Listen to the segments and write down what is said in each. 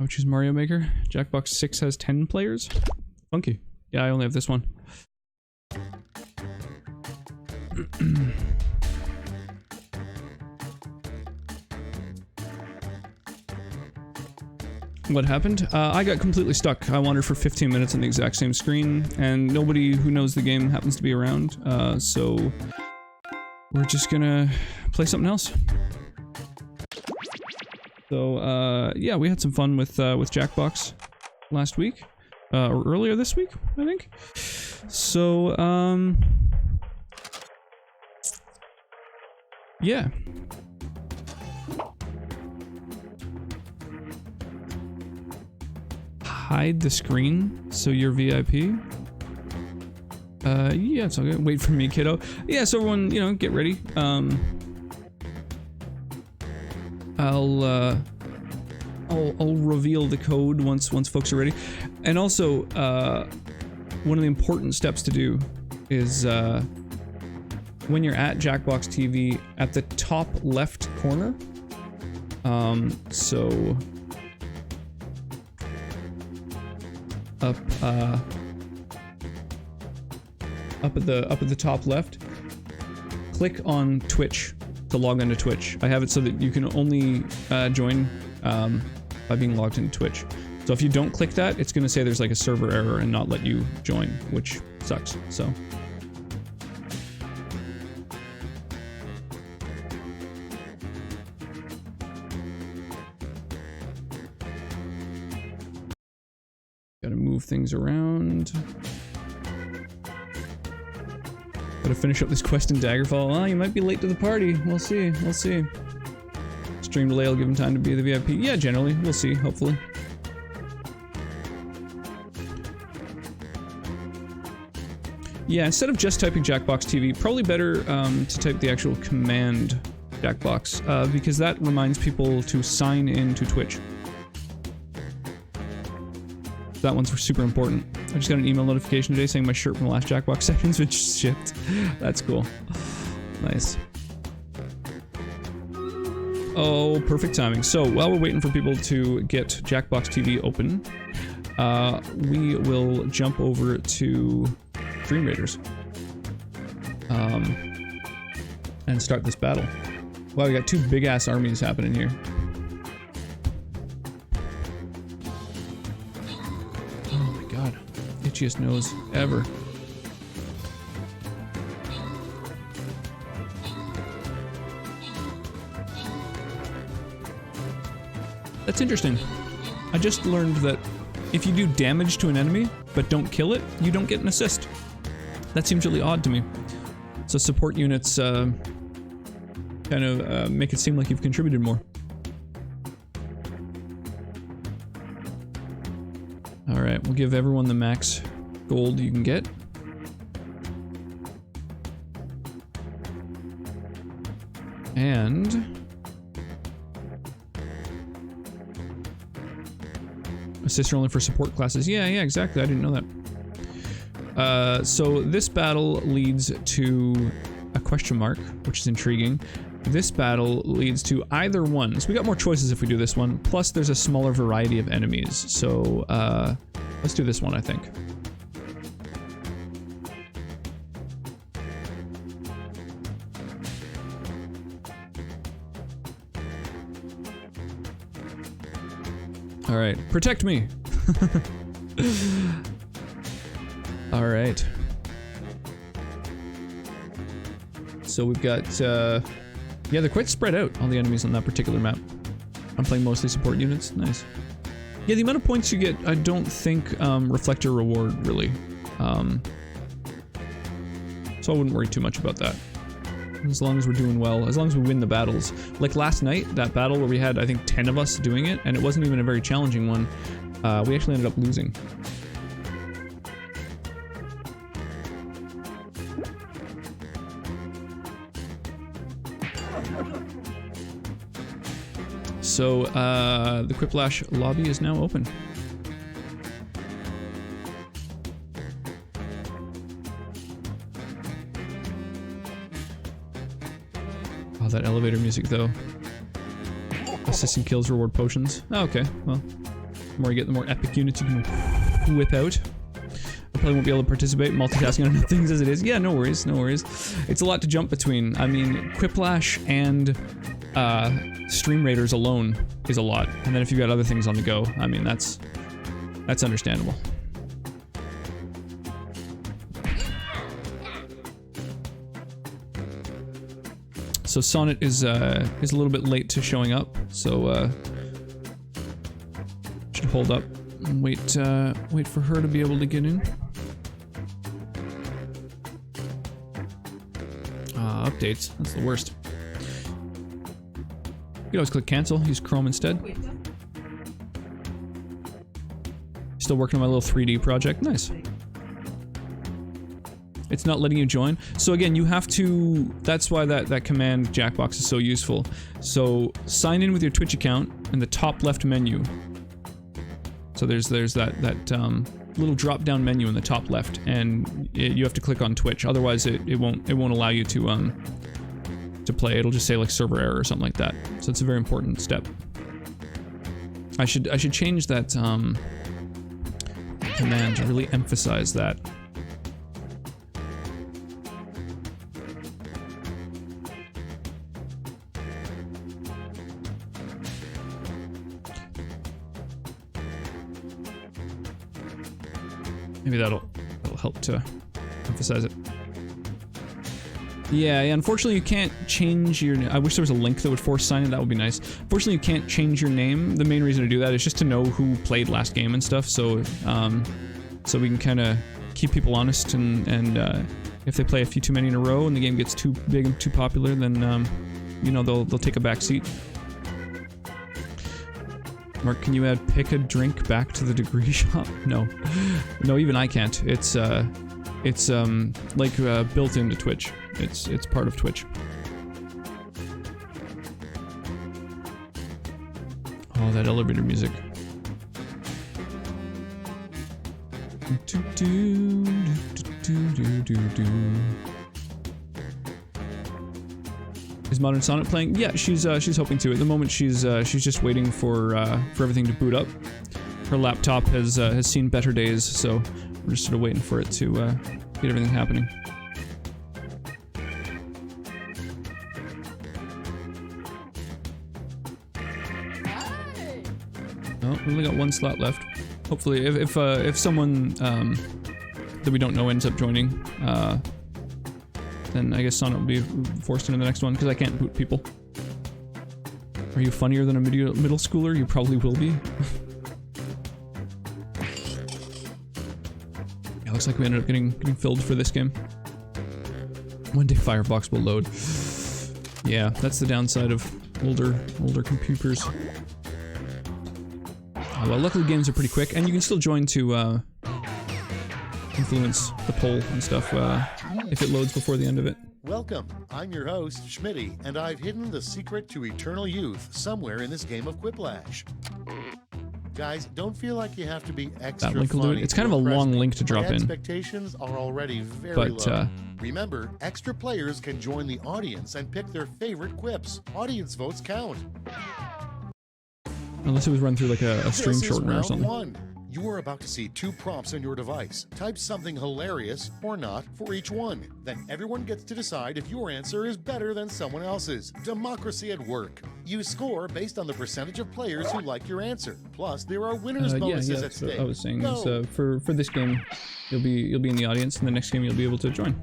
I would choose Mario Maker. Jackbox 6 has 10 players. Funky. Yeah, I only have this one. What happened? I got completely stuck. I wandered for 15 minutes on the exact same screen, and nobody who knows the game happens to be around, so we're just gonna play something else. So, yeah, we had some fun with Jackbox last week, or earlier this week, I think. So, yeah. Hide the screen so you're VIP. Yeah, it's okay. Wait for me, kiddo. Yeah, so everyone, you know, get ready. I'll reveal the code once folks are ready. And also, one of the important steps to do is when you're at Jackbox TV, at the top left corner. So up at the top left, click on Twitch to log into Twitch. I have it so that you can only join by being logged into Twitch. So if you don't click that, it's going to say there's like a server error and not let you join, which sucks. So gotta move things around. Gotta finish up this quest in Daggerfall. Oh, you might be late to the party. We'll see. We'll see. Stream delay will give him time to be the VIP. Yeah, generally. We'll see. Hopefully. Yeah, instead of just typing Jackbox TV, probably better to type the actual command Jackbox, because that reminds people to sign in to Twitch. That one's super important. I just got an email notification today saying my shirt from the last Jackbox session's been shipped. That's cool. Nice. Oh, perfect timing. So, while we're waiting for people to get Jackbox TV open, we will jump over to Dream Raiders. And start this battle. Wow, we got two big-ass armies happening here. Itchiest nose ever. That's interesting. I just learned that if you do damage to an enemy, but don't kill it, you don't get an assist. That seems really odd to me. So support units kind of make it seem like you've contributed more. Alright, we'll give everyone the max gold you can get. And assists are only for support classes. Yeah, exactly. I didn't know that. So this battle leads to a question mark, which is intriguing. This battle leads to either one. So we got more choices if we do this one. Plus, there's a smaller variety of enemies. So, let's do this one, I think. Alright, protect me! Alright. So we've got, yeah, they're quite spread out, all the enemies on that particular map. I'm playing mostly support units. Nice. Yeah, the amount of points you get, I don't think reflect your reward, really. So I wouldn't worry too much about that. As long as we're doing well, as long as we win the battles. Like last night, that battle where we had, I think, 10 of us doing it, and it wasn't even a very challenging one, we actually ended up losing. So, the Quiplash lobby is now open. Oh, that elevator music, though. Assistant kills reward potions. Oh, okay, well. The more you get, the more epic units you can whip out. I probably won't be able to participate multitasking on enough things as it is. Yeah, no worries, no worries. It's a lot to jump between. I mean, Quiplash and Stream Raiders alone is a lot. And then if you've got other things on the go, I mean, that's understandable. So Sonnet is a little bit late to showing up, so should hold up and wait for her to be able to get in. Updates, that's the worst. You can always click cancel, use Chrome instead. Still working on my little 3D project, nice. It's not letting you join. So again, you have to, that's why that command Jackbox is so useful. So sign in with your Twitch account in the top left menu. So there's that little drop down menu in the top left, and you have to click on Twitch. Otherwise it won't allow you to play. It'll just say like server error or something like that. So it's a very important step. I should change that command to really emphasize that. Maybe that'll help to emphasize it. Yeah, unfortunately you can't change your... I wish there was a link that would force sign in, that would be nice. Unfortunately you can't change your name. The main reason to do that is just to know who played last game and stuff, so so we can kind of keep people honest, and if they play a few too many in a row and the game gets too big and too popular, then you know, they'll take a back seat. Mark, can you add pick a drink back to the degree shop? No. No, even I can't. It's like built into Twitch. It's part of Twitch. Oh, that elevator music. Is Modern Sonnet playing? Yeah, she's hoping to. At the moment, she's just waiting for everything to boot up. Her laptop has seen better days, so we're just sort of waiting for it to get everything happening. Oh, we only got one slot left. Hopefully, if someone that we don't know ends up joining, then I guess Sonnet will be forced into the next one, because I can't boot people. Are you funnier than a middle schooler? You probably will be. Yeah, looks like we ended up getting filled for this game. One day Firebox will load. Yeah, that's the downside of older computers. Well, luckily games are pretty quick, and you can still join to influence the poll and stuff if it loads before the end of it. Welcome, I'm your host, Schmitty, and I've hidden the secret to eternal youth somewhere in this game of Quiplash. Guys, don't feel like you have to be extra that link will do it. It's kind of a long link to drop in. Expectations are already very low. Remember, extra players can join the audience and pick their favorite quips. Audience votes count. Unless it was run through like a stream shortener or something. One. You are about to see two prompts on your device. Type something hilarious or not for each one. Then everyone gets to decide if your answer is better than someone else's. Democracy at work. You score based on the percentage of players who like your answer. Plus, there are winners bonuses at stake. I was saying is, for this game, you'll be in the audience, and the next game you'll be able to join.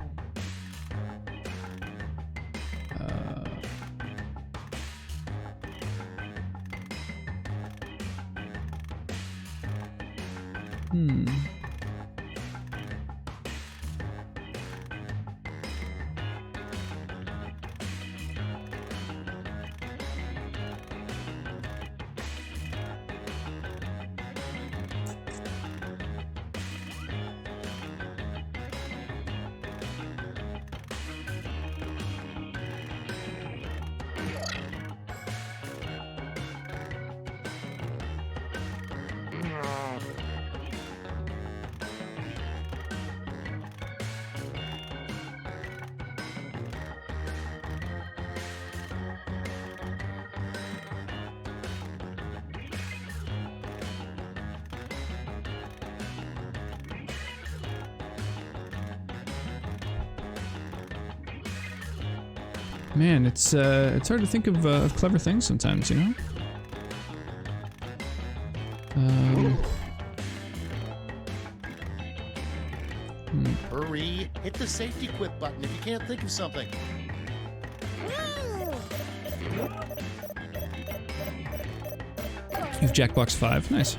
Man, it's hard to think of clever things sometimes, you know? Hurry, hit the safety quit button if you can't think of something. You've Jackbox 5. Nice.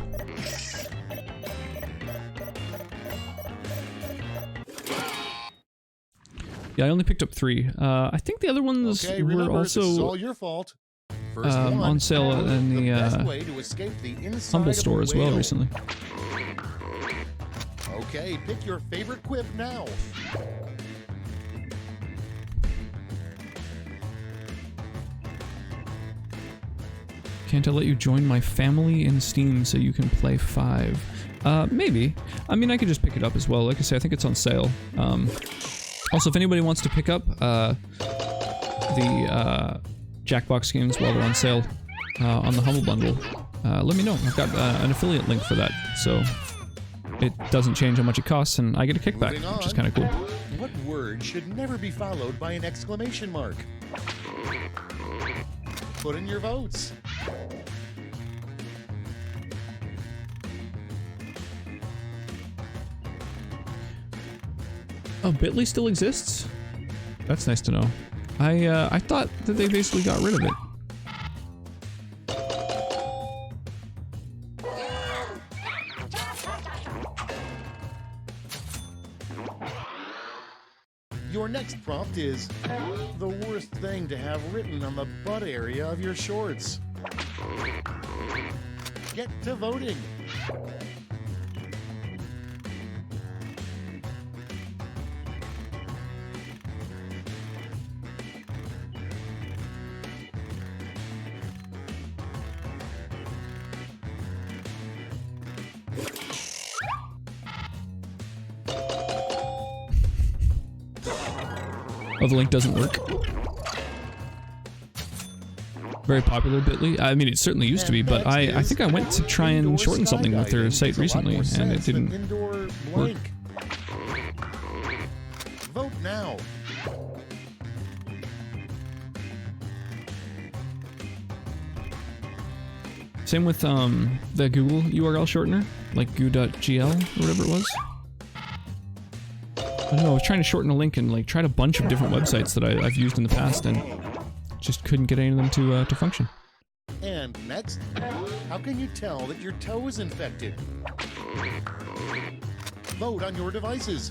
Yeah, I only picked up 3. I think the other ones Okay, were remember, also this is all your fault. First one, on sale in the best way to escape the inside Humble of a store as well whale. recently. Okay, pick your favorite quip now. Can't I let you join my family in Steam so you can play 5? Maybe. I mean, I could just pick it up as well. Like I say, I think it's on sale. Also, if anybody wants to pick up the Jackbox games while they're on sale on the Humble Bundle, let me know. I've got an affiliate link for that, so it doesn't change how much it costs, and I get a kickback, which is kind of cool. What word should never be followed by an exclamation mark? Put in your votes. Oh, Bitly still exists? That's nice to know. I thought that they basically got rid of it. Your next prompt is the worst thing to have written on the butt area of your shorts. Get to voting. Oh, the link doesn't work. Very popular, Bitly. I mean, it certainly used to be, but I think I went to try and shorten something with their site recently, and it didn't work. Vote now. Same with the Google URL shortener, like goo.gl or whatever it was. I don't know, I was trying to shorten a link and like tried a bunch of different websites that I've used in the past and just couldn't get any of them to function. And next, how can you tell that your toe is infected? Vote on your devices.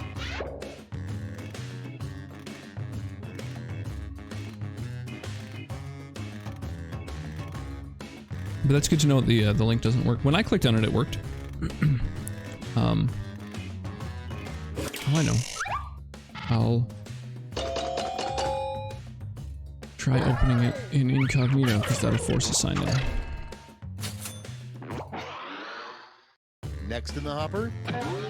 But that's good to know the link doesn't work. When I clicked on it, it worked. Oh, I know. I'll try opening it in incognito because that'll force a sign in. Next in the hopper,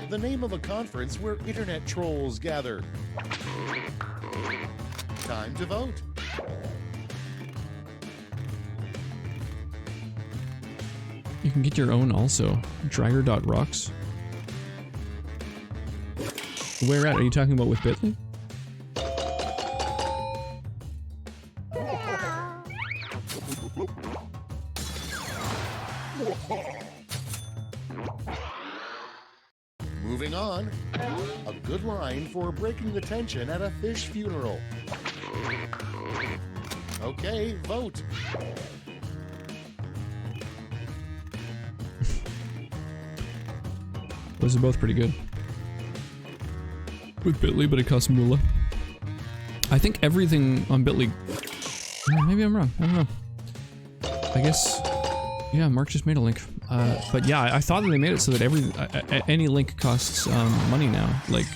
the name of a conference where internet trolls gather. Time to vote. You can get your own also. Dragger.rocks. Where at? Are you talking about with Bitly? Moving on, a good line for breaking the tension at a fish funeral. Okay, vote. Those are both pretty good. With Bitly, but it costs moolah. I think everything on Bitly... maybe I'm wrong. I don't know. I guess... yeah, Mark just made a link. But yeah, I thought that they made it so that any link costs money now. Like,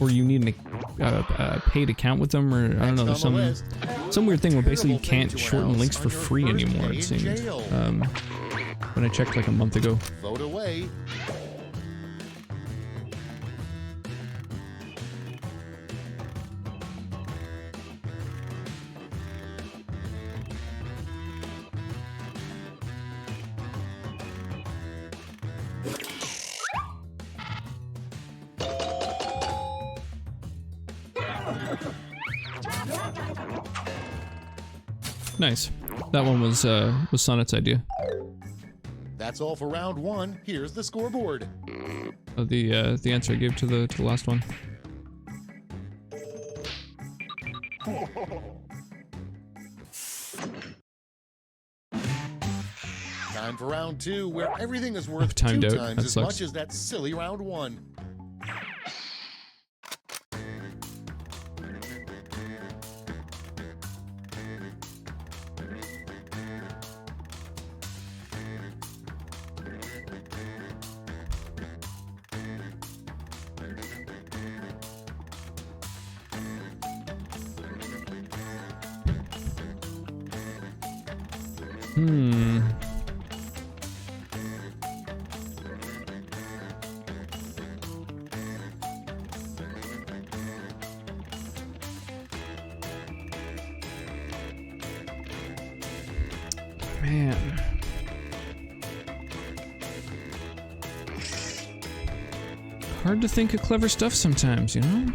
or you need a paid account with them, or I don't know. There's some weird thing where basically you can't shorten links for free anymore. It seems. When I checked like a month ago. Vote away. Nice. That one was Sonnet's idea. That's all for round 1. Here's the scoreboard. The answer I gave to the last one. Time for round 2, where everything is worth 2 timed out. times That as sucks. much as that silly round 1. Man. Hard to think of clever stuff sometimes, you know?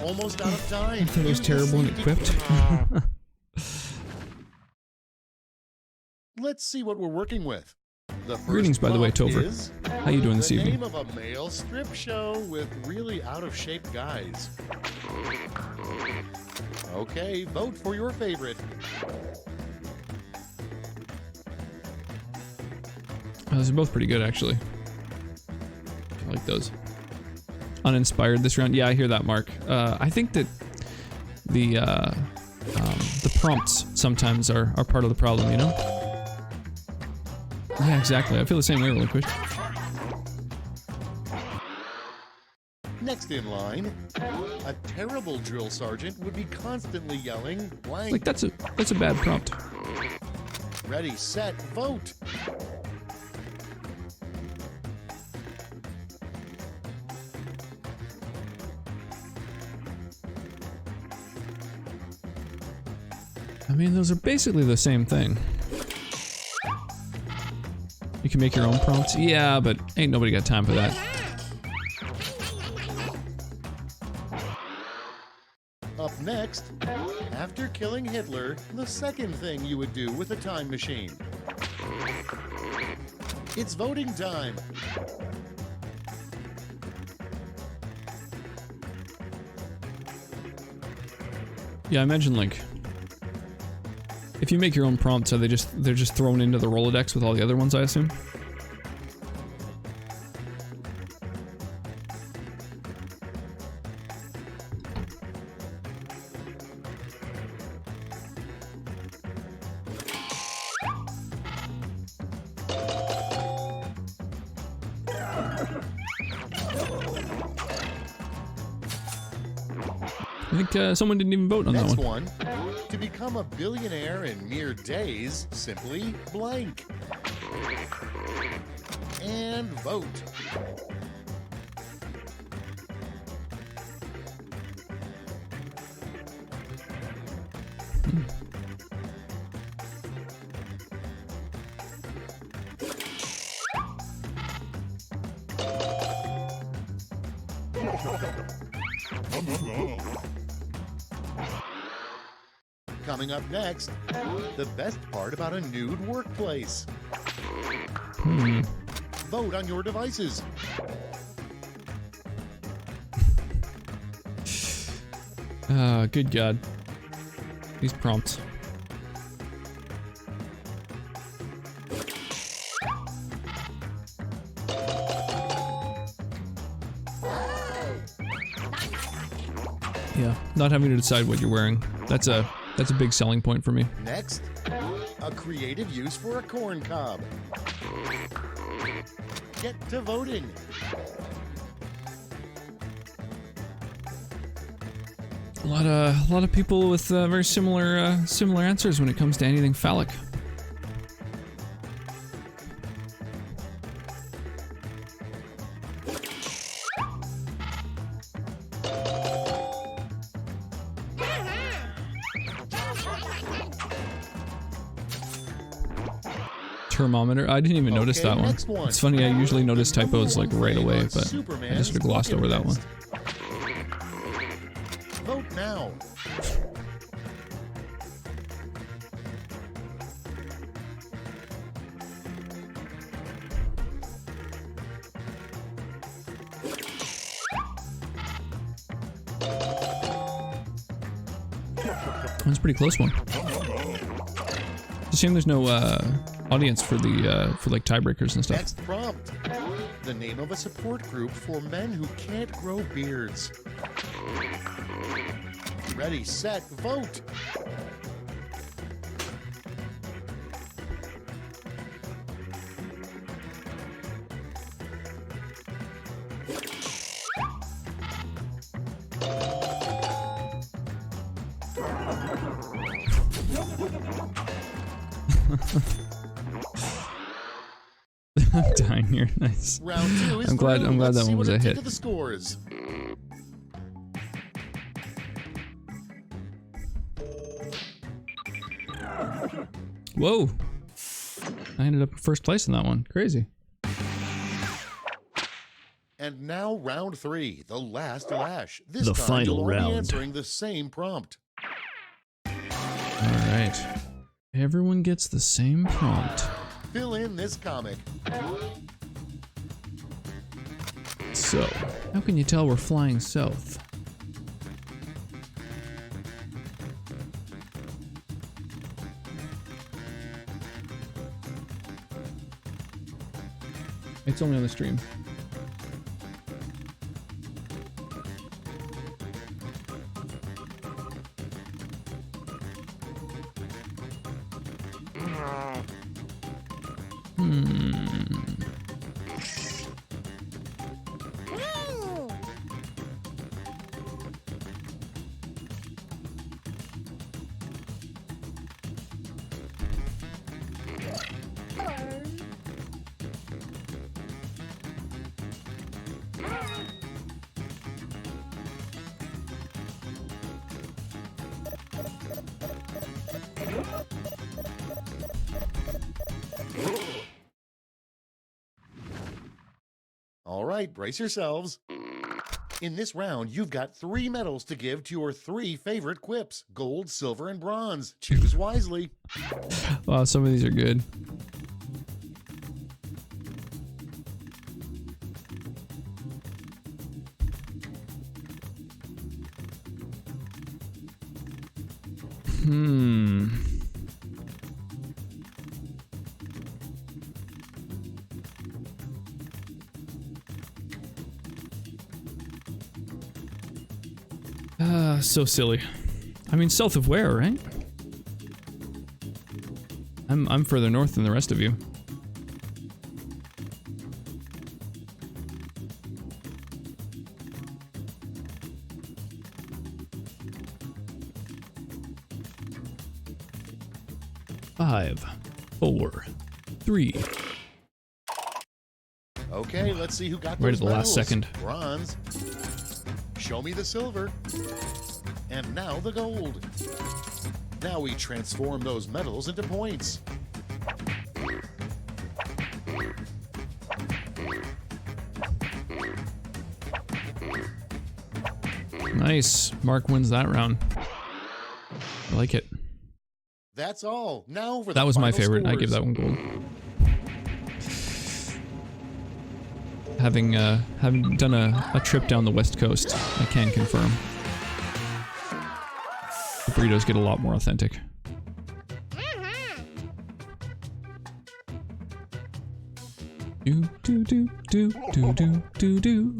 Almost out of time. I thought it was Use the terrible and safety- equipped. Let's see what we're working with. The first Greetings, by the way, prompt Topher. is How you doing this the evening? name of a male strip show with really out-of-shape guys. Okay, vote for your favorite. Those are both pretty good, actually. I like those. Uninspired this round. Yeah, I hear that, Mark. I think that the prompts sometimes are part of the problem, you know? Yeah, exactly. I feel the same way, really quick. Next in line, a terrible drill sergeant would be constantly yelling blank. Like, that's a bad prompt. Ready, set, vote. I mean, those are basically the same thing. You can make your own prompts. Yeah, but ain't nobody got time for that. Up next, after killing Hitler, the second thing you would do with a time machine. It's voting time. Yeah, I imagine, like, if you make your own prompts, are they're just thrown into the Rolodex with all the other ones, I assume? I think someone didn't even vote on Next that one. To become a billionaire in mere days, simply blank. And vote. Coming up next, the best part about a nude workplace. Vote on your devices. Good God. These prompts. Yeah, not having to decide what you're wearing. That's a big selling point for me. Next, a creative use for a corn cob. Get to voting. A lot of people with very similar answers when it comes to anything phallic. Thermometer. I didn't even notice that one. It's funny, I usually notice typos like right away, but I just sort of glossed over that one. Vote now. That's a pretty close one. It's a shame there's no audience for the for like tiebreakers and stuff. Next prompt. The name of a support group for men who can't grow beards. Ready, set, vote. I'm dying here. Nice. Round 2 is I'm glad Let's that see one was what a it did hit. to the scores. Whoa. I ended up in first place in that one. Crazy. And now round 3, the last lash. This The time final you'll all be round. answering the same prompt. All right. Everyone gets the same prompt. Fill in this comic. So, how can you tell we're flying south? It's only on the stream. All right, brace yourselves. In this round, you've got 3 medals to give to your 3 favorite quips: gold, silver, and bronze. Choose wisely. Wow, some of these are good. So silly. I mean, south of where, right? I'm further north than the rest of you. Five, 4, 3. Okay, let's see who got Right those at the last medals. second. Bronze. Show me the silver. And now the gold. Now we transform those medals into points. Nice. Mark wins that round. I like it. That's all. Now for the That was my final favorite. I scores. give that one gold. Having done a trip down the west coast, I can confirm. The burritos get a lot more authentic. Do do do do do do do do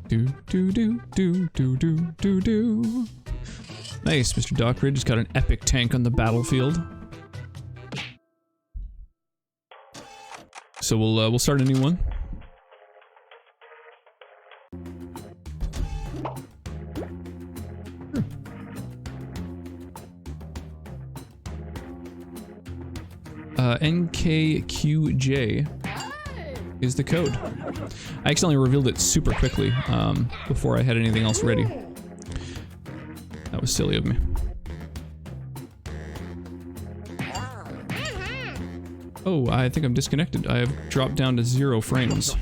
do do do do do do do do. Nice, Mr. Dockridge has got an epic tank on the battlefield. So we'll start a new one. NKQJ is the code. I accidentally revealed it super quickly before I had anything else ready. That was silly of me. Oh, I think I'm disconnected. I have dropped down to 0 frames.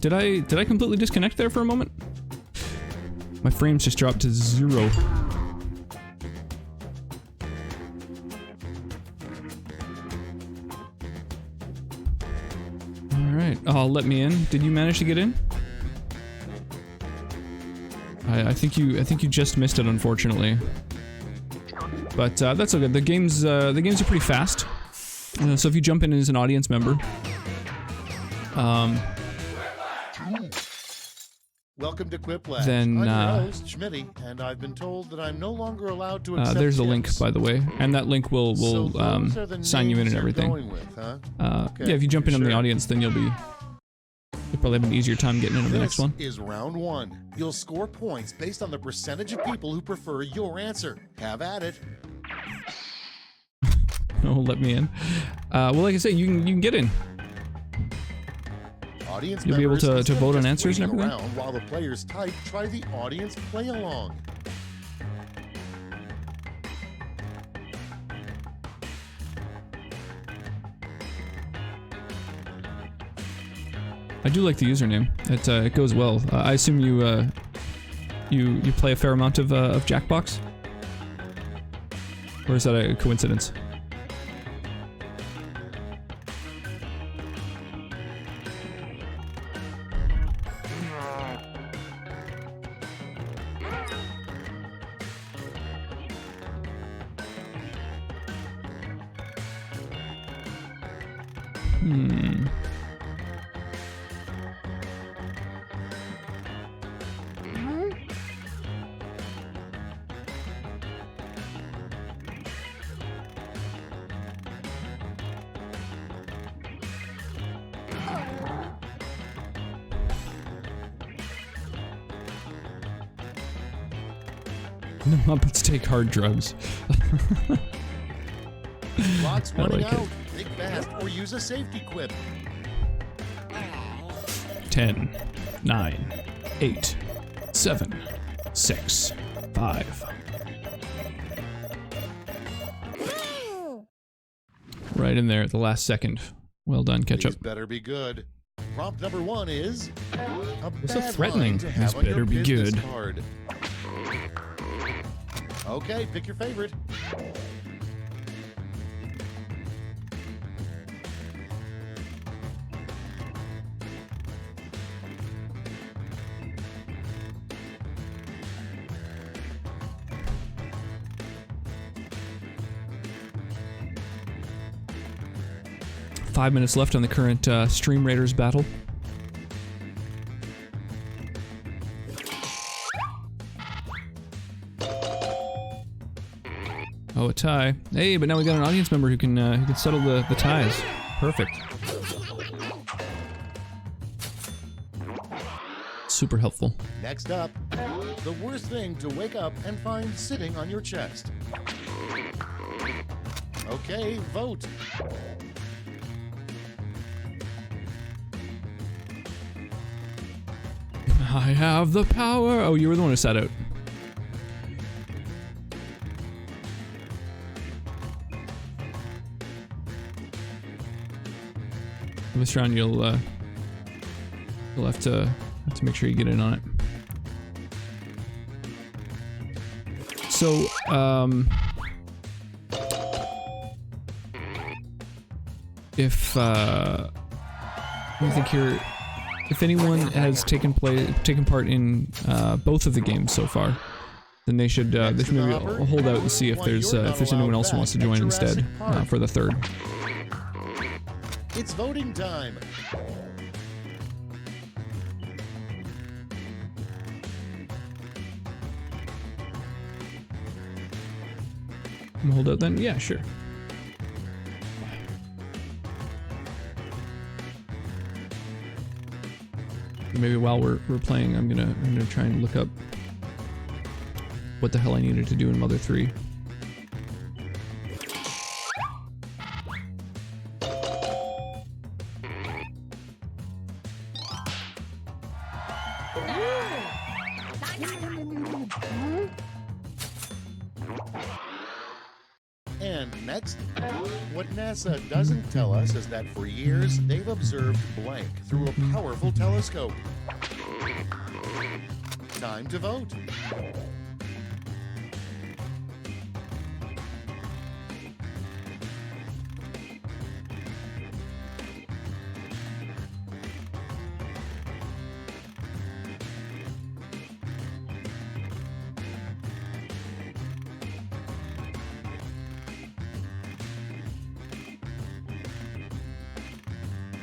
Did I completely disconnect there for a moment? My frames just dropped to 0. Alright. Oh, let me in. Did you manage to get in? I think you just missed it, unfortunately. But that's okay. The games are pretty fast. So if you jump in as an audience member, welcome to Quiplash. Then I'm your host, Schmitty, and I've been told that I'm no longer allowed to accept there's a gifts. link, by the way, and that link will sign you in and everything. With, huh? Okay. Yeah, if you jump in Sure. the audience, then you'll probably have an easier time getting into the next one. This is round 1. You'll score points based on the percentage of people who prefer your answer. Have at it. Oh, let me in. Well, like I say, you can get in. Audience You'll be able members, to instead of vote on just answers and waiting everything? around while the players type, try the audience play along. I do like the username. It goes well. I assume you play a fair amount of Jackbox? Or is that a coincidence? The Muppets take hard drugs. Clock's I running like out. it. Think fast or use a safety quip. 10, 9, 8, 7, 6, 5. Right in there at the last second. Well done, ketchup. These better be good. Prompt number 1 is a so bad threatening? line to have This on your better be business good. card. Okay, pick your favorite. Five minutes left on the current Stream Raiders battle. Oh, a tie. Hey, but now we got an audience member who can settle the ties. Perfect. Super helpful. Next up, the worst thing to wake up and find sitting on your chest. Okay, vote. I have the power. Oh, you were the one who sat out. This round, you'll have to make sure you get in on it. So, if let me think here. If anyone has taken part in both of the games so far, then they should maybe hold out and see if there's anyone else who wants to join instead for the third. It's voting time. Hold out then? Yeah, sure. maybe while we're playing, I'm gonna try and look up what the hell I needed to do in Mother 3. And next, what NASA doesn't tell us is that for years they've observed blank through a powerful telescope. Time to vote.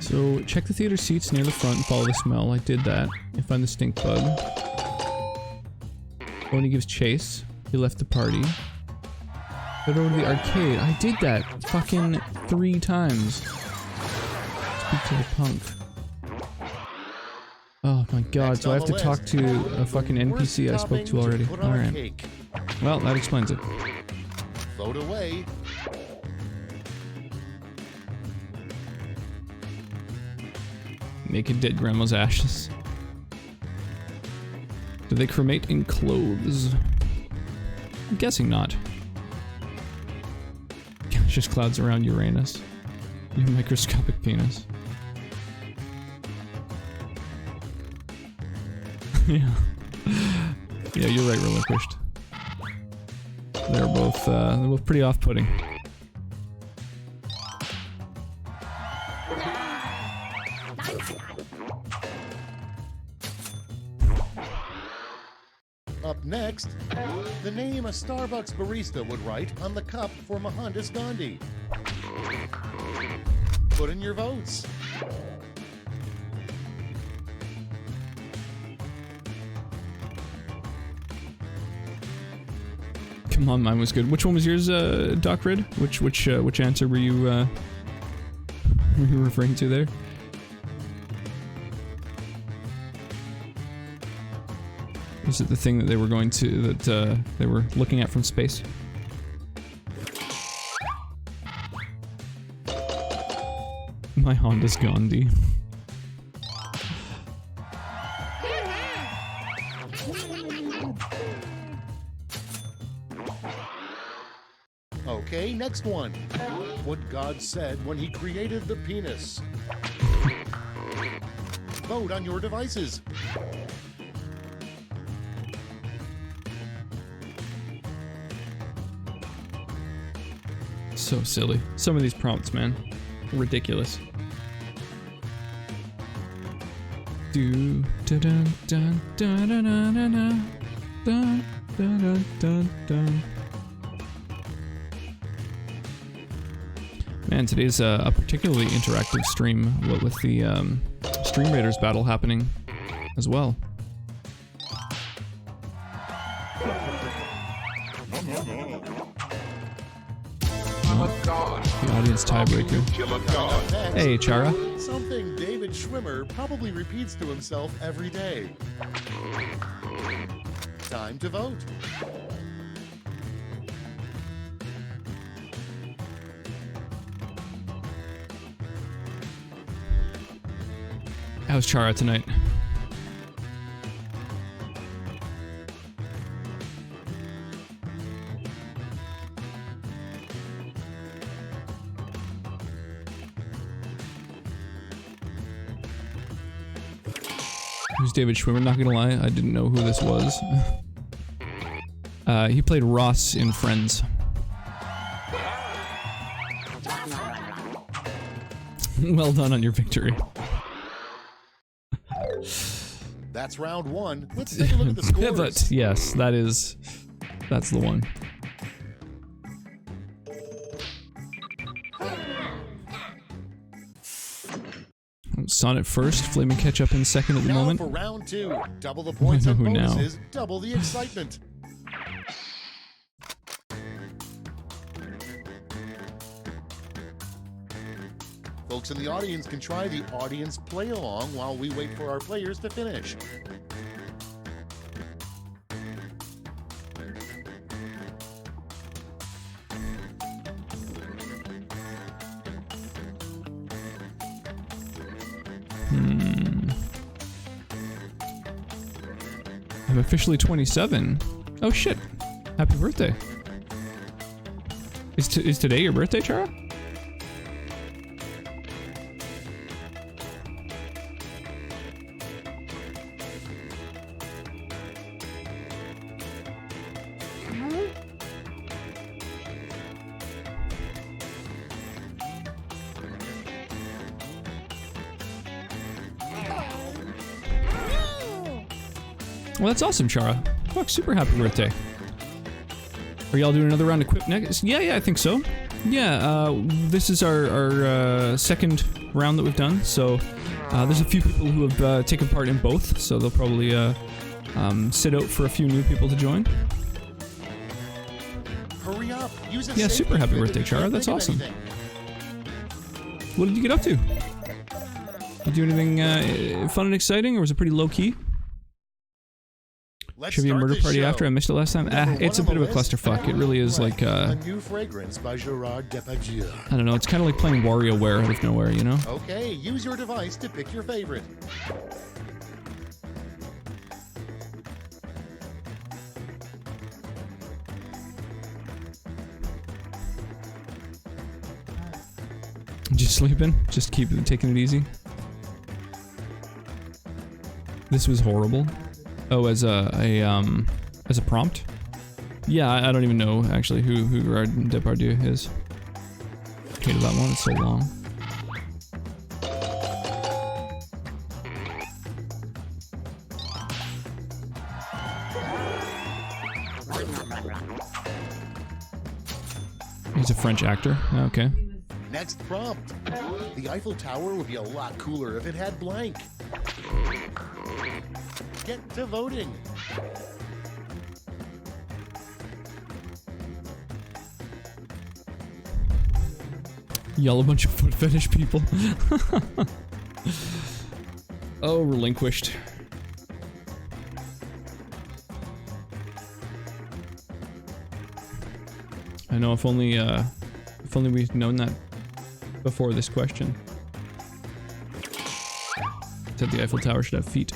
So, check the theater seats near the front and follow the smell. I did that. And find the stink bug. Boney gives chase. He left the party. Go over to the arcade. I did that fucking 3 times. Speak to the punk. Oh my god, so I have to talk to a fucking NPC I spoke to already. Alright. Well, that explains it. Vote away. Naked dead grandma's ashes. Do they cremate in clothes? I'm guessing not. Gaseous clouds around Uranus. Your microscopic penis. Yeah. Yeah, you're right, Relinquished. They're both pretty off-putting. Up next, the name a Starbucks barista would write on the cup for Mohandas Gandhi. Put in your votes. Come on, mine was good. Which one was yours, Doc Rid? Which answer were you referring to there? Was it the thing that they were going to, that they were looking at from space? My Honda's Gandhi. Okay, next one. What God said when he created the penis. Vote on your devices. So silly. Some of these prompts, man. Ridiculous. Do da dun dun dun dun dun dun dun dun dun dun. Man, today's a particularly interactive stream, what with the Stream Raiders battle happening as well. The audience tiebreaker. Hey, Chara. Something David Schwimmer probably repeats to himself every day. Time to vote. How's Chara tonight? Who's David Schwimmer? Not gonna lie, I didn't know who this was. He played Ross in Friends. Well done on your victory. That's round one. Let's take a look at the scores. Pivot, yes, that's the one. Sonnet first, Flaming Ketchup in second at the moment. For round two, double the points and bonuses, double the excitement. Folks in the audience can try the audience play along while we wait for our players to finish. I'm officially 27. Oh shit. Happy birthday. Is today your birthday, Chara? Well, that's awesome, Chara. Fuck, super happy birthday. Are y'all doing another round of Quip next? Yeah, I think so. Yeah, this is our second round that we've done, so there's a few people who have taken part in both, so they'll probably sit out for a few new people to join. Hurry up! Use a yeah, super happy birthday, Chara. That's awesome. What did you get up to? Did you do anything fun and exciting, or was it pretty low-key? Should be a murder party after. I missed it last time. It's a bit of a clusterfuck. It really is like a new fragrance by Gerard Depardieu. I don't know. It's kind of like playing WarioWare out of nowhere, you know? Okay, use your device to pick your favorite. Just sleeping. Just keep taking it easy. This was horrible. Oh, as a prompt? Yeah, I don't even know actually who Gerard Depardieu is. Hated that one. It's so long. He's a French actor. Okay. Next prompt. The Eiffel Tower would be a lot cooler if it had blank. Get to voting. Y'all a bunch of foot fetish people. Oh, relinquished. I know, if only we'd known that before this question. Said the Eiffel Tower should have feet.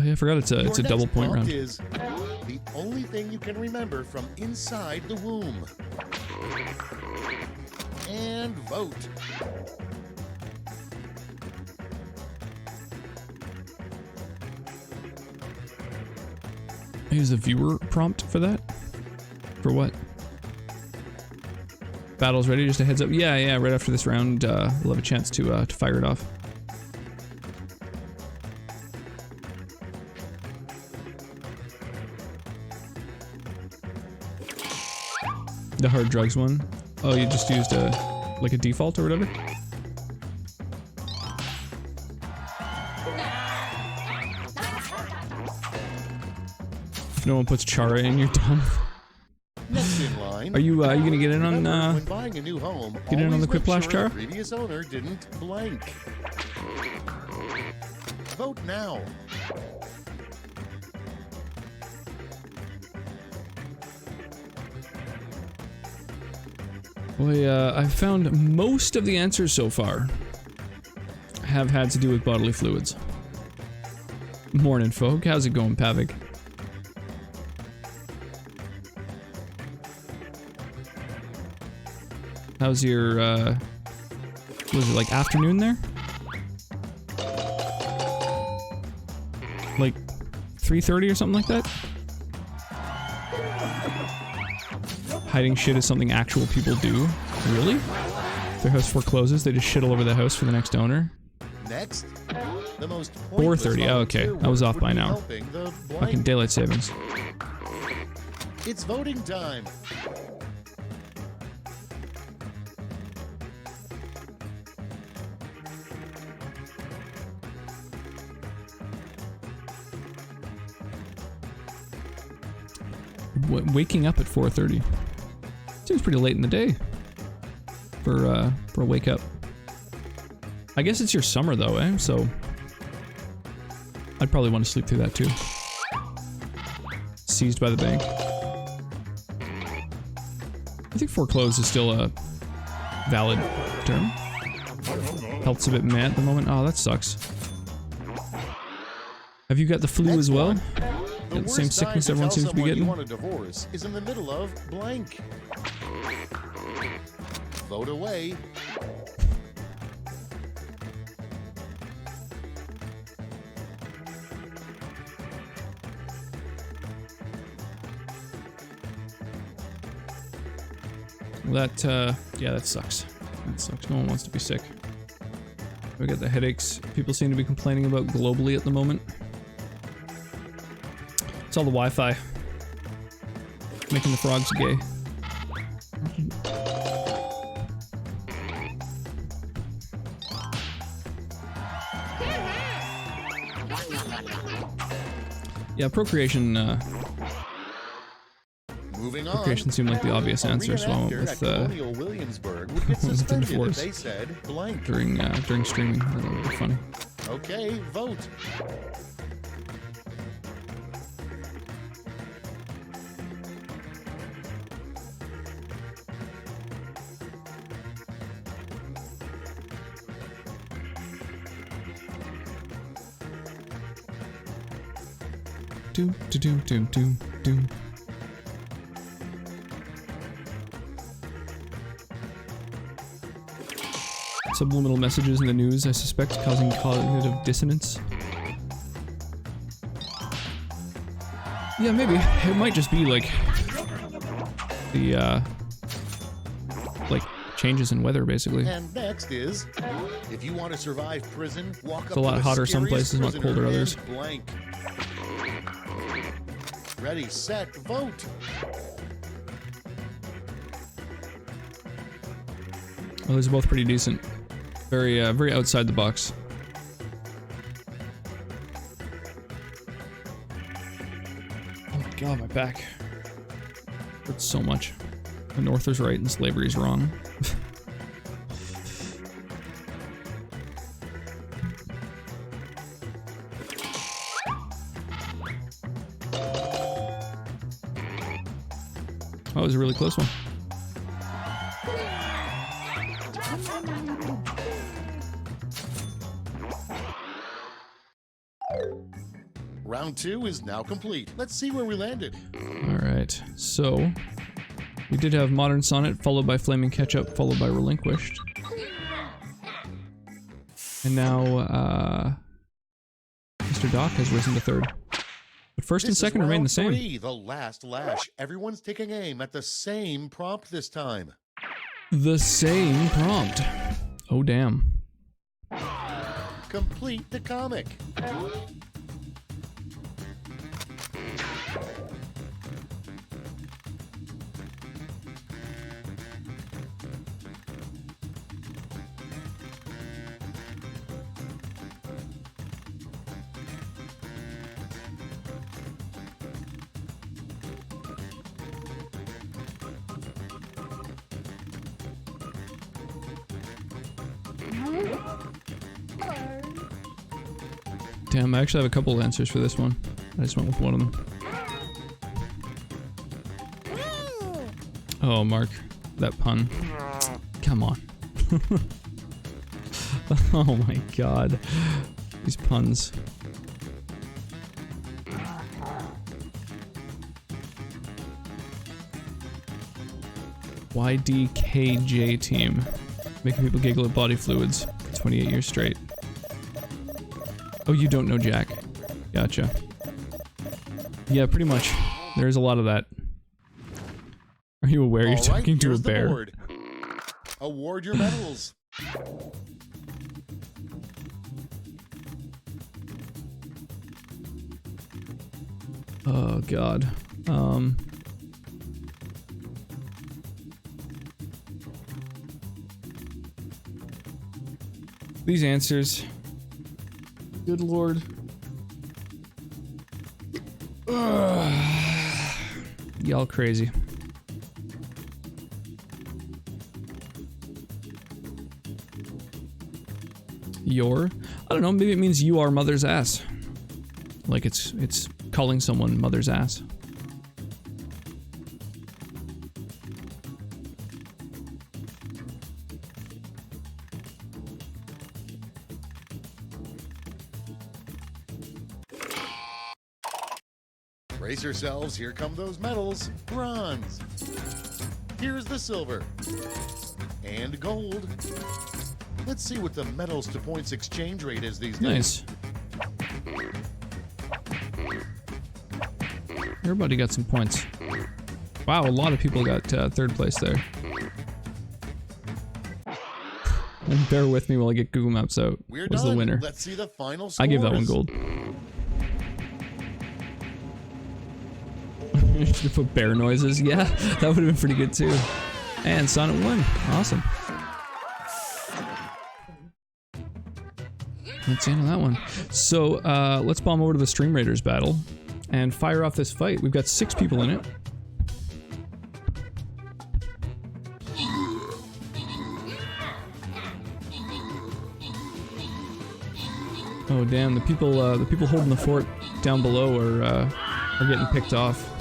Oh yeah, I forgot it's a double point round. Is the only thing you can remember from inside the womb. And vote. Here's a viewer prompt for that. For what? Battle's ready, just a heads up. Yeah, right after this round, we'll have a chance to fire it off. The hard drugs one? Oh, you just used like a default or whatever? If no one puts Chara in, you're done. Next in line. Are you gonna get in on when buying a new home, get in on the Quiplash, Chara? The previous owner didn't blank. Vote now. Boy, I've found most of the answers so far have had to do with bodily fluids. Morning, folk. How's it going, Pavik? How's your, was it like afternoon there? Like 3:30 or something like that? Hiding shit is something actual people do? Really? If their house forecloses, they just shit all over the house for the next owner? Next, the most 4:30. Oh, okay. I was off by an hour. Fucking daylight savings. It's voting time. Waking up at 4:30. Seems pretty late in the day for a wake up. I guess it's your summer though, eh? So I'd probably want to sleep through that too. Seized by the bank. I think foreclosed is still a valid term. Health's a bit meh at the moment. Oh, that sucks. Have you got the flu as well? Got the same sickness everyone seems to be getting? You want a divorce is in the middle of blank. Vote away. That, yeah, that sucks. That sucks. No one wants to be sick. We got the headaches people seem to be complaining about globally at the moment. It's all the Wi-Fi. Making the frogs gay. Yeah, procreation, Moving on. procreation seemed like the obvious answer, so I went with, Williamsburg would get suspended if they said blank. during streaming. I thought that would be funny. Okay, vote. Doom, doom, doom, doom, doom. Subliminal messages in the news, I suspect, causing cognitive dissonance. Yeah, maybe. It might just be like the like changes in weather, basically. And next is, if you want to survive prison, walk up It's a lot to hotter some scariest places, not prisoner colder others. and blank. Ready, set, vote. Well, those are both pretty decent. Very, very outside the box. Oh my god, my back hurts so much. The North is right and slavery is wrong. Oh, it was a really close one. Round 2 is now complete. Let's see where we landed. Alright, so we did have Modern Sonnet, followed by Flaming Ketchup, followed by Relinquished. And now, Mr. Doc has risen to third. But first and second remain the same. Three, the last lash. Everyone's taking aim at the same prompt this time. The same prompt. Oh, damn. Complete the comic. Damn, I actually have a couple of answers for this one. I just went with one of them. Oh, Mark. That pun. Come on. Oh my god. These puns. YDKJ team. Making people giggle at body fluids. 28 years straight. Oh, you don't know Jack. Gotcha. Yeah, pretty much. There's a lot of that. Are you aware you're talking to a bear? Board. Award your medals. Oh, God. These answers. Good lord. y'all crazy. Your? I don't know, maybe it means you are mother's ass. Like it's calling someone mother's ass. Brace yourselves, here come those medals. Bronze. Here's the silver. And gold. Let's see what the medals to points exchange rate is these days. Nice. Everybody got some points. Wow, a lot of people got third place there. And bear with me while I get Google Maps out. We're Was done. the winner. Let's see the final scores. I gave that one gold. Should have put bear noises. Yeah, that would have been pretty good too. And Sonnet won. Awesome. That's the end of that one. So let's bomb over to the Stream Raiders battle and fire off this fight. We've got 6 people in it. Oh damn! The people holding the fort down below are getting picked off.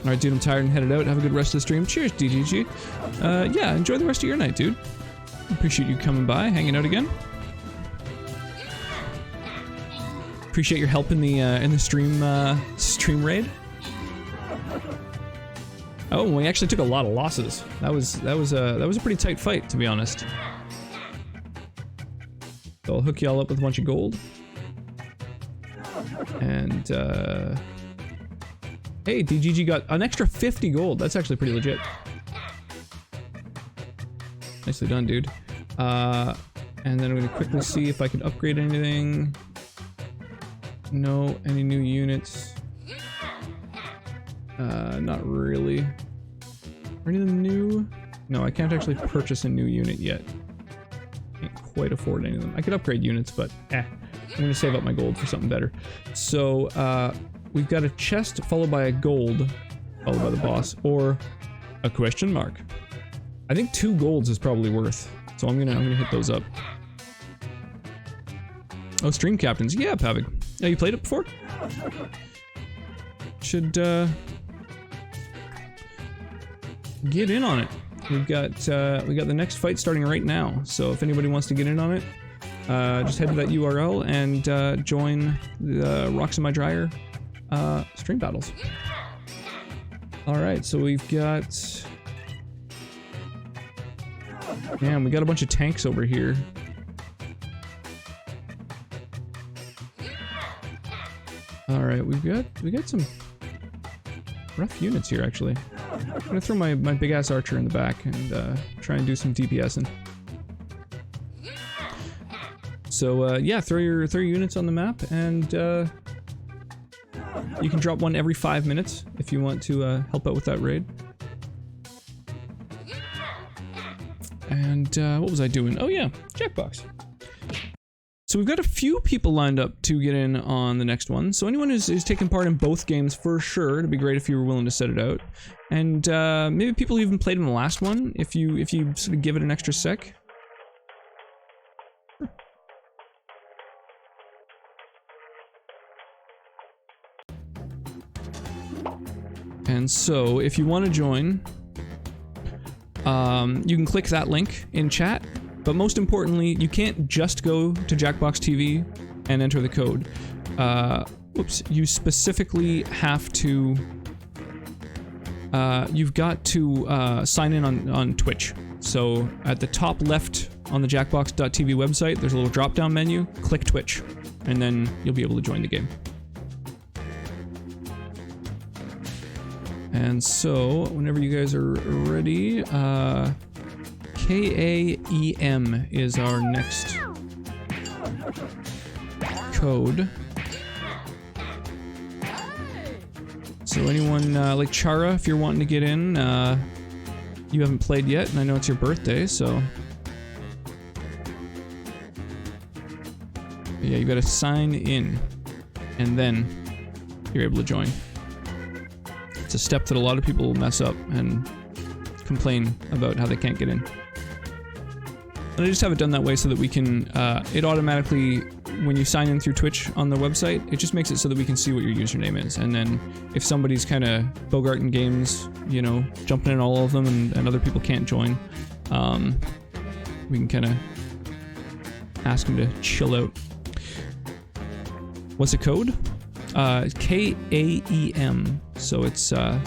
Alright, dude, I'm tired and headed out. Have a good rest of the stream. Cheers, DGG. Yeah, enjoy the rest of your night, dude. Appreciate you coming by, hanging out again. Appreciate your help in the stream raid. Oh, we actually took a lot of losses. That was a pretty tight fight, to be honest. So I'll hook y'all up with a bunch of gold. And hey, DGG got an extra 50 gold. That's actually pretty legit. Nicely done, dude. And then I'm gonna quickly see if I can upgrade anything. No, any new units? Not really. Are any of them new? No, I can't actually purchase a new unit yet. Can't quite afford any of them. I could upgrade units, but I'm gonna save up my gold for something better. So, we've got a chest followed by a gold, followed by the boss, or a question mark. I think 2 golds is probably worth, so I'm gonna hit those up. Oh, stream captains, yeah, Pavig. Yeah, you played it before? Should get in on it. We got the next fight starting right now, so if anybody wants to get in on it, just head to that URL and join the Rocks in My Dryer stream battles. Alright, so we've got... Man, we got a bunch of tanks over here. Alright, we got some rough units here, actually. I'm gonna throw my big ass archer in the back and try and do some DPSing. So yeah, throw your units on the map, and you can drop one every 5 minutes if you want to help out with that raid. And what was I doing? Oh yeah, Jackbox. So we've got a few people lined up to get in on the next one. So anyone who's taken part in both games, for sure, it'd be great if you were willing to set it out. And maybe people who even played in the last one, if you sort of give it an extra sec. And so, if you want to join, you can click that link in chat, but most importantly, you can't just go to Jackbox TV and enter the code. Whoops, you specifically have to, you've got to sign in on Twitch. So, at the top left on the Jackbox.tv website, there's a little drop-down menu, click Twitch, and then you'll be able to join the game. And so, whenever you guys are ready, KAEM is our next code. So anyone, like Chara, if you're wanting to get in, you haven't played yet, and I know it's your birthday, so... Yeah, you gotta sign in. and then you're able to join. It's a step that a lot of people mess up and complain about how they can't get in. And I just have it done that way so that we can, it automatically, when you sign in through Twitch on the website, it just makes it so that we can see what your username is. And then if somebody's kind of bogarting games, you know, jumping in all of them and other people can't join, we can kind of ask them to chill out. What's the code? KAEM. So it's, well,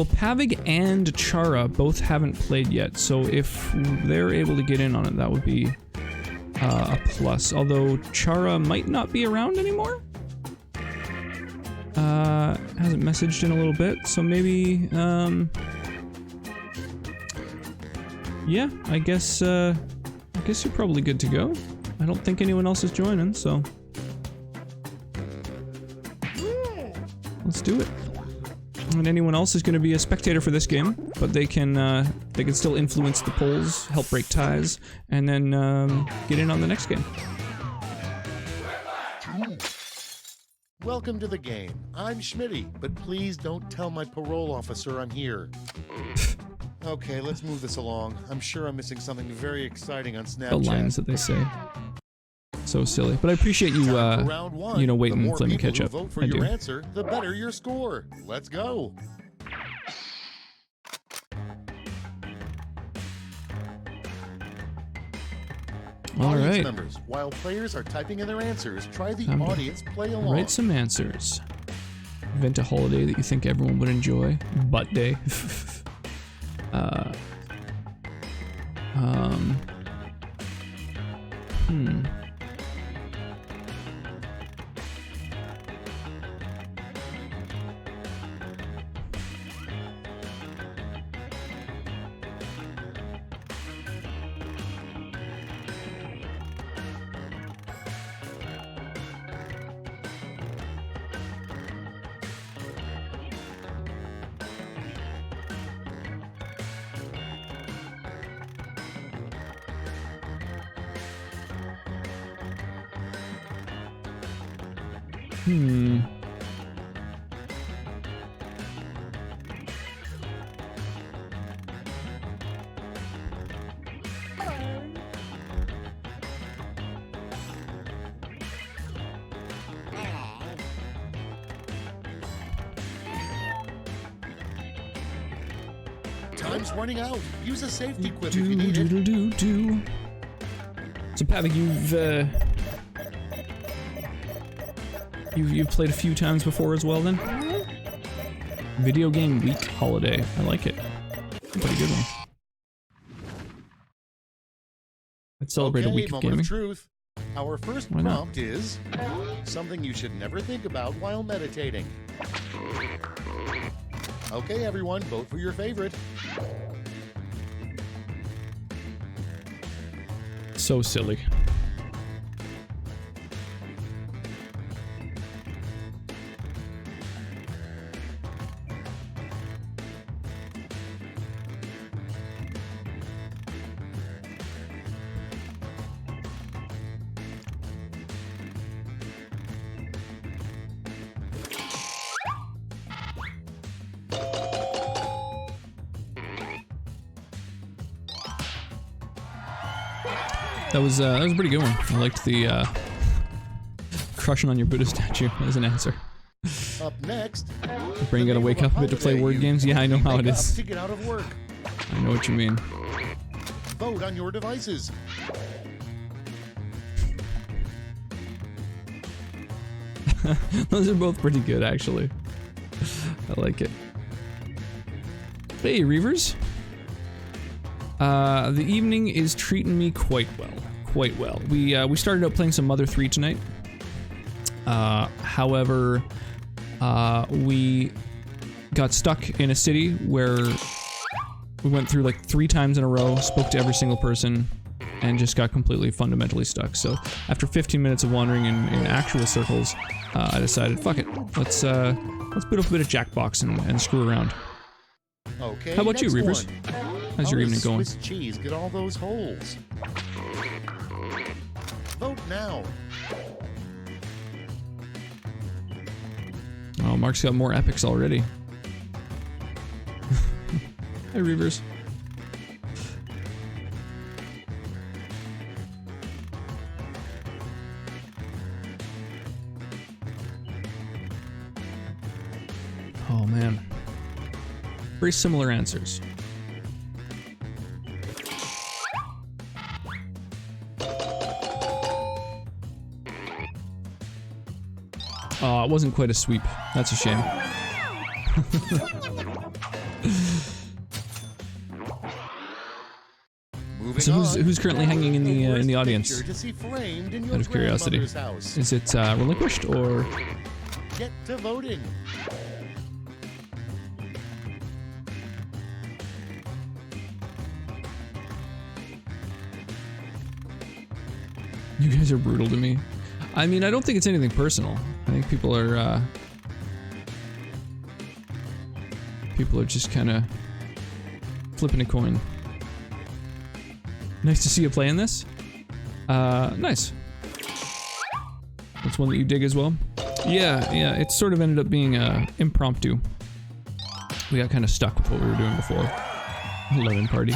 Pavig and Chara both haven't played yet, so if they're able to get in on it, that would be a plus. Although Chara might not be around anymore. Hasn't messaged in a little bit, so maybe, yeah, I guess you're probably good to go. I don't think anyone else is joining, so let's do it. And anyone else is going to be a spectator for this game, but they can still influence the polls, help break ties, and then get in on the next game. Welcome to the game. I'm Schmitty, but please don't tell my parole officer I'm here. Okay, let's move this along. I'm sure I'm missing something very exciting on Snapchat. The lines that they say. So silly. But I appreciate you, you know, waiting and flaming catch up. The more people who vote for I your do. answer, the better your score. Let's go. Audience Alright. members, while players are typing in their answers, try the audience play along. Write some answers. Invent a holiday that you think everyone would enjoy. Butt day. Time's running out. Use a safety quip if you need it. So, Pavik, you've played a few times before as well, then? Video game week holiday. I like it. Pretty good one. Let's celebrate a week of moment gaming. of truth. Our first Why not? prompt is something you should never think about while meditating. Okay, everyone, vote for your favorite. So silly. That was a pretty good one. I liked the crushing on your Buddha statue as an answer. Up next, Your brain gotta wake up a bit to play word games. Yeah, I know how it is. to get out of work. I know what you mean. Vote on your devices. Those are both pretty good, actually. I like it. Hey, Reavers. The evening is treating me quite well. Quite well. We started out playing some Mother 3 tonight. However, we got stuck in a city where we went through like 3 times in a row, spoke to every single person, and just got completely fundamentally stuck. So after 15 minutes of wandering in actual circles, I decided, fuck it, let's boot up a bit of Jackbox and screw around. Okay. How about you, next Reavers? one. How's your How evening does going? Swiss cheese get all those holes? Vote now. Oh, Mark's got more epics already. Hey, Reavers. Oh, man. Very similar answers. Oh, it wasn't quite a sweep. That's a shame. So who's currently hanging in the audience? Out of curiosity, is it relinquished or? Get to voting. You guys are brutal to me. I mean, I don't think it's anything personal. I think people are just kind of flipping a coin. Nice to see you playing this. Nice. That's one that you dig as well. Yeah, it sort of ended up being impromptu. We got kind of stuck with what we were doing before. Lemon party.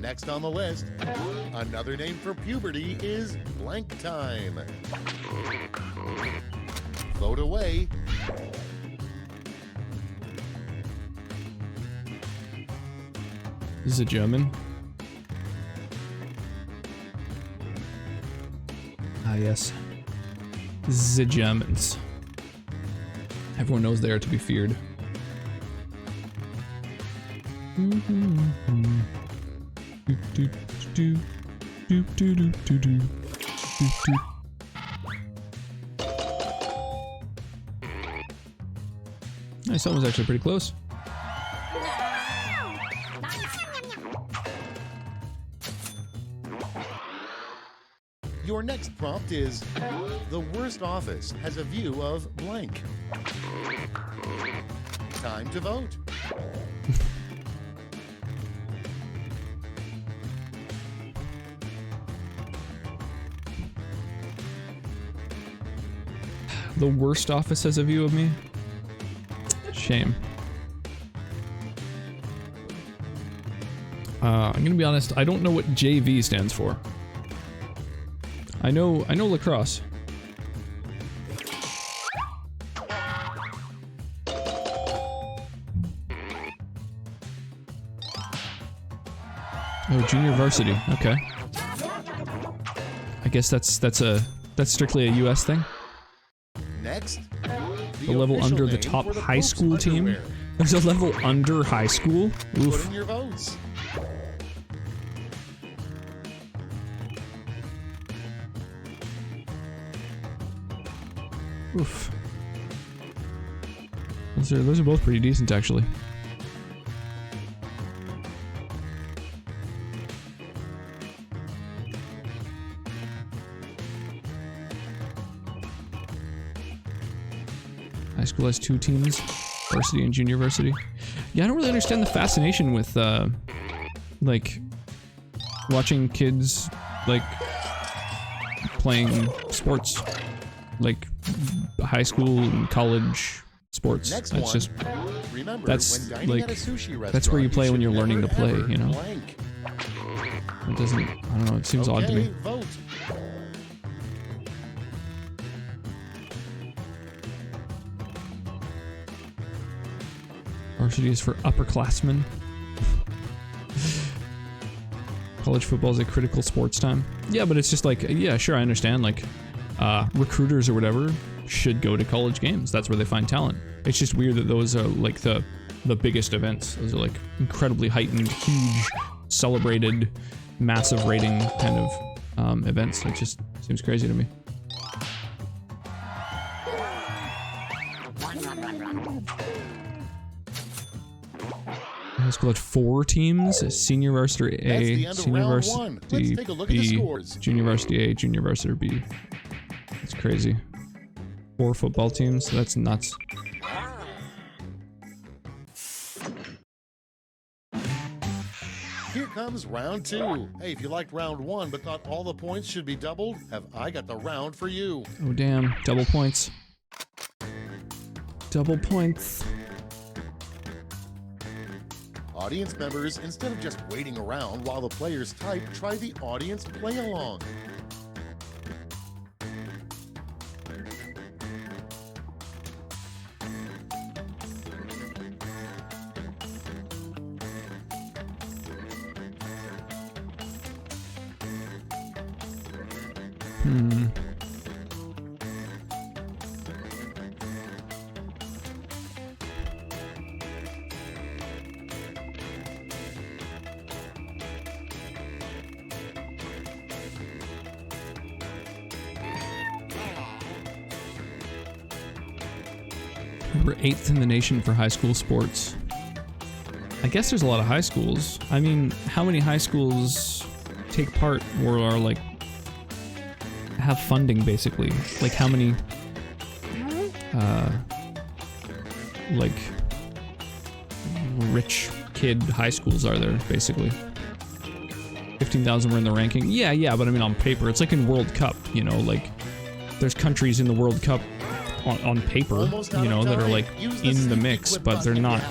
Next on the list, another name for puberty is blank time. Vote away. This is a German. Ah, yes. The Germans. Everyone knows they are to be feared. Nice, that was actually pretty close. Your next prompt is, the worst office has a view of blank. Time to vote. The worst office has a view of me? Shame. I'm gonna be honest, I don't know what JV stands for. I know lacrosse. Oh, junior varsity. Okay. I guess that's strictly a US thing. Next, the level under the top high school team. There's a level under high school. Oof. Put in your votes. Oof. Those are both pretty decent, actually. High school has 2 teams, varsity and junior varsity. Yeah, I don't really understand the fascination with, like, watching kids, like, playing sports. Like, high school and college sports. Next that's one. just, Remember, that's, when dining like, at a sushi that's where you play when you're should learning to never, play, ever you know? blank. It doesn't, I don't know, it seems odd to me. Vote. Varsity is for upperclassmen. College football is a critical sports time. Yeah, but it's just like, yeah, sure, I understand, like, recruiters or whatever should go to college games. That's where they find talent. It's just weird that those are like the biggest events. Those are like incredibly heightened, huge, celebrated, massive rating kind of events. It just seems crazy to me. High school had 4 teams: senior varsity A, senior varsity B, junior varsity A, junior varsity B. That's crazy. 4 football teams? That's nuts. Here comes comes round 2. Hey, if you liked round 1 but thought all the points should be doubled, have I got the round for you. Oh damn, double points. Double points. Audience members, instead of just waiting around while the players type, try the audience play along. We're 8th in the nation for high school sports. I guess there's a lot of high schools. I mean, how many high schools take part or are like have funding basically? Like how many like rich kid high schools are there basically? 15,000 were in the ranking. Yeah, but I mean on paper, it's like in World Cup, you know, like there's countries in the World Cup on paper, you know, that are like in the mix, but they're not,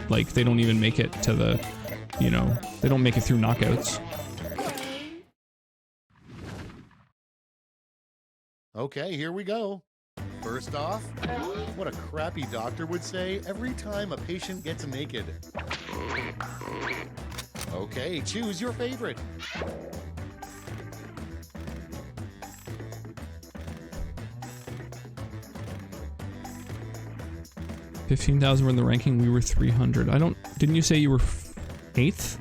like, they don't even make it to the, you know, they don't make it through knockouts. Okay, here we go. First off, what a crappy doctor would say every time a patient gets naked. Okay, choose your favorite. 15,000 were in the ranking, we were 300. Didn't you say you were 8th?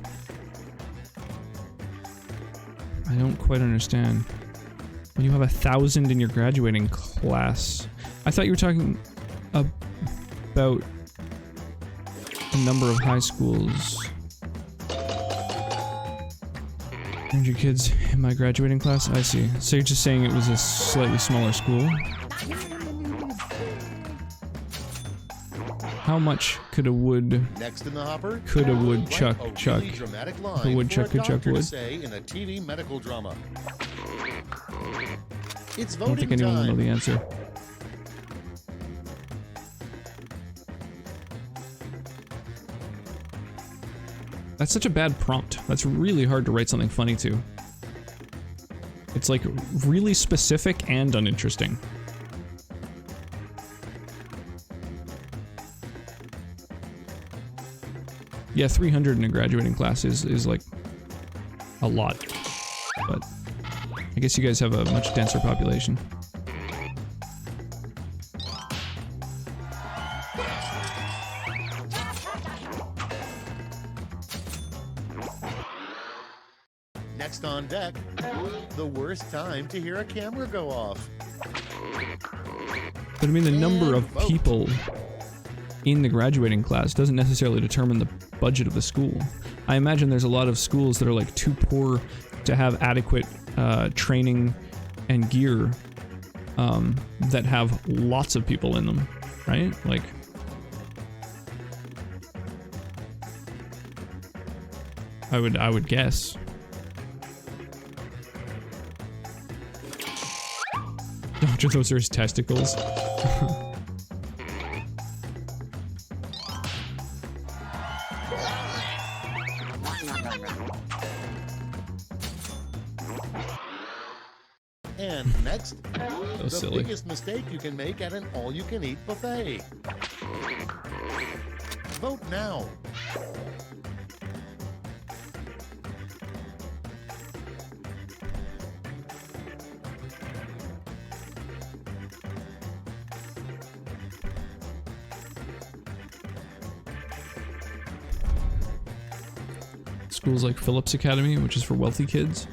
I don't quite understand. When you have 1,000 in your graduating class. I thought you were talking about the number of high schools. 100 kids in my graduating class? I see. So you're just saying it was a slightly smaller school? How much could a wood... Next in the hopper, could a woodchuck chuck? A woodchuck could chuck wood. Say in a TV medical drama. It's I don't voting think anyone will know time. the answer. That's such a bad prompt. That's really hard to write something funny to. It's like really specific and uninteresting. Yeah, 300 in a graduating class is like a lot, but I guess you guys have a much denser population. Next on deck, the worst time to hear a camera go off. But I mean, the number of people in the graduating class doesn't necessarily determine the budget of the school. I imagine there's a lot of schools that are like too poor to have adequate training and gear that have lots of people in them, right? Like, I would guess. Doctor, those are his testicles. And next, the silly. biggest mistake you can make at an all-you-can-eat buffet. Vote now. Schools like Phillips Academy, which is for wealthy kids.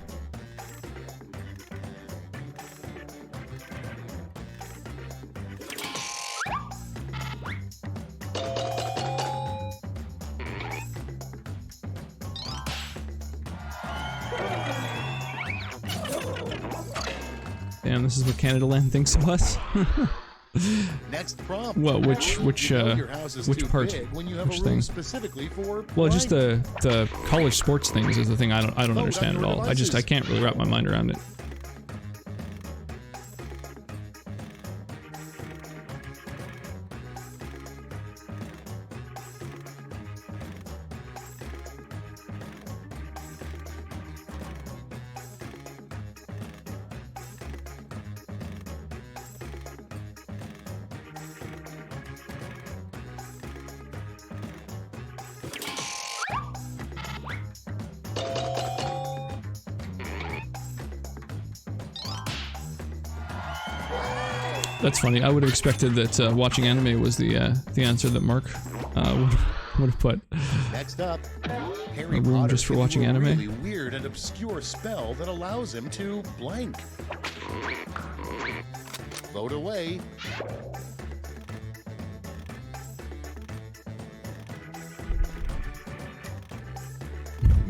Damn, this is what Canada Land thinks of us. Next prompt. What? Which Your house is too part? big when you have Which a room thing? specifically for Well, just blank. the college sports things is the thing I don't Vote on understand at your all. I devices. can't really wrap my mind around it. That's funny. I would have expected that watching anime was the answer that Mark would have put. Next up, Harry A room Potter just for can watching do a anime? really weird and obscure spell that allows him to blank. Vote away.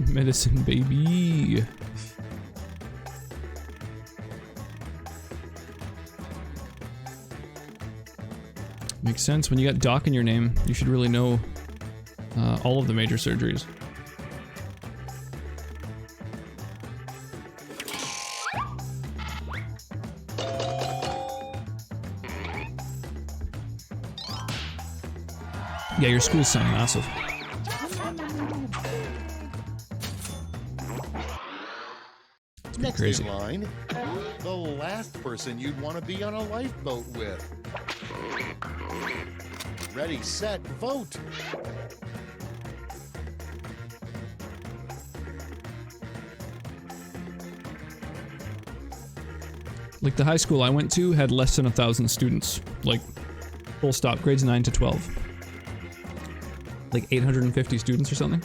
Medicine, baby. Makes sense. When you got Doc in your name, you should really know all of the major surgeries. Yeah, your schools sound massive. Next crazy. in line, the last person you'd want to be on a lifeboat with. Ready, set, vote. Like the high school I went to had less than 1,000 students. Like, full stop, grades 9 to 12. Like 850 students or something.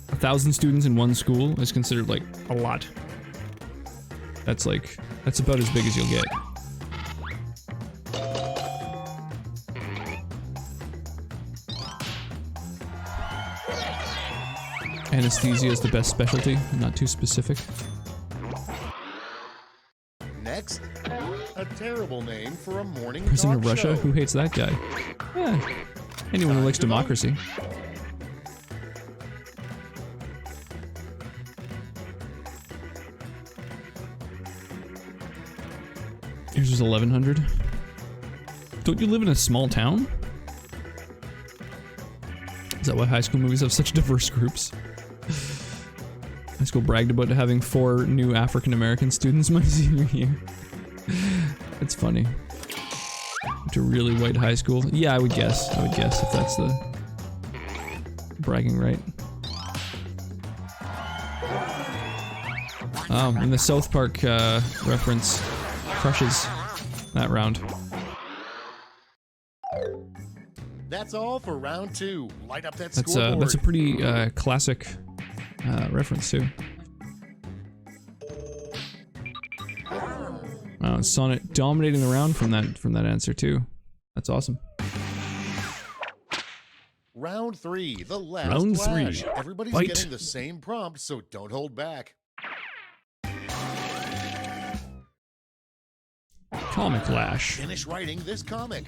1,000 students in one school is considered like a lot. That's about as big as you'll get. Anesthesia is the best specialty, not too specific. Next, a terrible name for a morning President of talk Russia? show. Who hates that guy? Yeah. Anyone who likes to vote. democracy. Yours was 1,100. Don't you live in a small town? Is that why high school movies have such diverse groups? High school bragged about having 4 new African American students my senior year. It's funny. To really white high school. Yeah, I would guess if that's the bragging right. Oh, and the South Park reference crushes that round. That's all for round 2. Light up that That's scoreboard. a pretty classic reference too. Wow, Sonnet dominating the round from that answer too. That's awesome. Round 3, the last Round flash. 3. Everybody's Fight. getting the same prompt, so don't hold back. Comic Lash. Finish writing this comic.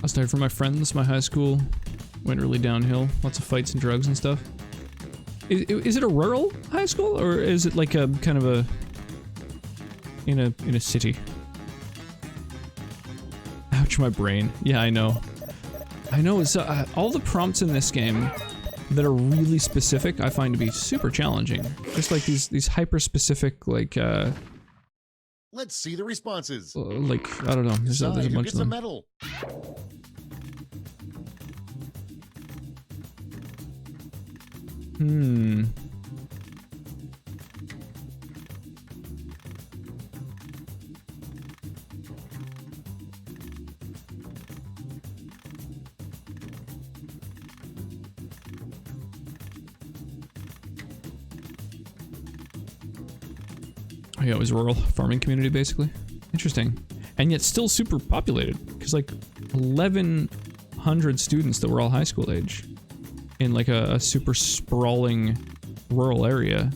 I started from my friends, my high school went really downhill. Lots of fights and drugs and stuff. Is it a rural high school or is it like a kind of a in a city? Ouch, my brain. Yeah, I know. I know. It's all the prompts in this game that are really specific. I find to be super challenging. Just like these hyper specific like Let's see the responses. like I don't know. There's a Decide who bunch gets of a them. medal. Hmm. Oh yeah, it was a rural farming community, basically. Interesting. And yet still super populated. Because like 1,100 students that were all high school age. In like a super sprawling rural area.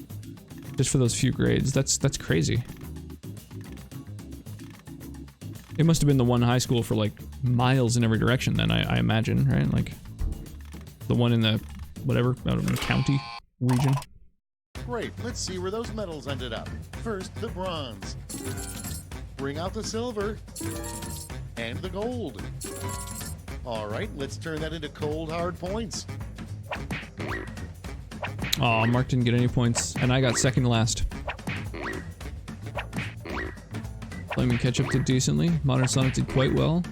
Just for those few grades. That's crazy. It must have been the one high school for like miles in every direction then, I imagine, right? Like the one in the, whatever, I don't know, county region. Great, let's see where those medals ended up. First, the bronze. Bring out the silver. And the gold. All right, let's turn that into cold, hard points. Aw, Mark didn't get any points, and I got second last. Flaming Ketchup did decently. Modern Sonic did quite well.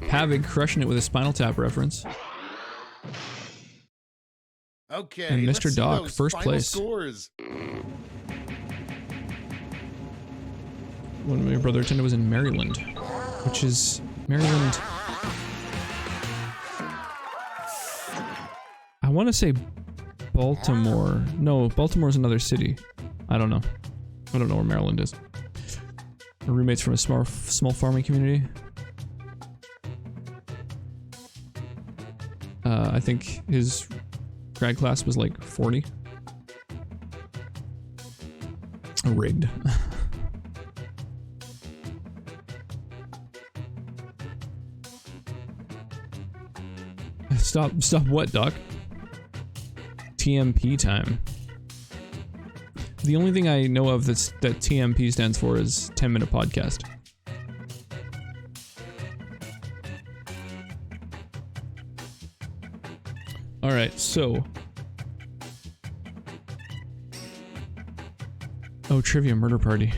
Pavig crushing it with a Spinal Tap reference. Okay, And let's Mr. see Doc, those first final place. Scores. When my brother attended was in Maryland, which is Maryland. I want to say Baltimore. No, Baltimore's another city. I don't know. I don't know where Maryland is. My roommate's from a small farming community. I think his grad class was like 40. Rigged. Stop what, Doc? TMP time. The only thing I know of that TMP stands for is 10-minute podcast. Alright, so... Oh, Trivia Murder Party.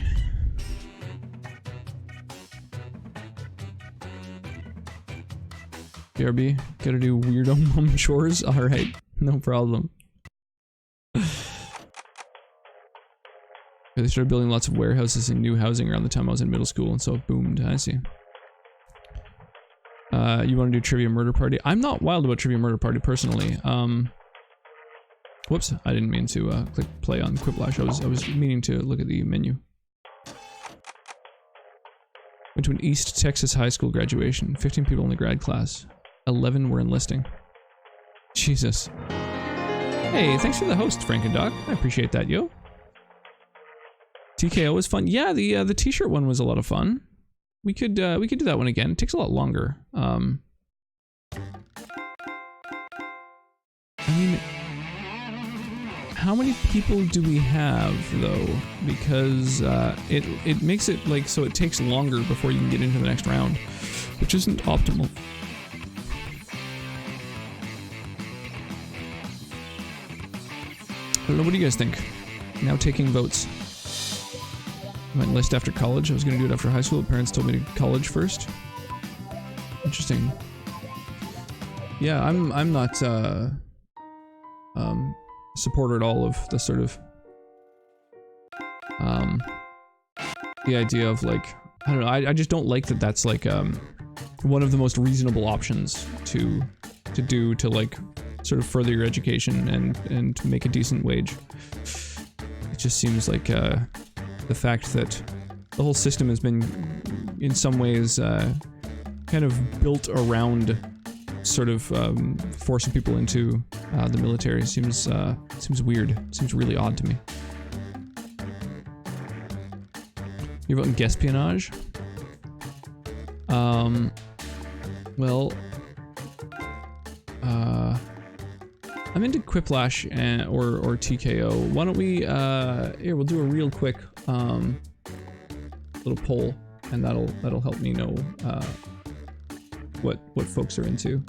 BRB, gotta do weirdo mom chores? Alright, no problem. They started building lots of warehouses and new housing around the time I was in middle school, and so it boomed. I see. You want to do Trivia Murder Party? I'm not wild about Trivia Murder Party personally. Whoops, I didn't mean to click play on Quiplash. I was meaning to look at the menu. Went to an East Texas high school graduation. 15 people in the grad class. 11 were enlisting. Jesus. Hey, thanks for the host, Frank and Doc. I appreciate that, yo. TKO was fun. Yeah, the t-shirt one was a lot of fun. We could do that one again. It takes a lot longer. I mean, how many people do we have though? Because it makes it like so it takes longer before you can get into the next round, which isn't optimal. I don't know. What do you guys think? Now taking votes. I might enlist after college. I was going to do it after high school. Parents told me to college first. Interesting. Yeah, I'm not supporter at all of the sort of the idea of like I don't know. I just don't like that. That's like one of the most reasonable options to do to like sort of further your education and make a decent wage. It just seems like the fact that the whole system has been, in some ways, kind of built around sort of forcing people into the military seems weird. Seems really odd to me. You're voting Guespionage? Well, I'm into Quiplash and or TKO. Why don't we here we'll do a real quick little poll, and that'll help me know what folks are into.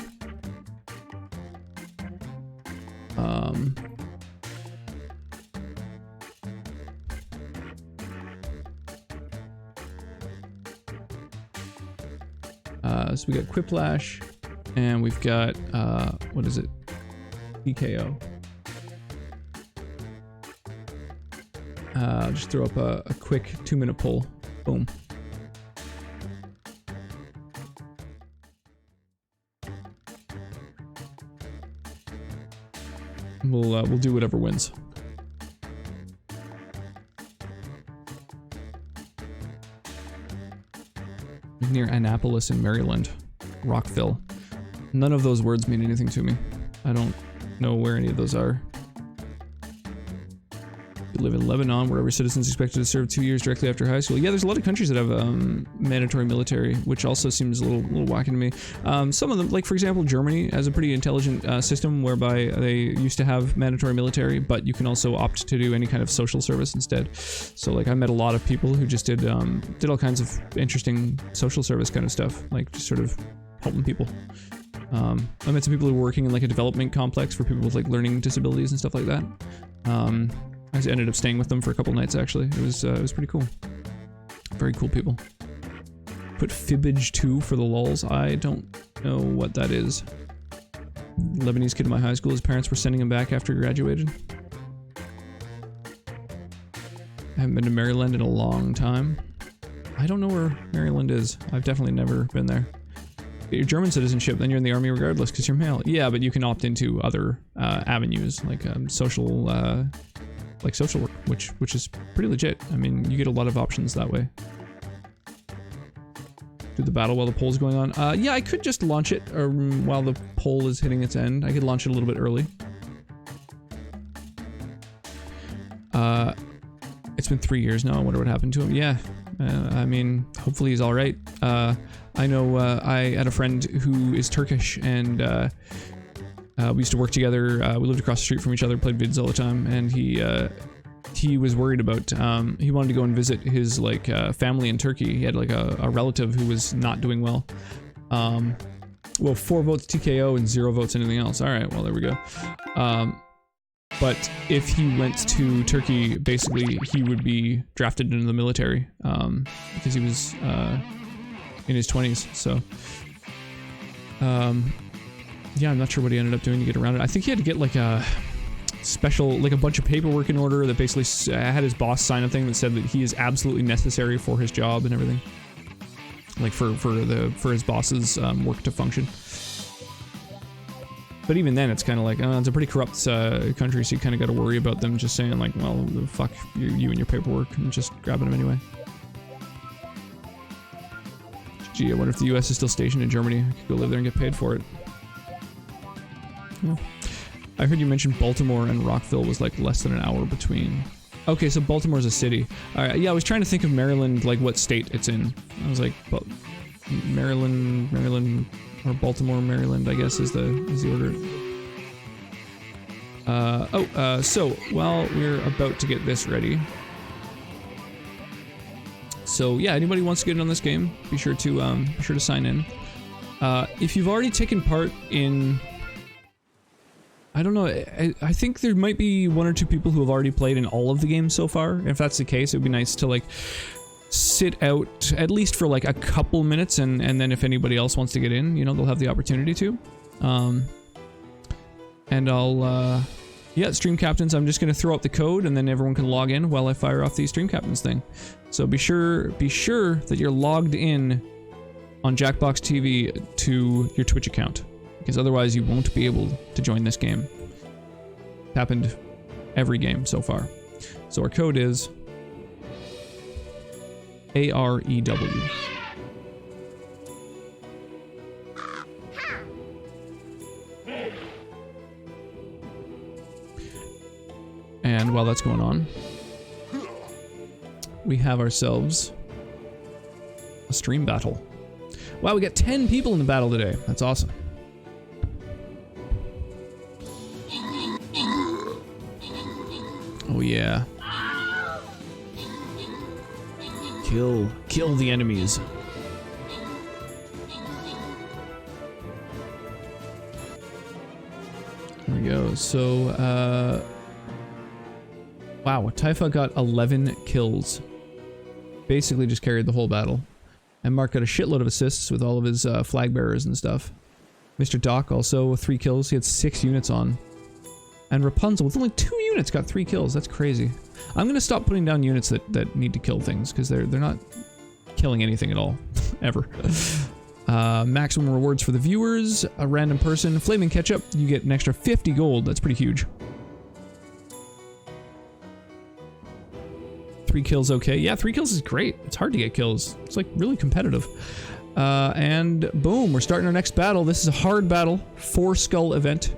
So we got Quiplash, and we've got what is it? TKO. Just throw up a quick 2-minute poll. Boom. We'll do whatever wins. Near Annapolis in Maryland. Rockville. None of those words mean anything to me. I don't know where any of those are. We live in Lebanon, where every citizen is expected to serve 2 years directly after high school. Yeah, there's a lot of countries that have mandatory military, which also seems a little wacky to me. Some of them, like for example, Germany has a pretty intelligent system whereby they used to have mandatory military, but you can also opt to do any kind of social service instead. So like I met a lot of people who just did all kinds of interesting social service kind of stuff, like just sort of helping people. I met some people who were working in like a development complex for people with like learning disabilities and stuff like that. I ended up staying with them for a couple nights actually. It was pretty cool. Very cool people. Put Fibbage 2 for the lulz. I don't know what that is. Lebanese kid in my high school, his parents were sending him back after he graduated. I haven't been to Maryland in a long time. I don't know where Maryland is. I've definitely never been there. Get your German citizenship, then you're in the army regardless because you're male. Yeah, but you can opt into other avenues like social work, which is pretty legit. I mean, you get a lot of options that way. Do the battle while the poll's going on. Yeah, I could just launch it while the poll is hitting its end. I could launch it a little bit early. It's been 3 years now. I wonder what happened to him. Yeah, I mean, hopefully he's all right. I know I had a friend who is Turkish, and we used to work together. We lived across the street from each other, played vids all the time, and he was worried about, he wanted to go and visit his like family in Turkey. He had like a relative who was not doing well. Well, 4 votes TKO and 0 votes anything else. All right, well there we go. But if he went to Turkey, basically he would be drafted into the military because he was in his 20s. So, yeah, I'm not sure what he ended up doing to get around it. I think he had to get like a special, like a bunch of paperwork in order that basically had his boss sign a thing that said that he is absolutely necessary for his job and everything. Like for his boss's work to function. But even then, it's kind of like, it's a pretty corrupt country, so you kind of got to worry about them just saying like, well, fuck you and your paperwork, and just grabbing them anyway. Gee, I wonder if the US is still stationed in Germany. I could go live there and get paid for it. Yeah. I heard you mention Baltimore and Rockville was like less than an hour between. Okay, so Baltimore's a city. Alright, yeah, I was trying to think of Maryland, like what state it's in. I was like, Maryland, or Baltimore, Maryland, I guess is the order. So while we're about to get this ready. So yeah, anybody wants to get in on this game, be sure to sign in. If you've already taken part in, I don't know, I think there might be 1 or 2 people who have already played in all of the games so far. If that's the case, it would be nice to like sit out at least for like a couple minutes, and then if anybody else wants to get in, you know, they'll have the opportunity to. And I'll, yeah, Stream Captains, I'm just going to throw out the code and then everyone can log in while I fire off the Stream Captains thing. So be sure that you're logged in on Jackbox TV to your Twitch account, because otherwise you won't be able to join this game. It's happened every game so far. So our code is AREW. And while that's going on, we have ourselves a stream battle. Wow, we got 10 people in the battle today. That's awesome. Oh yeah. Kill the enemies. There we go. So, wow, Taifa got 11 kills. Basically just carried the whole battle. And Mark got a shitload of assists with all of his flag bearers and stuff. Mr. Doc also 3 kills. He had 6 units on. And Rapunzel with only 2 units got 3 kills. That's crazy. I'm gonna stop putting down units that need to kill things, because they're not killing anything at all, ever. Maximum rewards for the viewers, a random person, flaming ketchup, you get an extra 50 gold, that's pretty huge. 3 kills okay. Yeah, 3 kills is great. It's hard to get kills. It's like really competitive. And boom, we're starting our next battle. This is a hard battle, 4 skull event.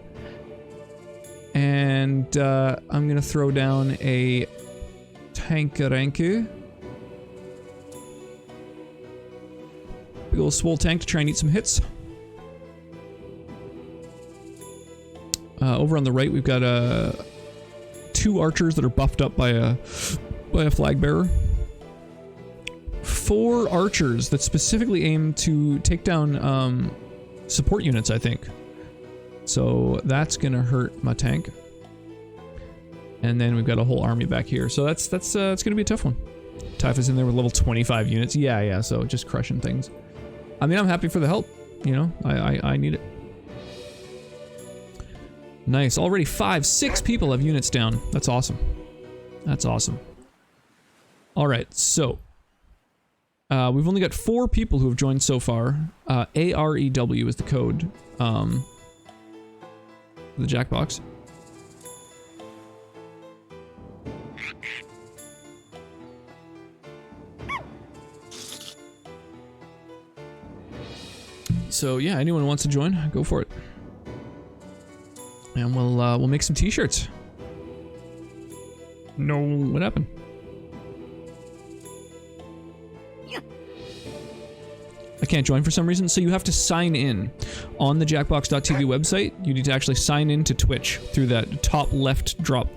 And I'm gonna throw down a tankaranku. Big ol' swole tank to try and eat some hits. Over on the right, we've got 2 archers that are buffed up by a flag bearer. 4 archers that specifically aim to take down support units, I think. So that's gonna hurt my tank. And then we've got a whole army back here. So it's gonna be a tough one. Typhus in there with level 25 units. Yeah, so just crushing things. I mean, I'm happy for the help. You know, I need it. Nice. Already 6 people have units down. That's awesome. That's awesome. Alright, so we've only got 4 people who have joined so far. AREW is the code. The Jackbox. So yeah, anyone who wants to join, go for it. And we'll make some t-shirts. No, what happened? I can't join for some reason, so you have to sign in on the Jackbox.tv website. You need to actually sign in to Twitch through that top left drop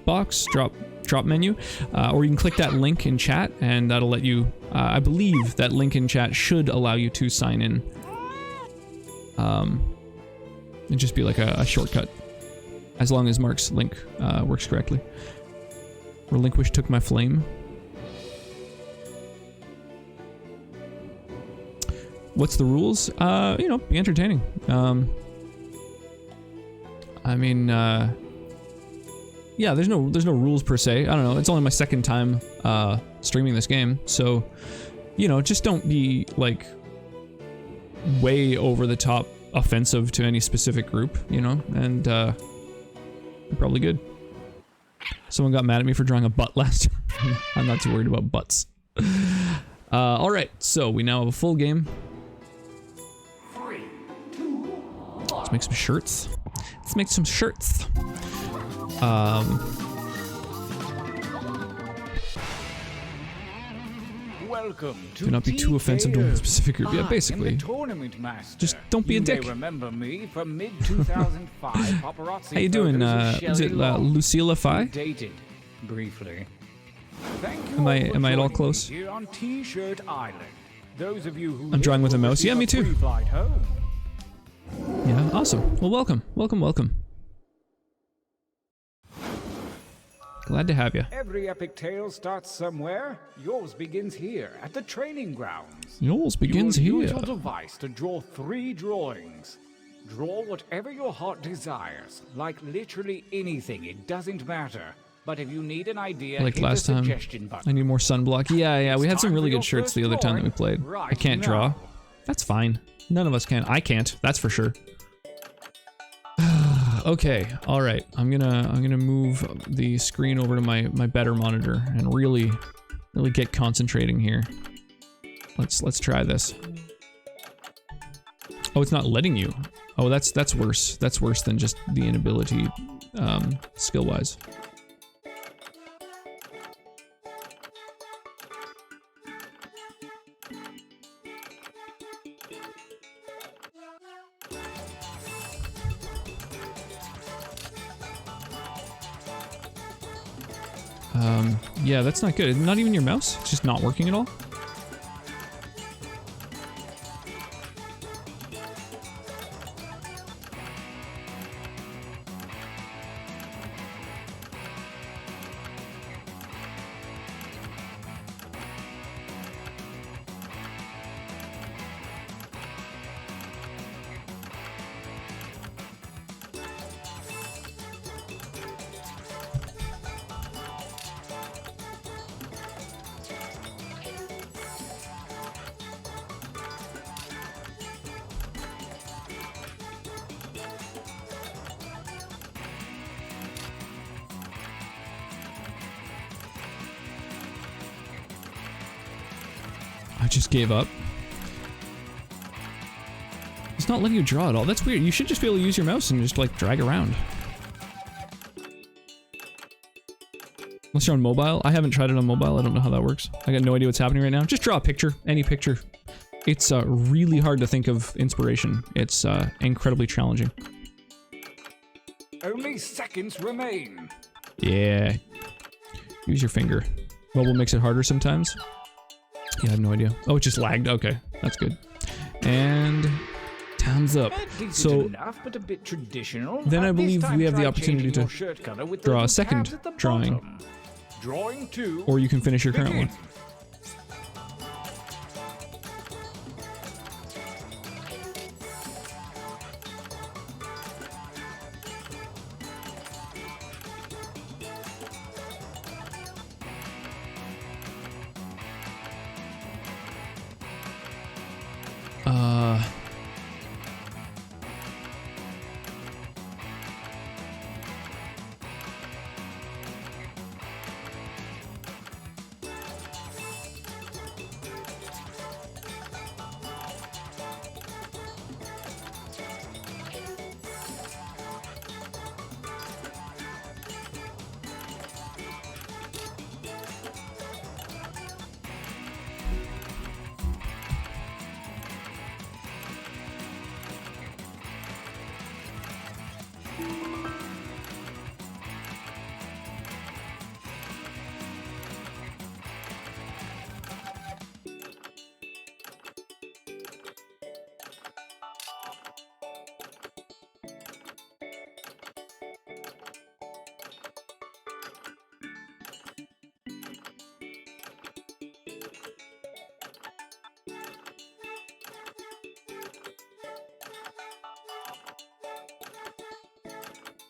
menu, or you can click that link in chat, and that'll let you. I believe that link in chat should allow you to sign in. It'd just be like a shortcut, as long as Mark's link works correctly. Relinquish took my flame. What's the rules? You know, be entertaining. I mean, yeah, there's no rules per se. I don't know. It's only my second time streaming this game, so you know, just don't be like way over the top offensive to any specific group, you know, and you're probably good. Someone got mad at me for drawing a butt last time. I'm not too worried about butts. All right, so we now have a full game. Let's make some shirts. Let's make some shirts. Welcome to do not be too offensive to one specific group. Yeah, basically. Just don't be a dick. Remember me from mid-2005 paparazzi. How you doing? Is it Lucilla Phi? Dated briefly. Am I at all close? Here on T-Shirt Island. Those of you who I'm drawing with a mouse. Yeah, me too. Yeah, awesome. Well, welcome. Glad to have you. Every epic tale starts somewhere. Yours begins here, at the training grounds. Yours begins here. Use your device to draw 3 drawings. Draw whatever your heart desires, like literally anything. It doesn't matter. But if you need an idea, like last time, I need more sunblock. Yeah, we had some really good shirts the other time that we played. I can't draw. That's fine. None of us can. I can't. That's for sure. Okay, all right. I'm gonna move the screen over to my better monitor and really get concentrating here. Let's try this. Oh, it's not letting you. Oh, that's worse. That's worse than just the inability, skill-wise. Yeah, that's not good. Not even your mouse? It's just not working at all? just gave up. It's not letting you draw at all. That's weird. You should just be able to use your mouse and just like drag around. Unless you're on mobile. I haven't tried it on mobile. I don't know how that works. I got no idea what's happening right now. Just draw a picture. Any picture. It's really hard to think of inspiration. It's incredibly challenging. Only seconds remain. Yeah. Use your finger. Mobile makes it harder sometimes. Yeah, I have no idea. Oh, it just lagged. Okay, that's good. And time's up. So enough, but a bit traditional. Then I believe we have the opportunity to draw a second drawing. Drawing 2. Or you can finish your current one.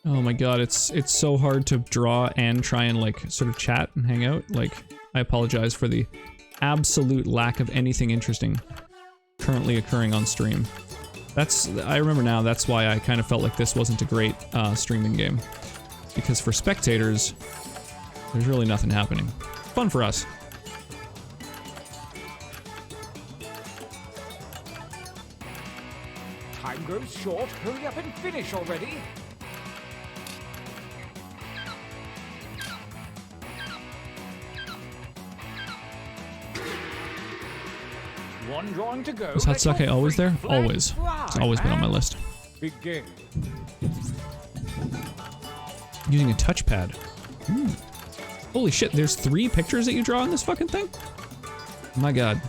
Oh my god, it's so hard to draw and try and like sort of chat and hang out. Like, I apologize for the absolute lack of anything interesting currently occurring on stream. I remember now, that's why I kind of felt like this wasn't a great streaming game. Because for spectators, there's really nothing happening. Fun for us. Time grows short. Hurry up and finish already. One drawing to go. Is Hatsuke always there? Always. It's always been on my list. Begin. Using a touchpad. Holy shit, there's 3 pictures that you draw in this fucking thing? Oh my god.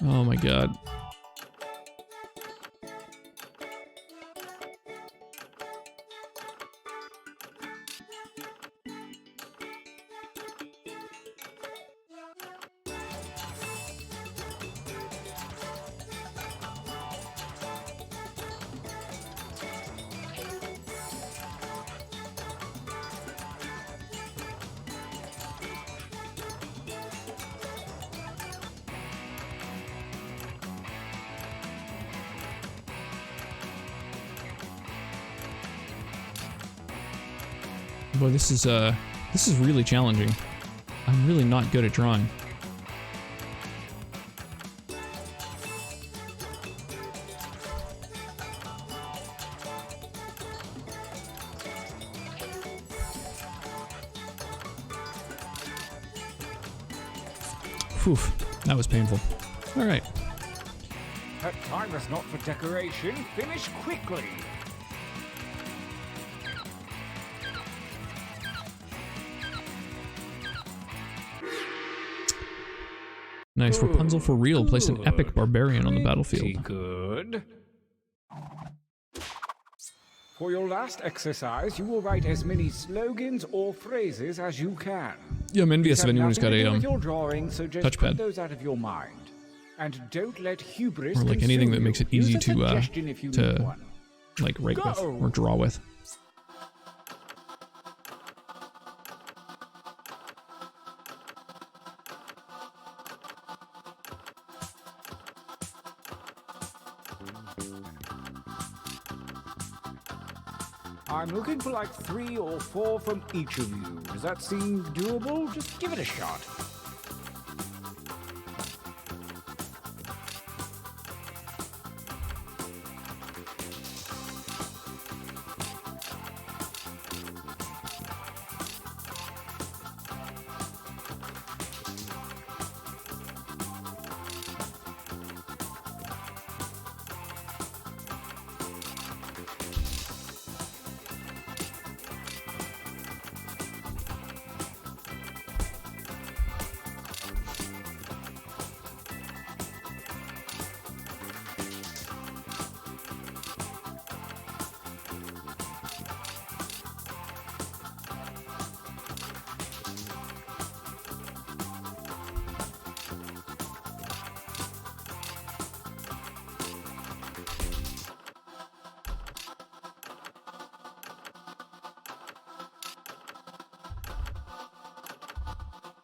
Oh my god. Boy, this is really challenging. I'm really not good at drawing. Phew, that was painful. All right. That time is not for decoration. Finish quickly. Nice. Rapunzel for real. Place an epic barbarian on the battlefield. Good. For your last exercise, you will write as many slogans or phrases as you can. Yeah, I'm envious of anyone who's got a with your drawing, so just touchpad. put those out of your mind. And don't let hubris or like anything that makes it easy to to like write with or draw with. I'm looking for like 3 or 4 from each of you. Does that seem doable? Just give it a shot.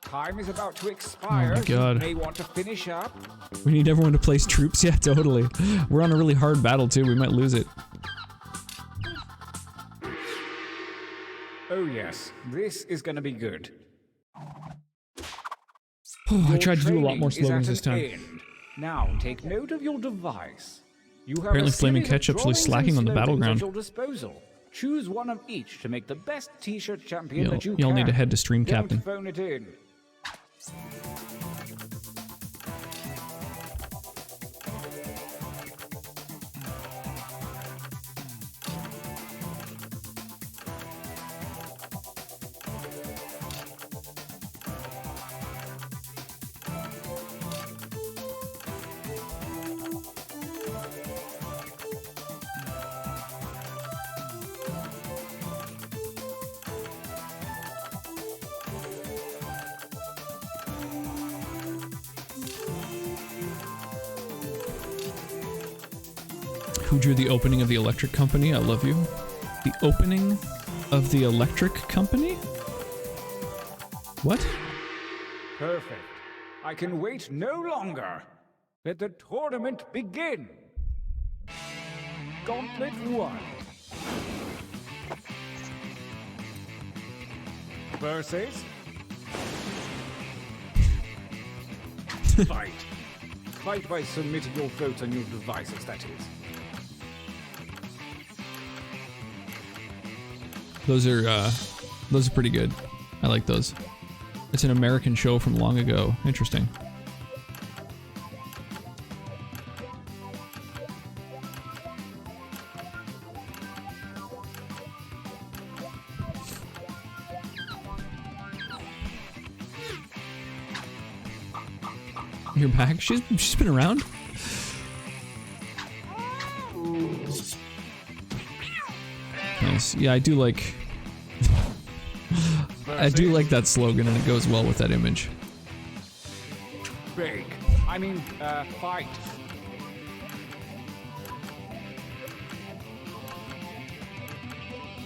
Time is about to expire. Oh my God. You may want to finish up. We need everyone to place troops. Yeah, totally. We're on a really hard battle too. We might lose it. Oh yes, this is gonna be good. I tried to do a lot more slogans this time. End. Now take note of your device. You have Apparently a Flaming series of Ketchup's really drawings slacking and on the slogans battleground. at your disposal. Choose one of each to make the best t-shirt champion that you You'll can. need to head to Stream Don't Captain. phone it in. Who drew the opening of the electric company? I love you. The opening of the electric company? What? Perfect. I can wait no longer. Let the tournament begin. Gauntlet 1. Versus... Fight. Fight by submitting your votes on your devices, that is. Those are pretty good. I like those. It's an American show from long ago. Interesting. You're back? She's been around? Nice. Yeah, I do like... I do like that slogan, and it goes well with that image. Big. Fight.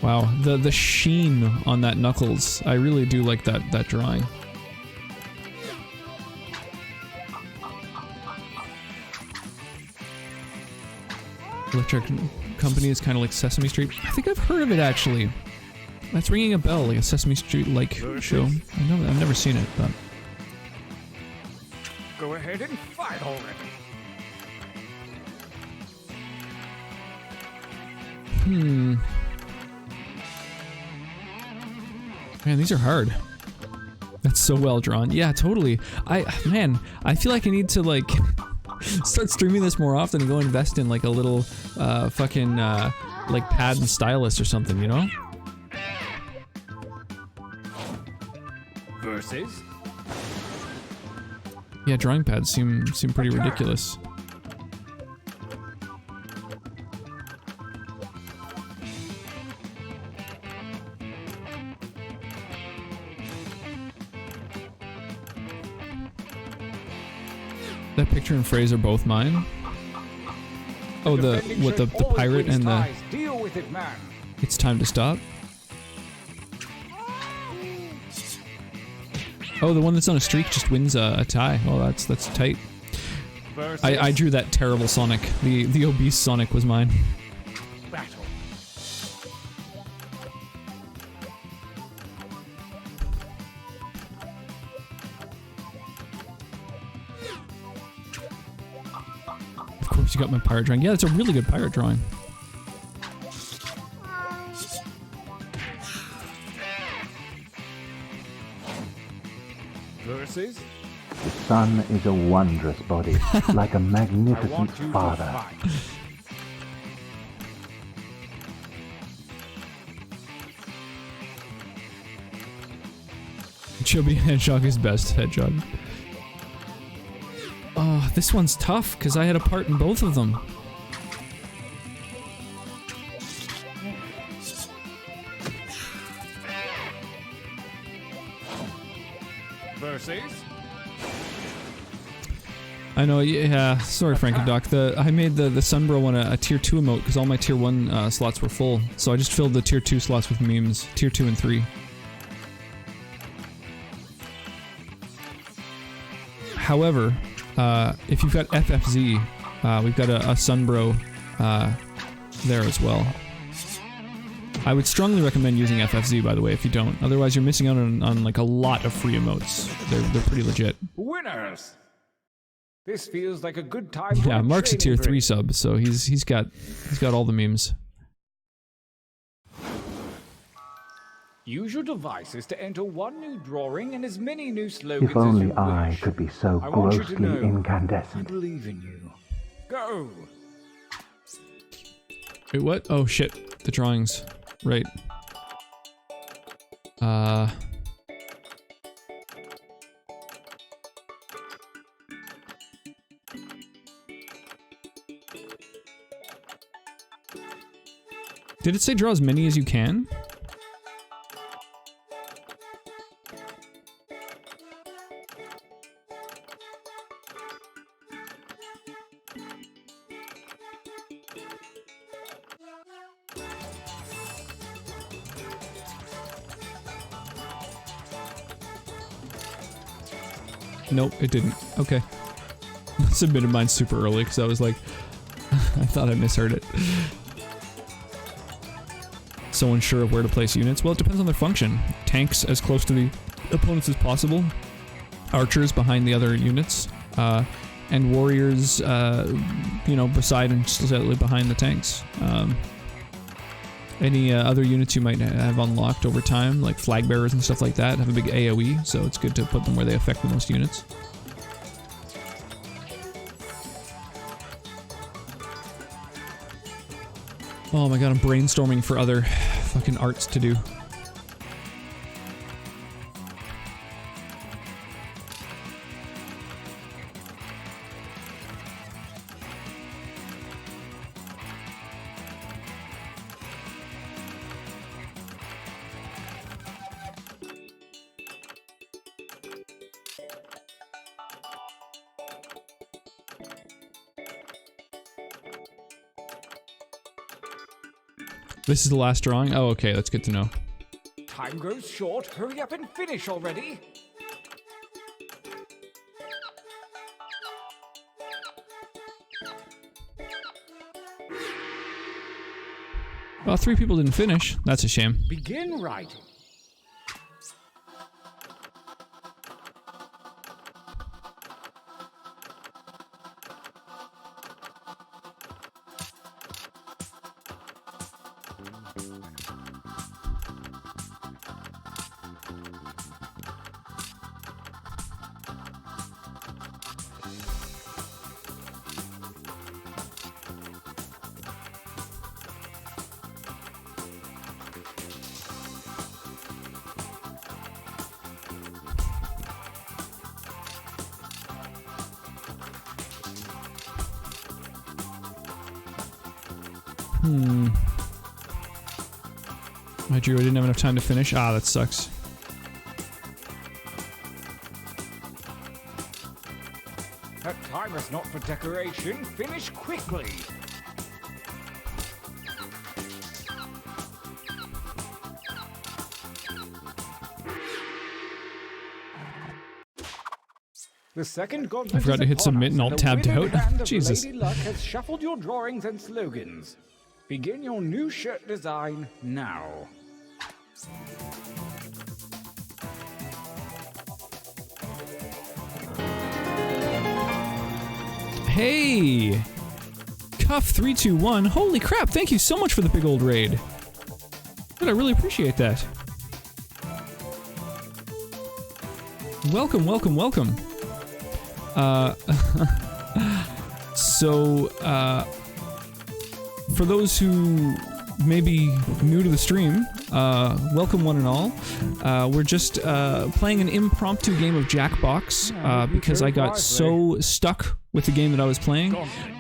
Wow, the sheen on that Knuckles. I really do like that drawing. Electric Company is kind of like Sesame Street. I think I've heard of it actually. That's ringing a bell, like a Sesame Street-like show. I've never seen it, but... Go ahead and fight already. Man, these are hard. That's so well drawn. Yeah, totally. I feel like I need to, like, start streaming this more often and go invest in, like, a little, fucking, like, pad and stylus or something, you know? Versus? Yeah, drawing pads seem pretty ridiculous. That picture and phrase are both mine. Oh, the pirate and the. Deal with it, man. It's time to stop. Oh, the one that's on a streak just wins a tie. Oh, that's tight. I drew that terrible Sonic. The obese Sonic was mine. Battle. Of course, you got my pirate drawing. Yeah, it's a really good pirate drawing. Versus. The sun is a wondrous body, like a I magnificent want you to father. fight. Chubby Hedgehog is best Hedgehog. Oh, this one's tough because I had a part in both of them. Versus. I know, yeah. Sorry, Frankendoc. I made the Sunbro one a tier 2 emote because all my tier 1 slots were full. So I just filled the tier 2 slots with memes. Tier 2 and 3. However, if you've got FFZ, we've got a Sunbro there as well. I would strongly recommend using FFZ, by the way, if you don't. Otherwise, you're missing out on like a lot of free emotes. They're pretty legit. Winners. This feels like a good time. Yeah, for Mark's a tier training 3 sub, so he's got all the memes. Use your devices to enter one new drawing and as many new slogans If as only you I wish. could be so I want you to grossly know, I incandescent. believe in you. Go. Wait, what? Oh shit, the drawings. Right. Did it say draw as many as you can? Nope, it didn't. Okay. Submitted mine super early because I was like, I thought I misheard it. So unsure of where to place units. Well, it depends on their function. Tanks as close to the opponents as possible. Archers behind the other units. And warriors, you know, beside and slightly behind the tanks. Any other units you might have unlocked over time, like flag bearers and stuff like that, have a big AoE, so it's good to put them where they affect the most units. Oh my god, I'm brainstorming for other fucking arts to do. This is the last drawing? Oh, okay, that's good to know. Time grows short. Hurry up and finish already. Well, 3 people didn't finish. That's a shame. Begin writing. I drew, I didn't have enough time to finish. Ah, that sucks. That time is not for decoration. Finish quickly. The second gauntlet I forgot to hit is upon submit us, and Alt the tabbed winning out. hand of Jesus. Lady Luck has shuffled your drawings and slogans. Begin your new shirt design now. Hey! Cuff321. Holy crap, thank you so much for the big old raid. Good, I really appreciate that. Welcome, welcome, welcome. For those who may be new to the stream, welcome one and all. We're just playing an impromptu game of Jackbox because I got so stuck with the game that I was playing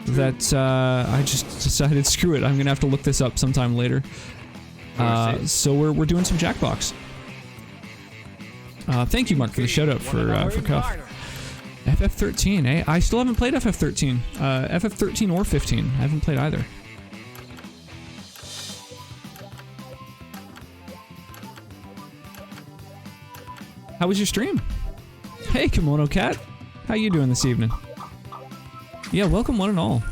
that I just decided, screw it, I'm gonna have to look this up sometime later. So we're doing some Jackbox. Thank you, Mark, for the shout out for Cuff. FF13, eh? I still haven't played FF13. FF13 or 15. I haven't played either. How was your stream? Hey, Kimono Cat. How you doing this evening? Yeah, welcome one and all.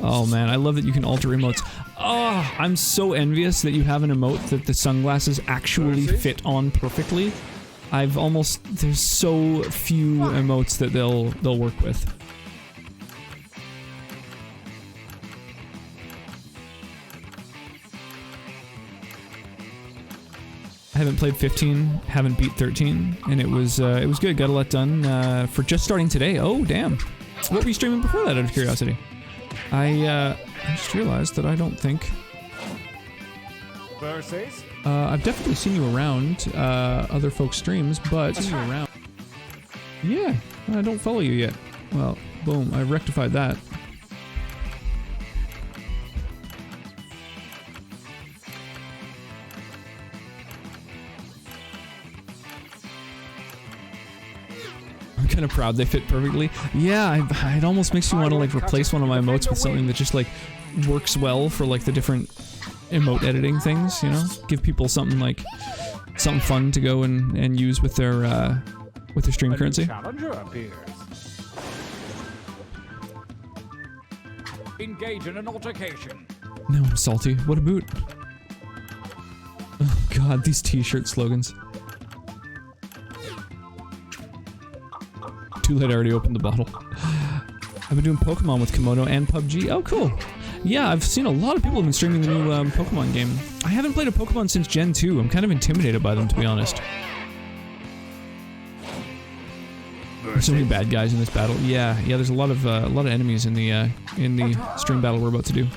Oh man, I love that you can alter emotes. Oh, I'm so envious that you have an emote that the sunglasses actually fit on perfectly. There's so few emotes that they'll work with. I haven't played 15, haven't beat 13, and it was good. Got a lot done for just starting today. Oh damn! What were you streaming before that? Out of curiosity, I just realized that I don't think. Versus? I've definitely seen you around other folks' streams, but yeah, I don't follow you yet. Well, boom! I rectified that. I'm kind of proud they fit perfectly. Yeah, it almost makes you want to like replace one of my emotes with something that just like works well for like the different emote editing things, you know? Give people something like something fun to go and use with their stream currency. Challenger appears. Engage in an altercation. No, I'm salty. What a boot. Oh god, these t-shirt slogans. Too late, I already opened the bottle. I've been doing Pokemon with Komodo and PUBG. Oh, cool. Yeah, I've seen a lot of people have been streaming the new Pokemon game. I haven't played a Pokemon since Gen 2. I'm kind of intimidated by them, to be honest. There's so many bad guys in this battle. Yeah, there's a lot of enemies in the stream battle we're about to do.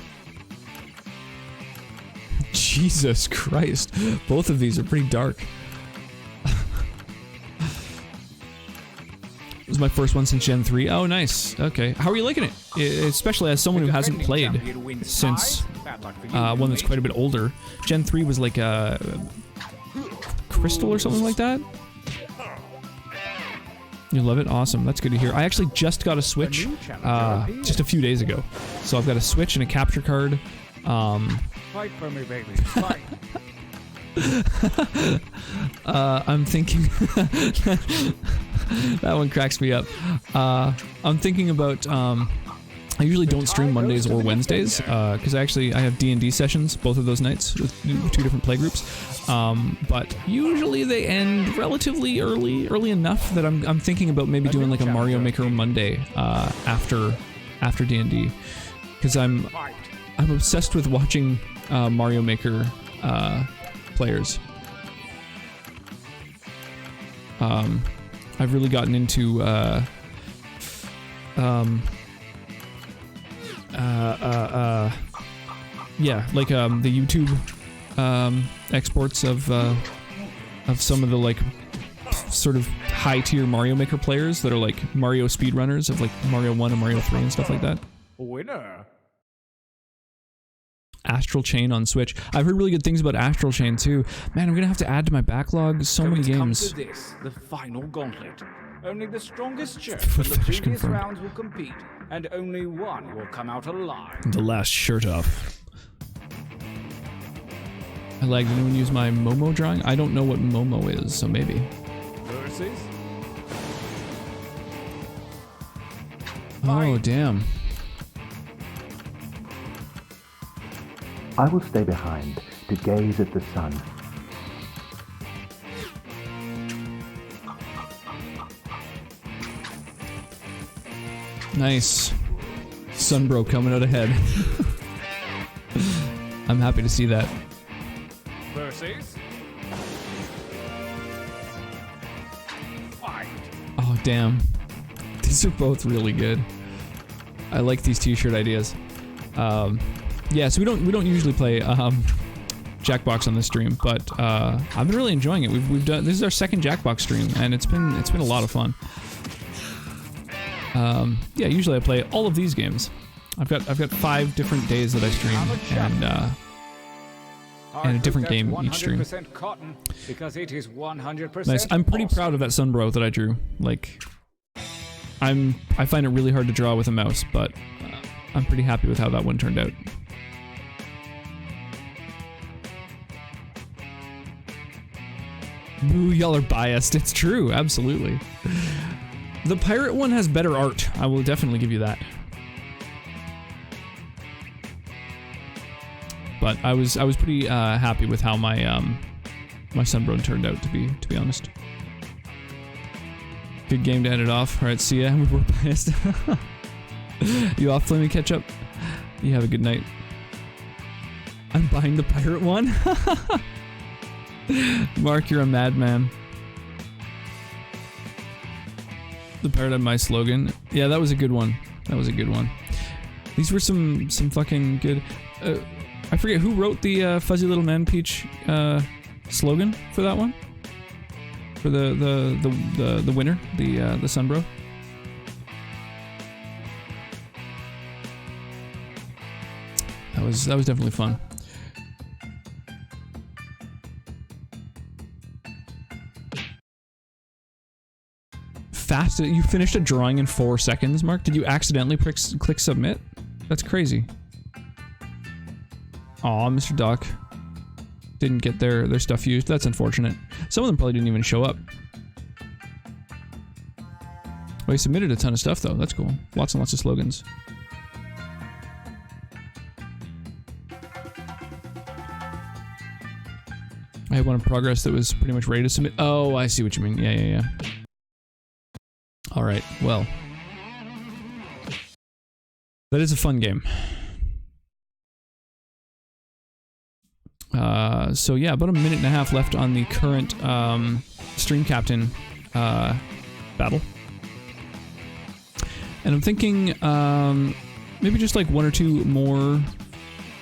Jesus Christ. Both of these are pretty dark. This is my first one since Gen 3. Oh, nice. Okay. How are you liking it? Especially as someone who hasn't played since one that's quite a bit older. Gen 3 was like a Crystal or something like that? You love it? Awesome. That's good to hear. I actually just got a Switch just a few days ago. So I've got a Switch and a capture card. Fight for me, baby. Fight. I'm thinking... That one cracks me up. I'm thinking about... I usually don't stream Mondays or Wednesdays, because I have D&D sessions both of those nights with two different playgroups. But usually they end relatively early enough that I'm thinking about maybe doing like a Mario Maker Monday after D&D, because I'm obsessed with watching Mario Maker players. I've really gotten into yeah, like the YouTube exports of some of the like sort of high tier Mario Maker players that are like Mario speedrunners of like Mario 1 and Mario 3 and stuff like that. Winner. Astral Chain on Switch. I've heard really good things about Astral Chain too. Man, I'm gonna have to add to my backlog so many games. Come to this, the final gauntlet. Only the strongest shirt Foot from the fetish previous confirmed. rounds will compete, and only one will come out alive. The last shirt off. I lagged. Anyone use my Momo drawing? I don't know what Momo is, so maybe. Versus Oh, damn. I will stay behind to gaze at the sun. Nice. Sunbro coming out ahead. I'm happy to see that. versus fight. Oh, damn. These are both really good. I like these t-shirt ideas. Yeah, so we don't usually play Jackbox on this stream, but I've been really enjoying it. We've done, this is our second Jackbox stream, and it's been a lot of fun. Yeah, usually I play all of these games. I've got 5 different days that I stream, and a different game each stream. 100% cotton because it is 100% Nice. I'm pretty proud of that Sunbro that I drew. Like, I find it really hard to draw with a mouse, but I'm pretty happy with how that one turned out. Ooh, y'all are biased. It's true, absolutely. The pirate one has better art. I will definitely give you that. But I was pretty happy with how my my Sunbro turned out, to be honest. Good game to end it off. All right, see ya. We're biased. You off, Flaming Ketchup? You have a good night. I'm buying the pirate one. Mark, you're a madman. The Paradigm My slogan. Yeah, that was a good one. That was a good one. These were some fucking good. I forget who wrote the Fuzzy Little Man Peach slogan for that one. For the winner, the Sunbro. That was definitely fun. Fast, you finished a drawing in 4 seconds, Mark? Did you accidentally click submit? That's crazy. Aw, Mr. Doc. Didn't get their stuff used. That's unfortunate. Some of them probably didn't even show up. Well, he submitted a ton of stuff, though. That's cool. Lots and lots of slogans. I had one in progress that was pretty much ready to submit. Oh, I see what you mean. Yeah. Alright, well. That is a fun game. So yeah, about a minute and a half left on the current Stream Captain battle. And I'm thinking maybe just like 1 or 2 more,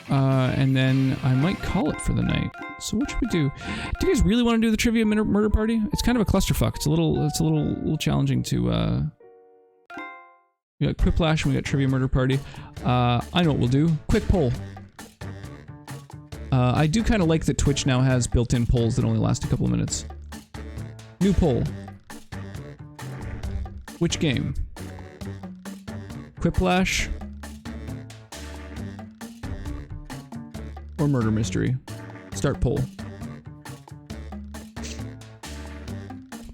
and then I might call it for the night. So what should we do? Do you guys really want to do the trivia murder party? It's kind of a clusterfuck. It's a little challenging to. We got Quiplash and we got trivia murder party. I know what we'll do. Quick poll. I do kind of like that Twitch now has built-in polls that only last a couple of minutes. New poll. Which game? Quiplash or murder mystery? Start poll.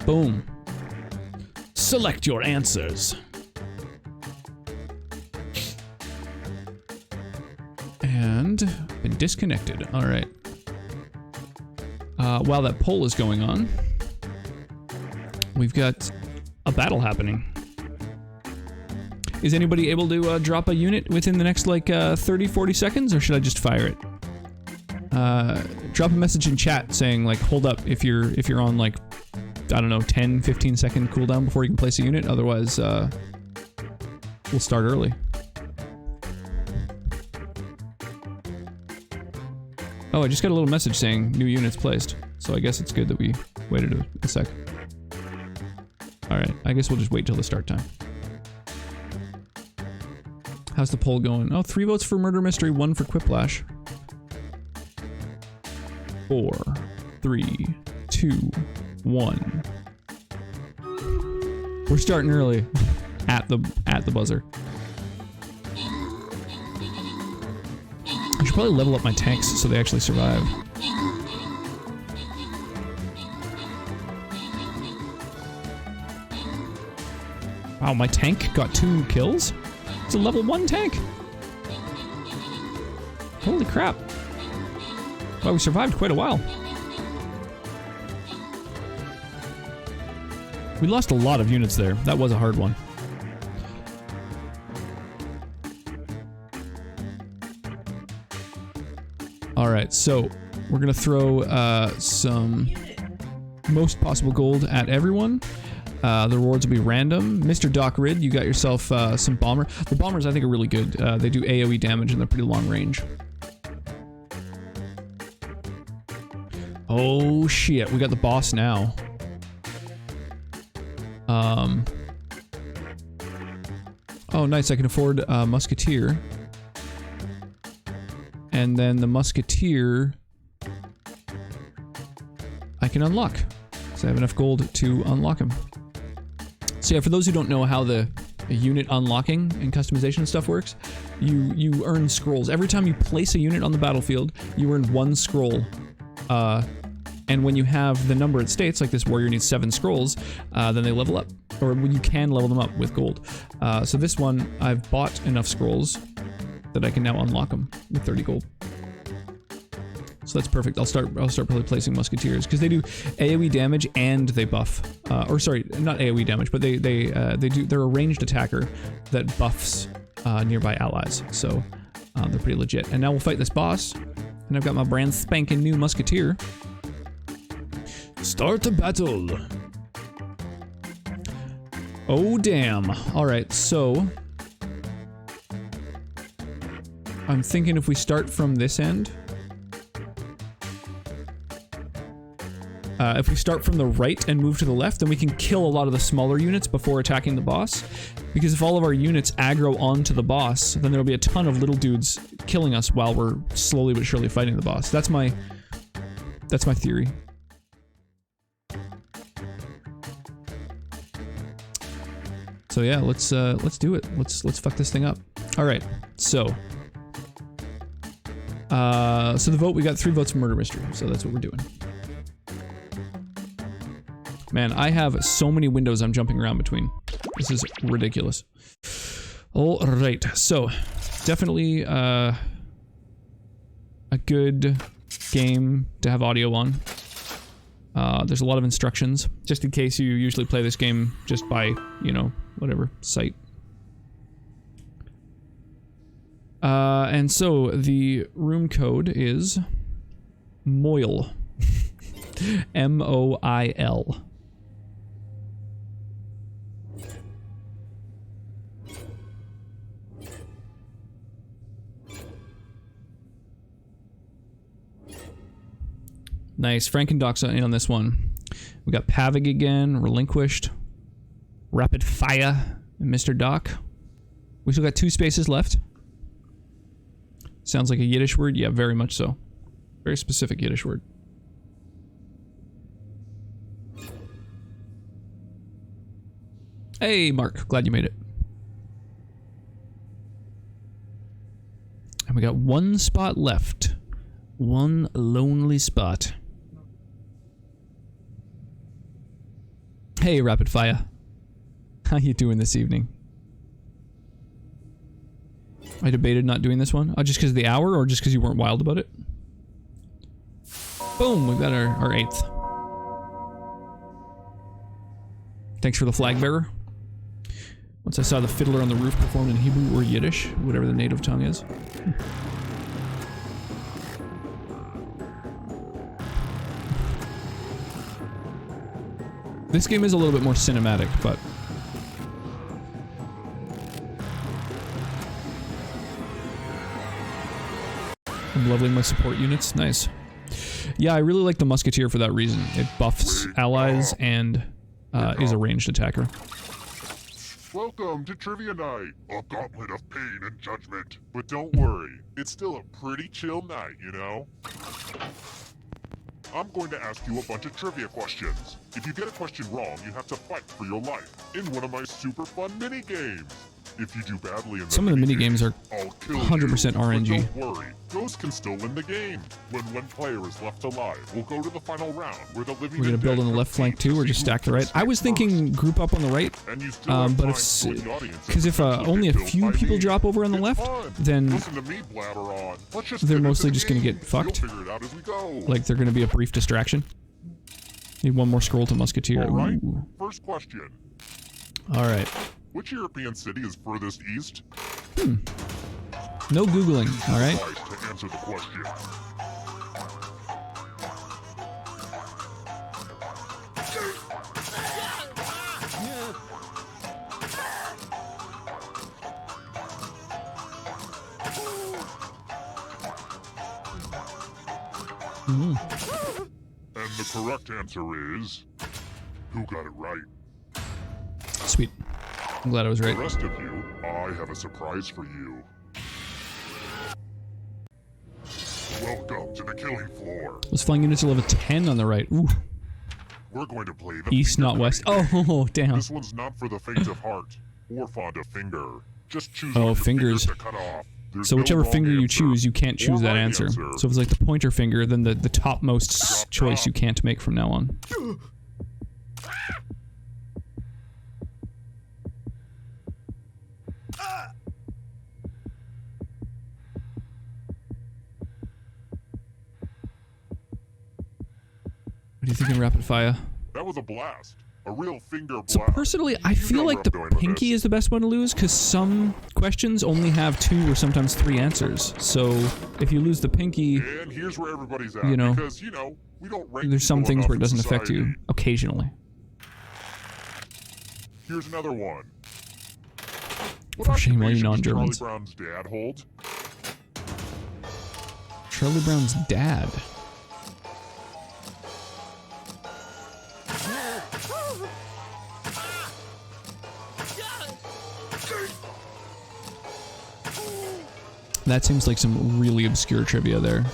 Boom. Select your answers. And been disconnected. All right. While that poll is going on, we've got a battle happening. Is anybody able to drop a unit within the next like 30-40 seconds, or should I just fire it? Drop a message in chat saying like hold up if you're on like I don't know 10-15 second cooldown before you can place a unit. Otherwise, we'll start early. Oh, I just got a little message saying new units placed. So I guess it's good that we waited a sec. Alright, I guess we'll just wait till the start time. How's the poll going? Oh, 3 votes for Murder Mystery, 1 for Quiplash. 4, 3, 2, 1. We're starting early. At the buzzer. I should probably level up my tanks so they actually survive. Wow, my tank got 2 kills? It's a level 1 tank! Holy crap. Wow, we survived quite a while. We lost a lot of units there. That was a hard one. Alright, so we're gonna throw some most possible gold at everyone. The rewards will be random. Mr. Doc Rid, you got yourself some bomber. The bombers I think are really good. They do AoE damage and they're pretty long range. Oh shit, we got the boss now. Oh nice, I can afford a Musketeer. And then the Musketeer I can unlock. So I have enough gold to unlock him. So yeah, for those who don't know how the unit unlocking and customization stuff works, you earn scrolls. Every time you place a unit on the battlefield, you earn 1 scroll. And when you have the number it states, like this warrior needs 7 scrolls, then they level up. Or you can level them up with gold. So this one, I've bought enough scrolls that I can now unlock them with 30 gold. So that's perfect. I'll start probably placing Musketeers because they do AoE damage and they buff. Or sorry, not AoE damage, but they're a ranged attacker that buffs nearby allies. So they're pretty legit. And now we'll fight this boss. And I've got my brand spanking new Musketeer. Start the battle. Oh damn. Alright, so I'm thinking if we start from this end. If we start from the right and move to the left, then we can kill a lot of the smaller units before attacking the boss. Because if all of our units aggro onto the boss, then there'll be a ton of little dudes killing us while we're slowly but surely fighting the boss. That's my theory. So yeah, let's do it. Let's fuck this thing up. All right, so the vote, we got 3 votes for murder mystery, so that's what we're doing. Man, I have so many windows I'm jumping around between. This is ridiculous. All right, so definitely a good game to have audio on. There's a lot of instructions, just in case you usually play this game just by, you know, whatever, sight. And so the room code is MOIL. M-O-I-L. Nice. Frank and Doc's in on this one. We got Pavig again, Relinquished, Rapid Fire, and Mr. Doc. We still got 2 spaces left. Sounds like a Yiddish word? Yeah, very much so. Very specific Yiddish word. Hey, Mark. Glad you made it. And we got 1 spot left. 1 lonely spot. Hey, Rapid Fire. How you doing this evening? I debated not doing this one. Oh, just because of the hour, or just because you weren't wild about it? Boom, we've got our 8th. Thanks for the flag bearer. Once I saw the fiddler on the roof performed in Hebrew or Yiddish, whatever the native tongue is. This game is a little bit more cinematic, but... I'm leveling my support units. Nice. Yeah, I really like the Musketeer for that reason. It buffs allies and is a ranged attacker. Welcome to Trivia Night, a gauntlet of pain and judgment. But don't worry, it's still a pretty chill night, you know? I'm going to ask you a bunch of trivia questions. If you get a question wrong, you have to fight for your life in one of my super fun mini games. If you do badly in Some of the mini games are I'll kill 100% you, RNG. But don't worry, Ghost can still win the game. When one player is left alive, we'll go to the final round where the living We're gonna and build dead on the left flank compete too, or to just see stack the who right. can I was escape thinking first. group up on the right, And you still have but time if to join the audience because if and only a potentially get few killed by people me. drop over on the It's left, fun. then Listen to me blabber on. Let's just they're get into mostly the just gonna game. get fucked. We'll figure it out as we go. like they're gonna be a brief distraction. Need one more scroll to Musketeer. All right. Ooh. First question. All right. Which European city is furthest east? No Googling, all right? Right, to answer the question. And the correct answer is... Who got it right? Sweet. I'm glad I was The right. rest of you, I have a surprise for you. Welcome to the killing floor. Those flying units are level 10 on the right. Ooh. We're going to play the East, finger not west. cutting game. Oh, damn. This one's not for the faint of heart or fond of finger. Just choose Oh, one of your fingers. to cut off. There's So no whichever wrong finger you answer choose, you can't or choose that right answer. So if it's like the pointer finger, then the topmost Chop, choice chop. you can't make from now on. What do you think in rapid fire? That was a blast. A real finger blast. So personally, I You feel know like where the I'm going with pinky this. is the best one to lose because some questions only have 2 or sometimes 3 answers. So if you lose the pinky, And here's where everybody's at. You know, because, we don't rank there's some people things enough where it in doesn't affect you society. occasionally. Here's another one. What For shame, all you occupation does Charlie non-Germans. Brown's dad hold? Charlie Brown's dad. That seems like some really obscure trivia there.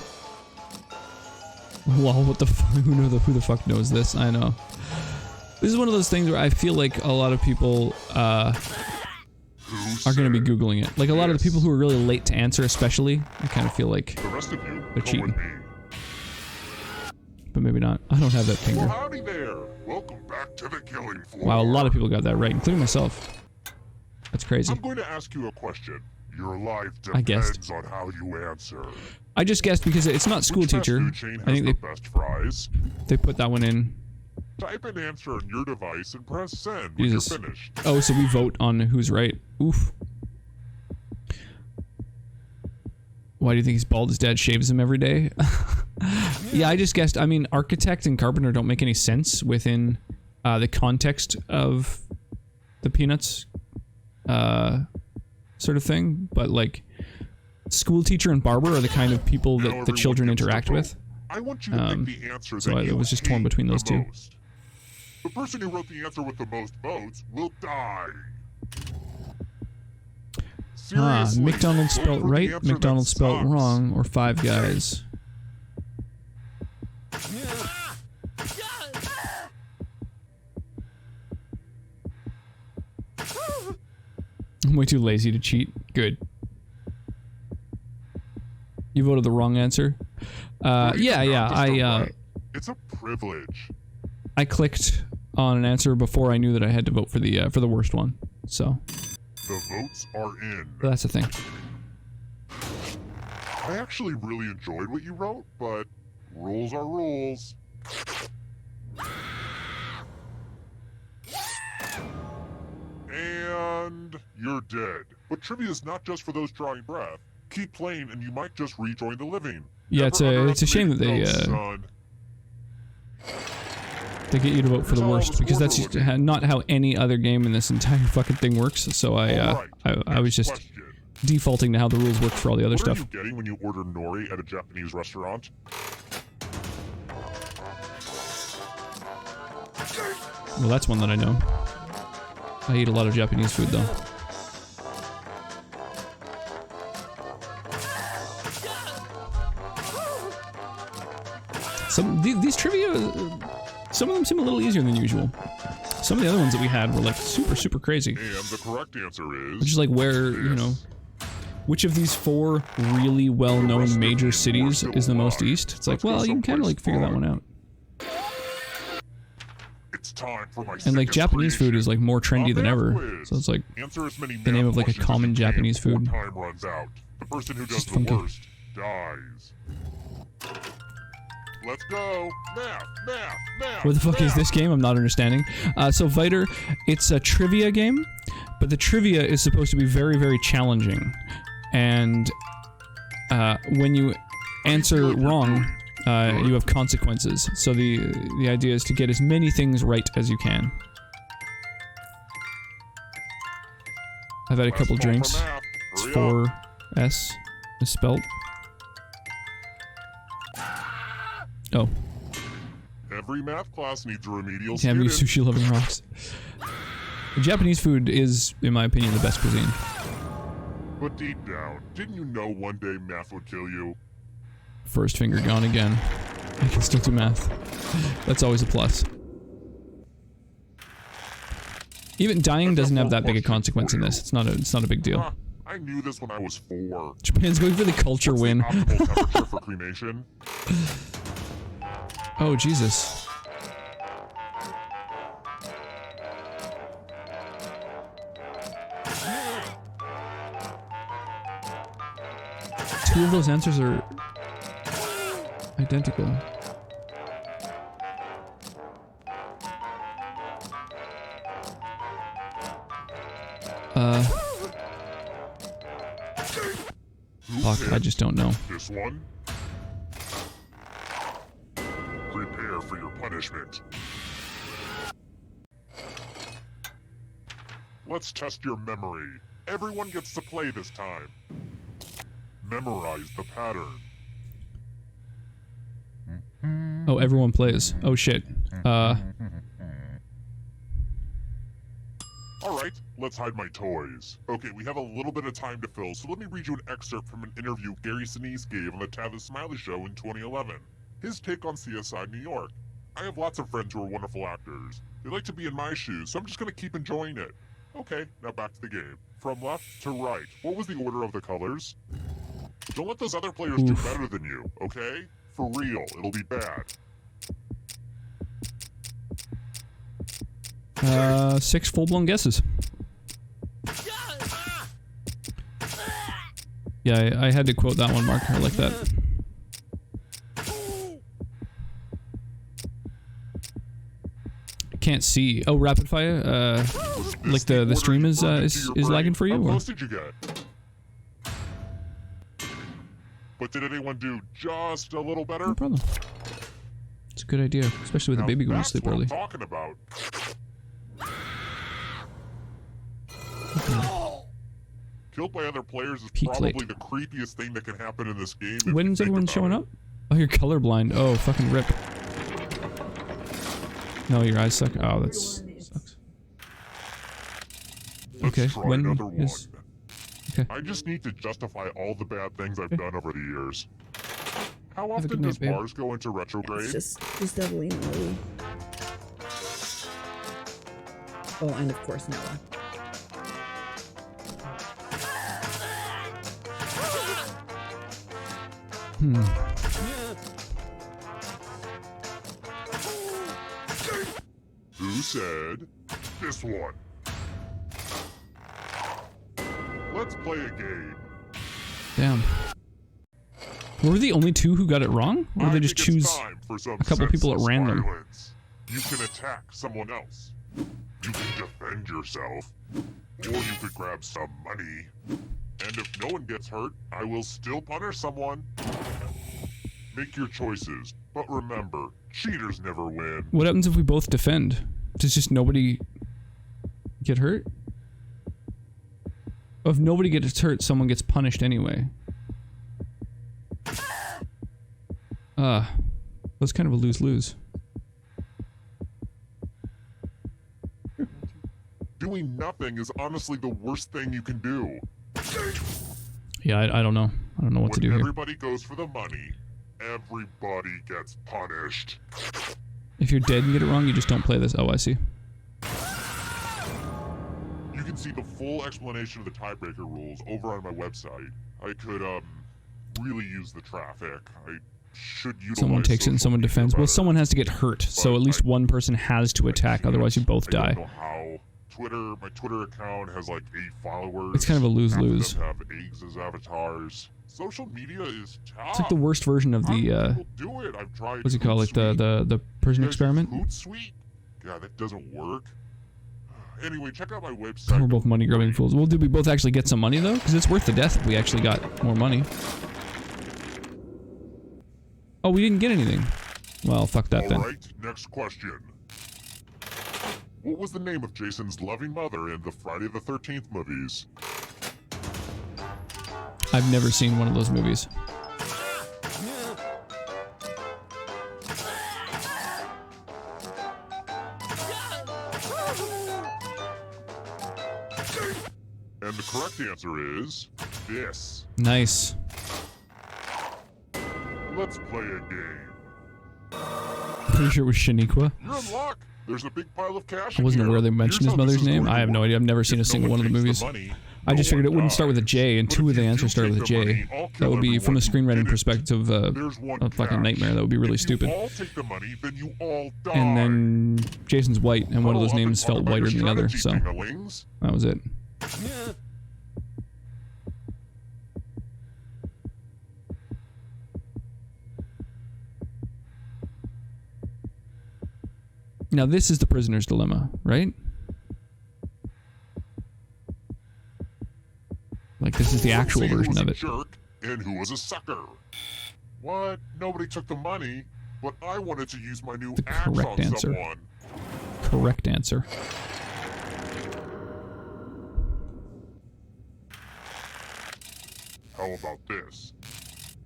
Lol, what the fuck? Who the fuck knows this? I know. This is one of those things where I feel like a lot of people are going to be Googling it. Like a lot of the people who are really late to answer especially, I kind of feel like, The rest of you, They're come cheating. with me. but maybe not. I don't have that Well, finger. howdy there. Welcome back to the killing floor. Wow, a lot of people got that right, including myself. That's crazy. I'm going to ask you a question. Your life I guessed. depends on how you answer. I just guessed because it's not school Which fast teacher. food chain I has think the best fries? they put that one in. Type an answer on your device and press send when Jesus. you're finished. Oh, so we vote on who's right. Oof. Why do you think he's bald? His dad shaves him every day? Yeah, I just guessed. I mean, architect and carpenter don't make any sense within the context of the Peanuts sort of thing. But, like, school teacher and barber are the kind of people Now that the everyone children gets to interact vote. with. I want you to pick the answer so that I you was just torn hate between those the two. most. The person who wrote the answer with the most votes will die. Seriously, McDonald's vote spelt for the right, answer that McDonald's spelt sucks. wrong, or Five Guys. I'm way too lazy to cheat. Good. You voted the wrong answer? Or even Yeah. not just a I right. It's a privilege. I clicked on an answer before I knew that I had to vote for the worst one. So The votes are in. that's the thing. I actually really enjoyed what you wrote, but rules are rules. And you're dead. But trivia is not just for those drawing breath. Keep playing and you might just rejoin the living. Yeah, it's a shame that they son. they get you to vote for the Here's how all worst the because scores that's are just looking. not how any other game in this entire fucking thing works. So Alright, I was next just question. defaulting to how the rules work for all the other What stuff. are you getting when you order nori at a Japanese restaurant? Well, that's one that I know. I eat a lot of Japanese food though. These trivia, some of them seem a little easier than usual. Some of the other ones that we had were like super crazy. And the correct answer is... Which is like where, you know, which of these 4 really well-known major cities is the most east? It's like, well, you can kind of like figure that one out. It's time for my And like Japanese food is like more trendy than ever. Quiz. So it's like Answer as many the name of like a math common questions as you can Japanese food. before time runs out. The person who does Just the funky. worst dies. Let's go. Math. What the fuck is this game? I'm not understanding. So Viter, it's a trivia game, but the trivia is supposed to be very challenging. And when you answer wrong, you have consequences. So the idea is to get as many things right as you can. I've had a couple drinks. It's 4S misspelt. Oh. Every math class needs a remedial Damn you, student. sushi loving rocks. Japanese food is, in my opinion, the best cuisine. But deep down, didn't you know one day math would kill you? First finger gone again. I can still do math. That's always a plus. Even dying doesn't have that big a consequence in this. It's not a big deal. I knew this when I was 4. Japan's going for the culture What's win. the optimal temperature for cremation? Oh, Jesus. Two of those answers are identical. Fuck, I just don't know. This one? Prepare for your punishment. Let's test your memory. Everyone gets to play this time. Memorize the pattern. Oh, everyone plays. Oh shit. Alright, let's hide my toys. Okay, we have a little bit of time to fill, so let me read you an excerpt from an interview Gary Sinise gave on the Tavis Smiley Show in 2011. His take on CSI New York. I have lots of friends who are wonderful actors. They like to be in my shoes, so I'm just gonna keep enjoying it. Okay, now back to the game. From left to right, what was the order of the colors? Don't let those other players do better than you, okay? For real, it'll be bad. 6 full-blown guesses. Yeah, I had to quote that one, Mark. I like that. Can't see. Oh, rapid fire. Like the stream is lagging for you. How Or? close did you get? But did anyone do just a little better? No problem. It's a good idea, especially with the baby going to sleep early. That's what I'm talking about. Killed by other players is Peak probably late. the creepiest thing that can happen in this game. When's everyone showing up? Oh, you're colorblind. Oh, fucking rip. No, your eyes suck. Oh, that sucks. Okay, when is... Okay. I just need to justify all the bad things I've done over the years. How Have a often good does night, babe. Mars go into retrograde? It's just Evelyn and Lily. Oh, and of course Noah. Who said this one? Let's play a game. Damn. Were we the only 2 who got it wrong? Or did they just think it's choose time for some a couple people at senseless random? violence. You can attack someone else. You can defend yourself. Or you could grab some money. And if no one gets hurt, I will still punish someone. Make your choices. But remember, cheaters never win. What happens if we both defend? Does just nobody get hurt? If nobody gets hurt, someone gets punished anyway. That's kind of a lose-lose. Doing nothing is honestly the worst thing you can do. Yeah, I don't know. I don't know what to do When here. everybody goes for the money, everybody gets punished. If you're dead and get it wrong, you just don't play this. Oh, I see. You can see the full explanation of the tiebreaker rules over on my website. I could, really use the traffic. I should utilize Someone takes it and social someone media defends. Well, better. someone has to get hurt, so at least one person has to attack, otherwise you both I don't die. know how. My Twitter account has like 8 followers. It's kind of a lose-lose. Half of them have eggs as avatars. Social media is tough. It's like the worst version of the, do it. I've tried what's it called, like Hootsuite. the prison You guys use experiment? Hootsuite? Yeah, that doesn't work. Anyway, check out my website. We're both money-grubbing fools. Well, did we both actually get some money, though? Because it's worth the death if we actually got more money. Oh, we didn't get anything. Well, fuck that then. Alright, next question. What was the name of Jason's loving mother in the Friday the 13th movies? I've never seen one of those movies. And the correct answer is this. Nice. Let's play a game. Pretty sure it was Shaniqua. You're in luck. There's a big pile of cash. I wasn't in aware here. they mentioned Here's his how this mother's is name. going I to have no work. idea. I've never seen a If single no one of the takes movies. money, I just no figured it one wouldn't start with a dies. J, and But two if of the you do answers started take with a the J. money, I'll That kill would be, from a everyone who screenwriting didn't. perspective, There's one a fucking catch. nightmare. That would be really If stupid. you all take the money, then you all die. And then Jason's white, and one of those Follow up names and felt talk about whiter your than the other, strategy, so dingalings. that was it. Now this is the prisoner's dilemma, right? Like this is the actual See who version was of a it. jerk and who was a sucker. What? Nobody took the money, but I wanted to use my new The axe correct on answer. someone. Correct answer. How about this?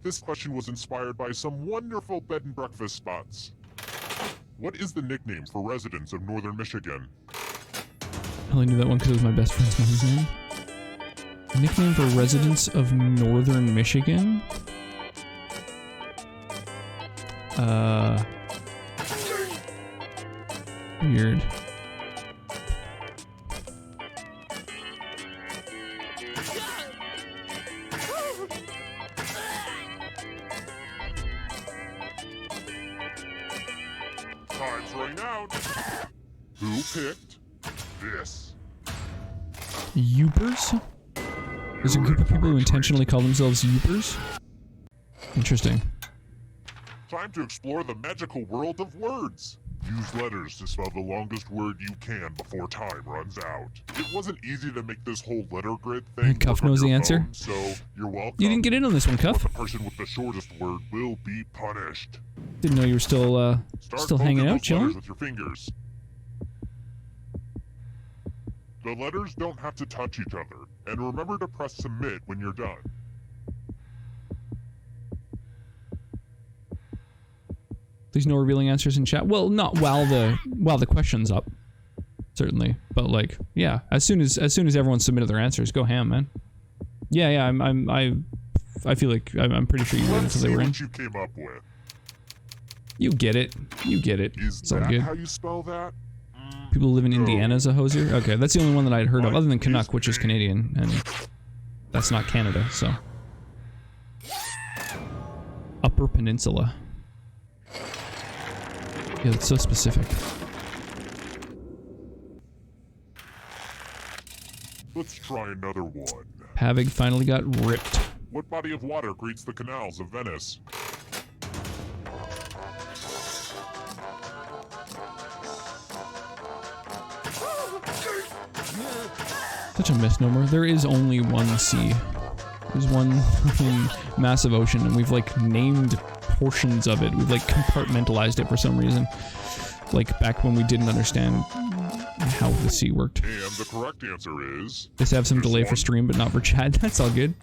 This question was inspired by some wonderful bed and breakfast spots. What is the nickname for residents of northern Michigan? I only knew that one because it was my best friend's mother's name. Nickname for residents of northern Michigan? Weird. Time's running out. Who picked this? Youpers? There's a group of people who intentionally call themselves Youpers? Interesting. Time to explore the magical world of words. Use letters to spell the longest word you can before time runs out. It wasn't easy to make this whole letter grid thing. Cuff work on knows your the answer. phone, so you're welcome. You didn't get in on this one, But Cuff. the person with the shortest word will be punished. Didn't know you were still, Start still hanging poking out, those chilling? letters with your fingers. The letters don't have to touch each other, and remember to press submit when you're done. There's no revealing answers in chat. Well, not while the question's up, certainly. But like, yeah, as soon as everyone submitted their answers, go ham, man. Yeah, I feel like I'm pretty sure you were in Let's until they see were in. what you came up with. You get it. You get it. Is It's all that good. how you spell that? People who live in No. Indiana's a hosier? Okay, that's the only one that I'd heard of, What other than is Canuck, which is name? Canadian, and that's not Canada, so. Upper Peninsula. Yeah, that's so specific. Let's try another one. Pavig finally got ripped. What body of water greets the canals of Venice? Such a misnomer. There is only one sea. There's one fucking massive ocean, and we've like named portions of it. We've like compartmentalized it for some reason. Like back when we didn't understand how the sea worked. And the correct answer is... Just have some this delay for one. stream, but not for chat. That's all good.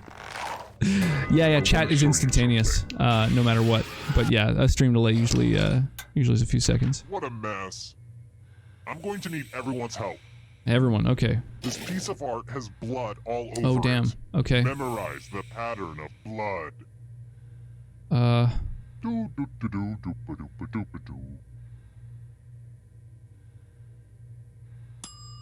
Yeah, chat is instantaneous, no matter what. But yeah, a stream delay usually is a few seconds. What a mess. I'm going to need everyone's help. Everyone, okay. This piece of art has blood all over Oh damn. it. Okay. Memorize the pattern of blood.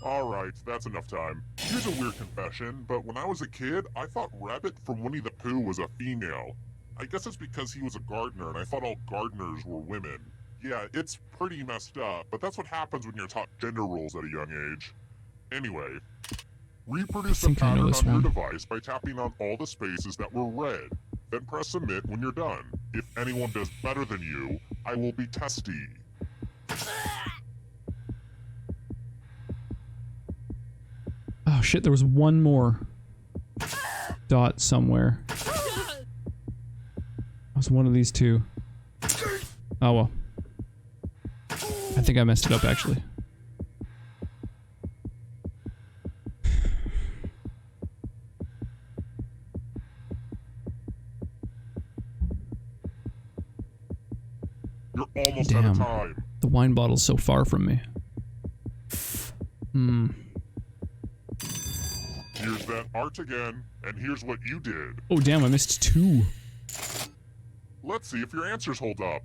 Alright, that's enough time. Here's a weird confession, but when I was a kid, I thought Rabbit from Winnie the Pooh was a female. I guess it's because he was a gardener and I thought all gardeners were women. Yeah, it's pretty messed up, but that's what happens when you're taught gender roles at a young age. Anyway, reproduce the think I know pattern this on your one. device by tapping on all the spaces that were red. Then press submit when you're done. If anyone does better than you, I will be testy. Oh shit, there was one more dot somewhere. It was one of these two. Oh well. I think I messed it up actually. You're almost out Damn. of time. The wine bottle's so far from me. Hmm. Here's that art again, and here's what you did. Oh damn, I missed two. Let's see if your answers hold up.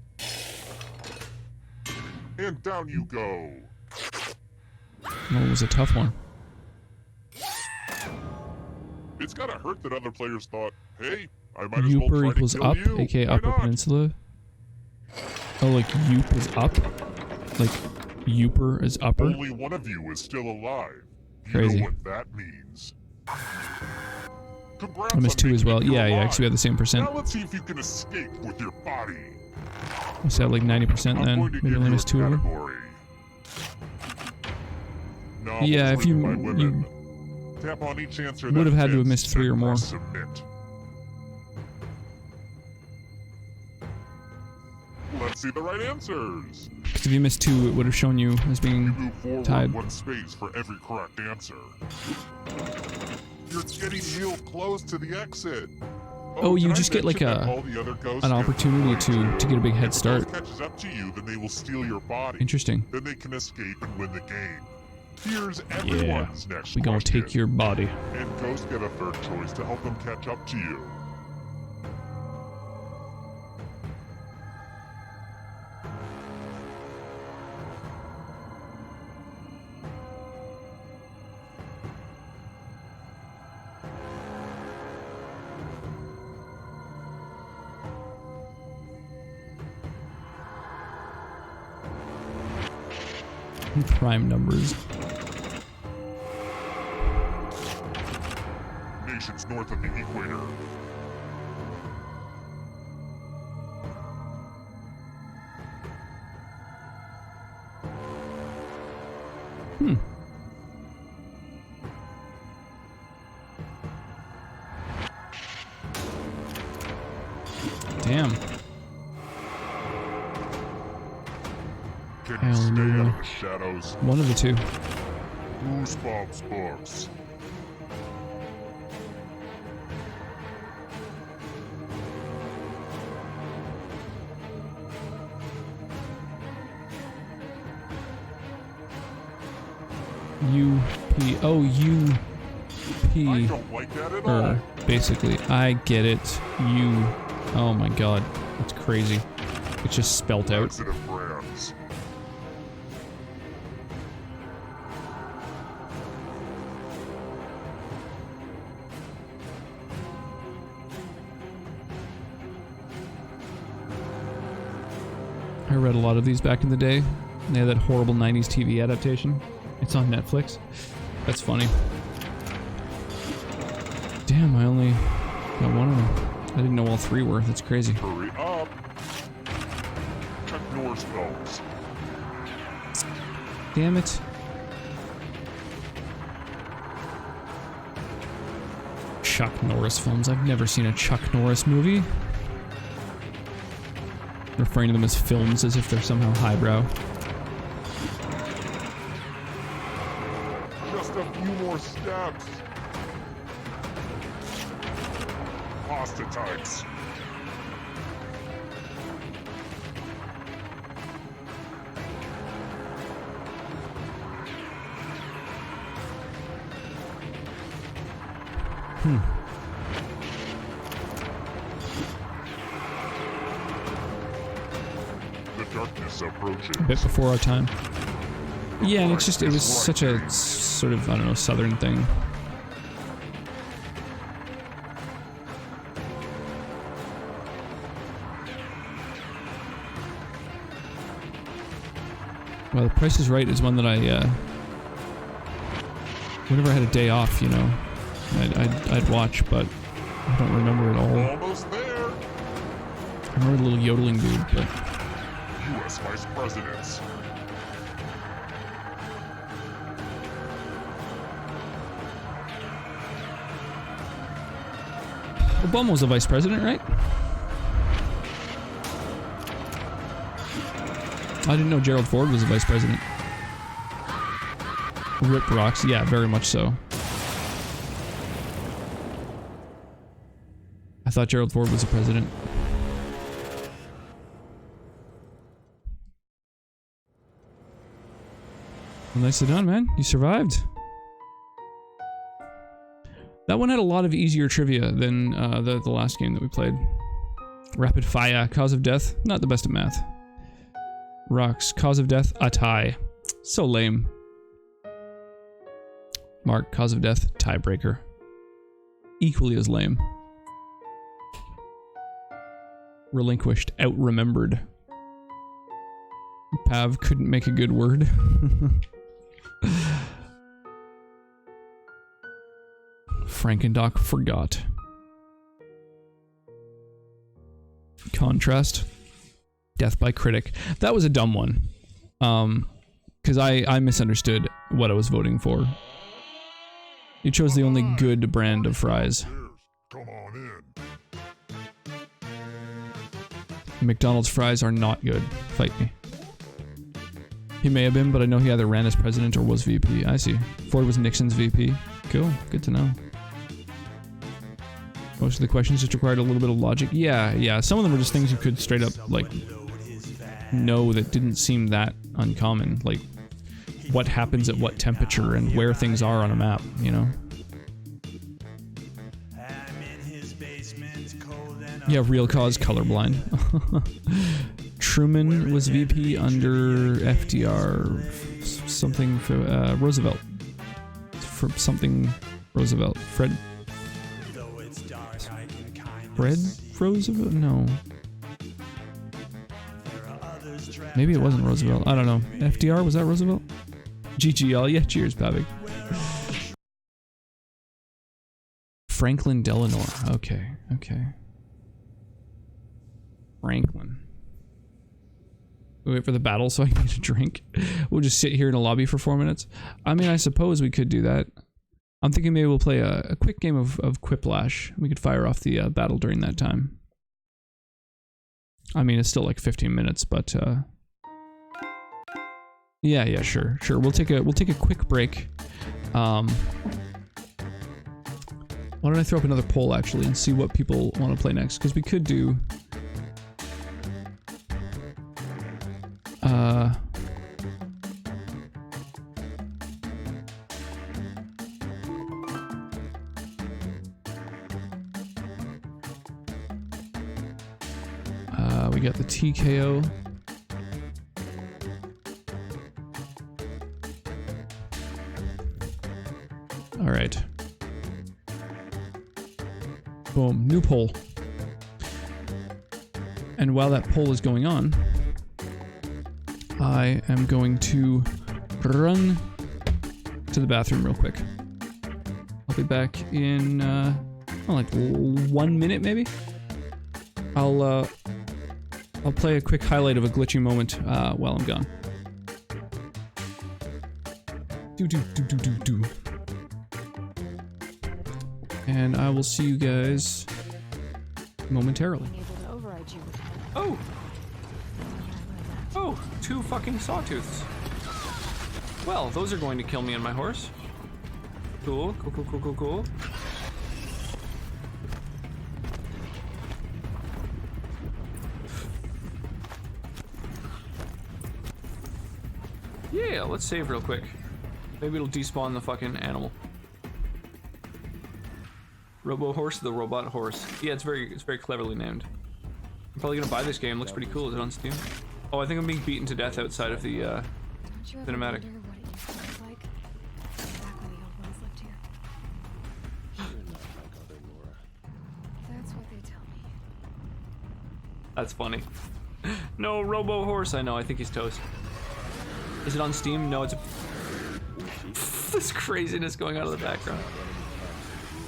And down you go. Oh, it was a tough one. It's gotta hurt that other players thought, hey, I might as well Youper try equals to kill up, you. aka Why Upper not? Peninsula. Oh, like Yoop is up? Like Youper is upper? Only one of you is still alive. You Crazy. know what that means. Congrats I missed on two as making well. it through Yeah, alive. actually we have the same percent. Now let's see if you can escape with your body. We said like 90% I'm then. going to Maybe give only you a missed two of them. category. Novels Yeah, if you- written by women. you Tap on each answer would that have had to have fits, missed three then or more. press Submit. Let's see the right answers. Because if you missed two, it would have shown you as You being move forward tied. one space for every correct answer. You're getting real close to the exit. Oh, you can I just get, like, mention that a- all the other ghosts an get opportunity to get a big head If a start. ghost catches up to you, then they will steal your body. Interesting. Then they can escape and win the game. Here's everyone's next We gonna question. take your body. And ghosts get a third choice to help them catch up to you. Prime numbers. Nations north of the equator. Hmm. Damn. Can you Hell stay no. out of the shadows? One of the two. Goosebumps books. U-P. Oh, U-P. I don't like that at all. Basically. I get it. U. Oh my god. That's crazy. It's just spelt out. Exit of brands. I read a lot of these back in the day. They had that horrible 90s TV adaptation. It's on Netflix. That's funny. Damn, I only got one of them. I didn't know all three were. That's crazy. Hurry up. Chuck Norris films. Damn it. Chuck Norris films. I've never seen a Chuck Norris movie. Referring to them as films as if they're somehow highbrow. Just a few more steps. Pasta types. is approaching. A bit before our time. Yeah, and it was such a sort of, I don't know, southern thing. Well, The Price is Right is one that whenever I had a day off, you know, I'd watch, but I don't remember it all. Almost there. I remember the little yodeling dude, but... U.S. Vice Presidents. Obama was the vice president, right? I didn't know Gerald Ford was the vice president. Rip rocks, yeah, very much so. I thought Gerald Ford was the president. Well, nicely done, man. You survived. That one had a lot of easier trivia than the last game that we played. Rapid fire. Cause of death. Not the best at math. Rocks. Cause of death. A tie. So lame. Mark. Cause of death. Tiebreaker. Equally as lame. Relinquished. Out-remembered. Pav couldn't make a good word. Frankendoc forgot. Contrast. Death by critic. That was a dumb one. Because I misunderstood what I was voting for. You chose the only good brand of fries. Come on in. McDonald's fries are not good. Fight me. He may have been, but I know he either ran as president or was VP. I see. Ford was Nixon's VP. Cool. Good to know. Most of the questions just required a little bit of logic. Yeah. Some of them were just things you could straight up, like, know that didn't seem that uncommon. Like, what happens at what temperature and where things are on a map, you know? Yeah, real cause colorblind. Truman was VP under FDR. Something for Roosevelt. For something Roosevelt. Fred Roosevelt? No. Maybe it wasn't Roosevelt. I don't know. FDR? Was that Roosevelt? GGL? Yeah, cheers, Pavik. Franklin Delano. Okay. Franklin. We wait for the battle so I can get a drink. We'll just sit here in a lobby for 4 minutes. I mean, I suppose we could do that. I'm thinking maybe we'll play a quick game of Quiplash. We could fire off the battle during that time. I mean, it's still like 15 minutes, but yeah, sure. We'll take a quick break. Why don't I throw up another poll actually and see what people want to play next? Because we could do. We got the TKO. All right. Boom, new poll. And while that poll is going on, I am going to run to the bathroom real quick. I'll be back in like 1 minute maybe. I'll play a quick highlight of a glitchy moment while I'm gone. Do. And I will see you guys momentarily. Oh, 2 fucking sawtooths. Well, those are going to kill me and my horse. Cool. Yeah, let's save real quick. Maybe it'll despawn the fucking animal. Robo Horse, the robot horse. Yeah, it's very cleverly named. I'm probably gonna buy this game. Looks pretty cool. Is it on Steam? Oh, I think I'm being beaten to death outside of the Don't you ever cinematic. wonder what it used to look like? Back when the old ones lived here. That's what they tell me. That's funny. No, Robo Horse. I know. I think he's toast. Is it on Steam? No, it's a... This craziness going on in the background.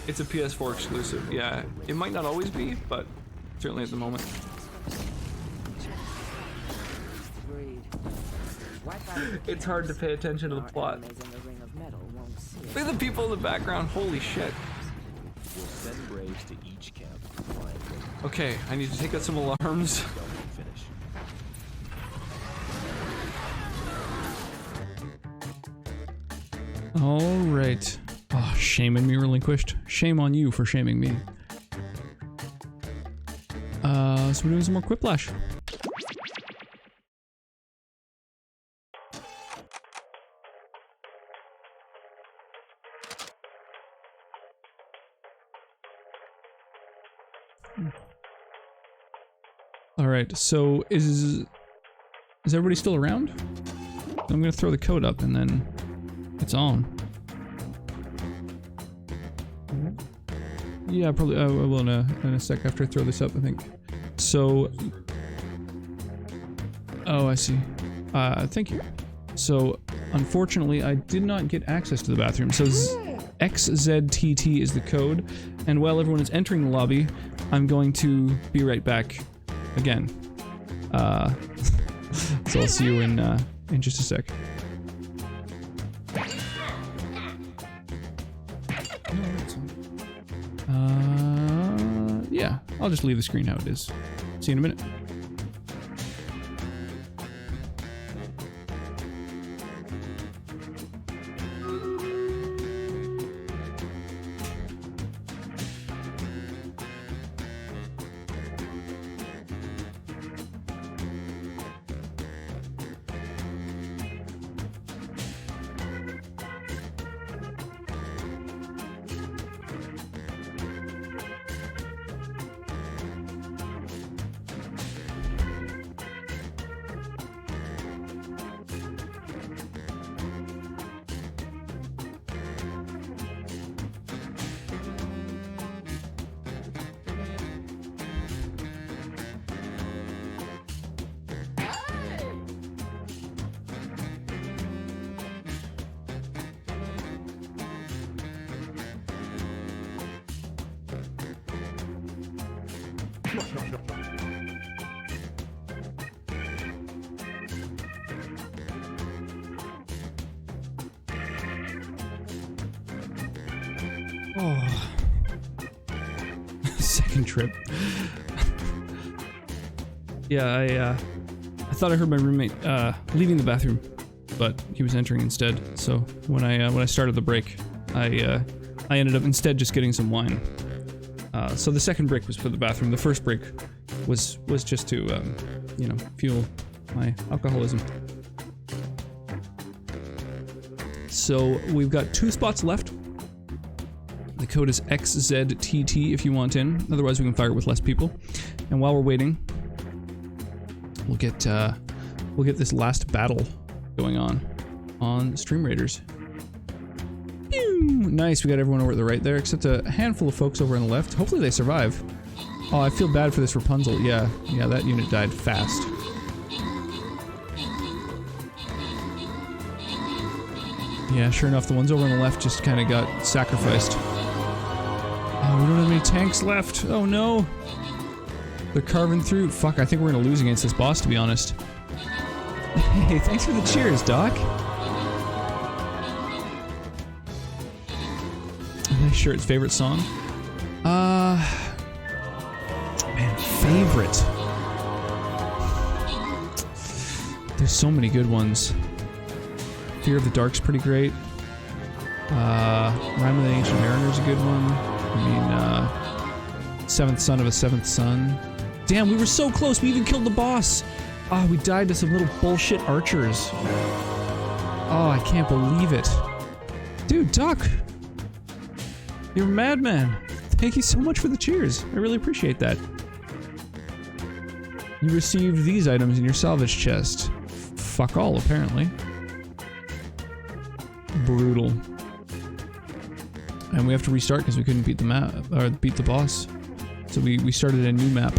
It's a PS4 exclusive. Yeah, it might not always be, but certainly at the moment. It's hard to pay attention to the plot. Look at the people in the background. Holy shit. We'll send braves to each camp. Okay, I need to take out some alarms. Finish. All right. Oh, shame on me relinquished. Shame on you for shaming me. So we're doing some more Quiplash. All right, so is everybody still around? I'm gonna throw the code up and then it's on. Yeah, probably. I will in a sec after I throw this up, I think. So, oh, I see. Thank you. So, unfortunately, I did not get access to the bathroom. So, XZTT is the code, and while everyone is entering the lobby, I'm going to be right back again. So I'll see you in just a sec. Yeah, I'll just leave the screen how it is. See you in a minute. Oh. Second trip. Yeah, I thought I heard my roommate leaving the bathroom, but he was entering instead. So when I started the break, I ended up instead just getting some wine. So the second break was for the bathroom. The first break was just to you know, fuel my alcoholism. So we've got 2 spots left. The code is XZTT if you want in. Otherwise, we can fire it with less people. And while we're waiting, we'll get this last battle going on Stream Raiders. Pew! Nice, we got everyone over at the right there, except a handful of folks over on the left. Hopefully they survive. Oh, I feel bad for this Rapunzel. Yeah, that unit died fast. Yeah, sure enough, the ones over on the left just kind of got sacrificed. Oh, we don't have any tanks left. Oh no. They're carving through. Fuck, I think we're gonna lose against this boss, to be honest. Hey, thanks for the cheers, Doc. Nice shirt. Favorite song? Man, favorite. There's so many good ones. Fear of the Dark's pretty great. Rhyme of the Ancient Mariner's a good one. I mean, Seventh Son of a Seventh Son. Damn, we were so close. We even killed the boss. Oh, we died to some little bullshit archers. Oh, I can't believe it. Dude, Doc. You're a madman. Thank you so much for the cheers. I really appreciate that. You received these items in your salvage chest. Fuck all, apparently. Brutal. And we have to restart because we couldn't beat the map, or beat the boss. So we started a new map.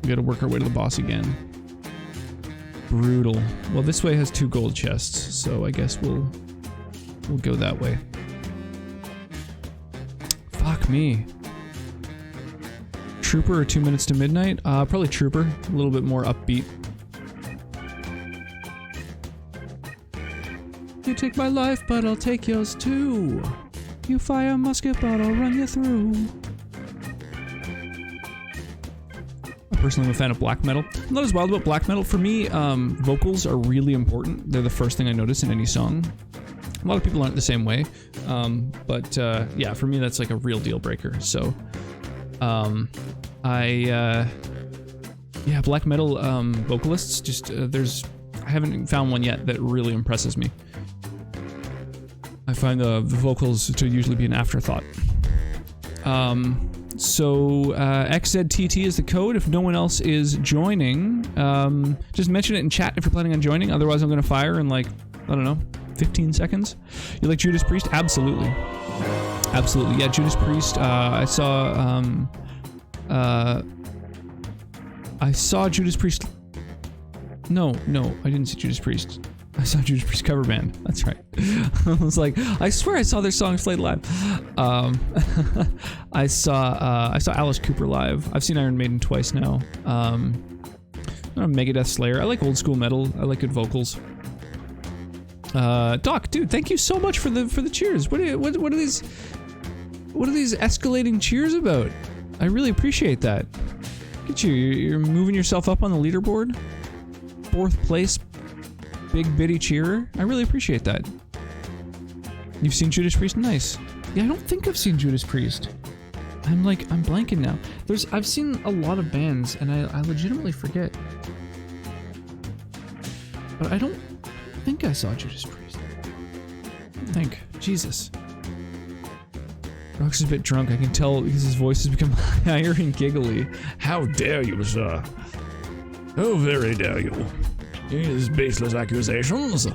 We gotta work our way to the boss again. Brutal. Well, this way has 2 gold chests, so I guess we'll go that way. Fuck me. Trooper or 2 minutes to midnight? Probably Trooper. A little bit more upbeat. You take my life, but I'll take yours too. You fire a musket, but I'll run you through. I personally am a fan of black metal. I'm not as wild about black metal. For me, vocals are really important. They're the first thing I notice in any song. A lot of people aren't the same way. But yeah, for me, that's like a real deal breaker. So, yeah, black metal vocalists, just I haven't found one yet that really impresses me. I find the vocals to usually be an afterthought. So XZTT is the code. If no one else is joining, just mention it in chat if you're planning on joining. Otherwise, I'm gonna fire in like, I don't know, 15 seconds. You like Judas Priest? Absolutely. Absolutely. Yeah, Judas Priest. I saw Judas Priest. No, I didn't see Judas Priest. I saw Judas Priest cover band. That's right. I was like, I swear I saw their songs played live. I saw Alice Cooper live. I've seen Iron Maiden twice now. I'm a Megadeth Slayer. I like old school metal. I like good vocals. Doc, dude, thank you so much for the cheers. What are these escalating cheers about? I really appreciate that. Look at you. You're moving yourself up on the leaderboard. 4th place. Big bitty cheerer. I really appreciate that. You've seen Judas Priest? Nice. Yeah, I don't think I've seen Judas Priest. I'm blanking now. I've seen a lot of bands and I legitimately forget. But I don't think I saw Judas Priest. I think. Jesus. Rox is a bit drunk, I can tell because his voice has become higher and giggly. How dare you, sir? How very dare you? These baseless accusations.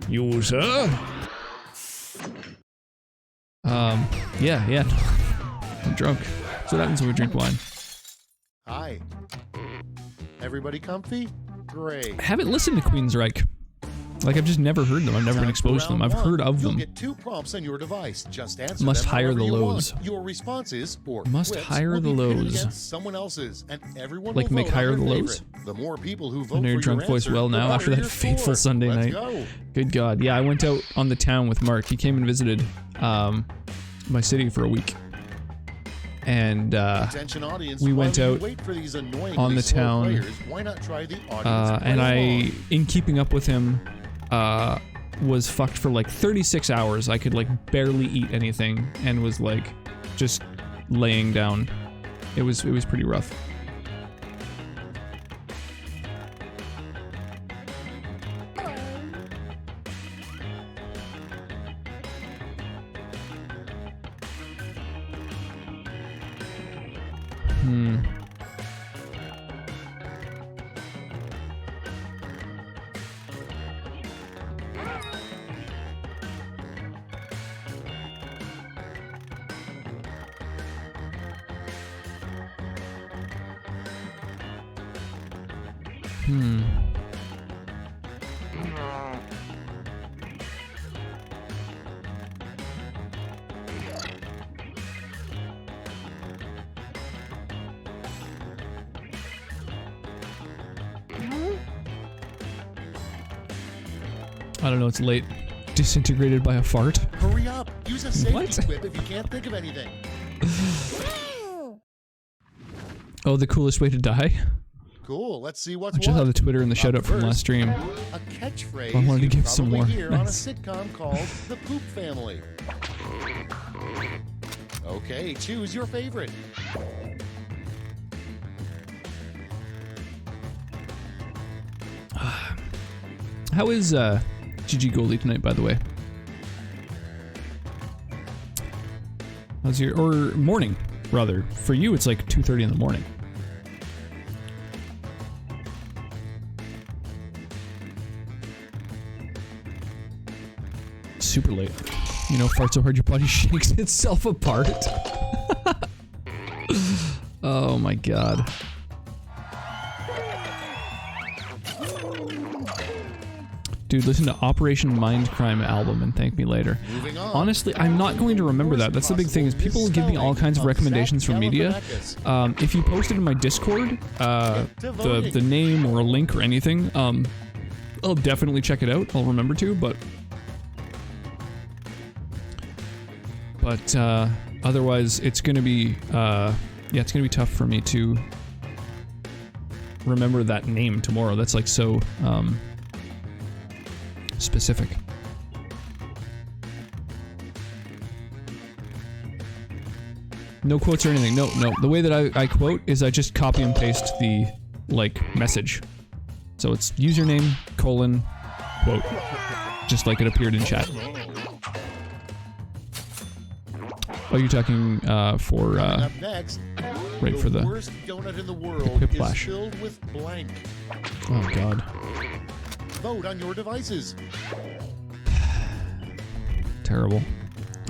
You, sir? Yeah. I'm drunk. That's what happens when we drink wine. Hi. Everybody comfy? Great. I haven't listened to Queensryche. Like, I've just never heard them. I've never been exposed to them. I've heard of them. You'll get 2 prompts on your device. Just answer Must them hire the however you lows. want. Your responses or Must quips hire will the be pitted lows. against someone else's, and everyone Like will make vote on hire their the lows? favorite. The more people who I vote know your for drunk your voice answer, well now the after higher that your fateful score. Sunday Let's night. go. Good God. Yeah, I went out on the town with Mark. He came and visited my city for a week. And Attention audience, we while went you out wait for these annoyingly on the slow town, players, why not try the audience and play along? in keeping up with him, was fucked for like 36 hours. I could like barely eat anything and was like just laying down. It was pretty rough. I don't know, it's late. Disintegrated by a fart? Hurry up! Use a safety What? quip if you can't think of anything. Oh, the coolest way to die? Cool, let's see what's I just saw what. the Twitter and the shout out from First, last stream. A catchphrase I wanted to you give some probably more. hear on a Nice. sitcom called The Poop Family. Okay, choose your favorite. How is GG Goldie tonight, by the way? How's your, or morning, rather. For you, it's like 2:30 in the morning. super late. You know, fart so hard your body shakes itself apart. Oh my god. Dude, listen to Operation Mindcrime album and thank me later. Moving on. Honestly, I'm not going to remember that. That's the big thing, is people give me all kinds of recommendations from media. If you post it in my Discord, the name or a link or anything, I'll definitely check it out. I'll remember to, but otherwise it's gonna be it's gonna be tough for me to remember that name tomorrow. That's like so specific. No quotes or anything. No. The way that I quote is I just copy and paste the like message. So it's username, quote, just like it appeared in chat. Oh, you're talking for Up next, right for the worst donut in the world quick is flash. filled with blank. Oh god. Vote on your devices. Terrible.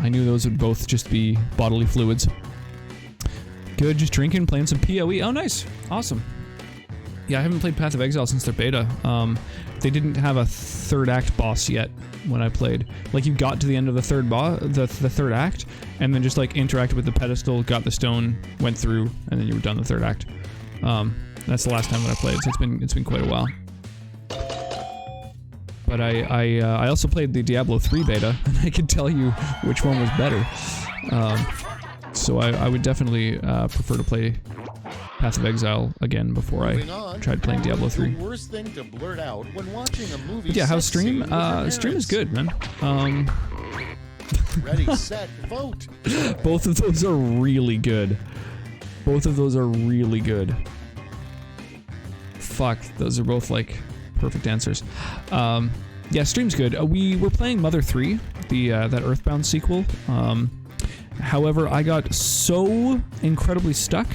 I knew those would both just be bodily fluids. Good, just drinking, playing some PoE. Oh, nice. Awesome. Yeah, I haven't played Path of Exile since their beta. They didn't have a third act boss yet when I played. Like, you got to the end of the third the third act, and then just like interacted with the pedestal, got the stone, went through, and then you were done the third act. That's the last time that I played, so it's been quite a while. But I also played the Diablo 3 beta, and I could tell you which one was better. So I would definitely prefer to play Path of Exile again before I tried playing Diablo 3. The worst thing to blurt out when watching a movie. But yeah, how's sex stream? scene with your Stream is parents. good, man. Ready, set, vote. Both of those are really good. Both of those are really good. Fuck, those are both like perfect answers. Yeah, stream's good. We were playing Mother 3, the that Earthbound sequel. However, I got so incredibly stuck.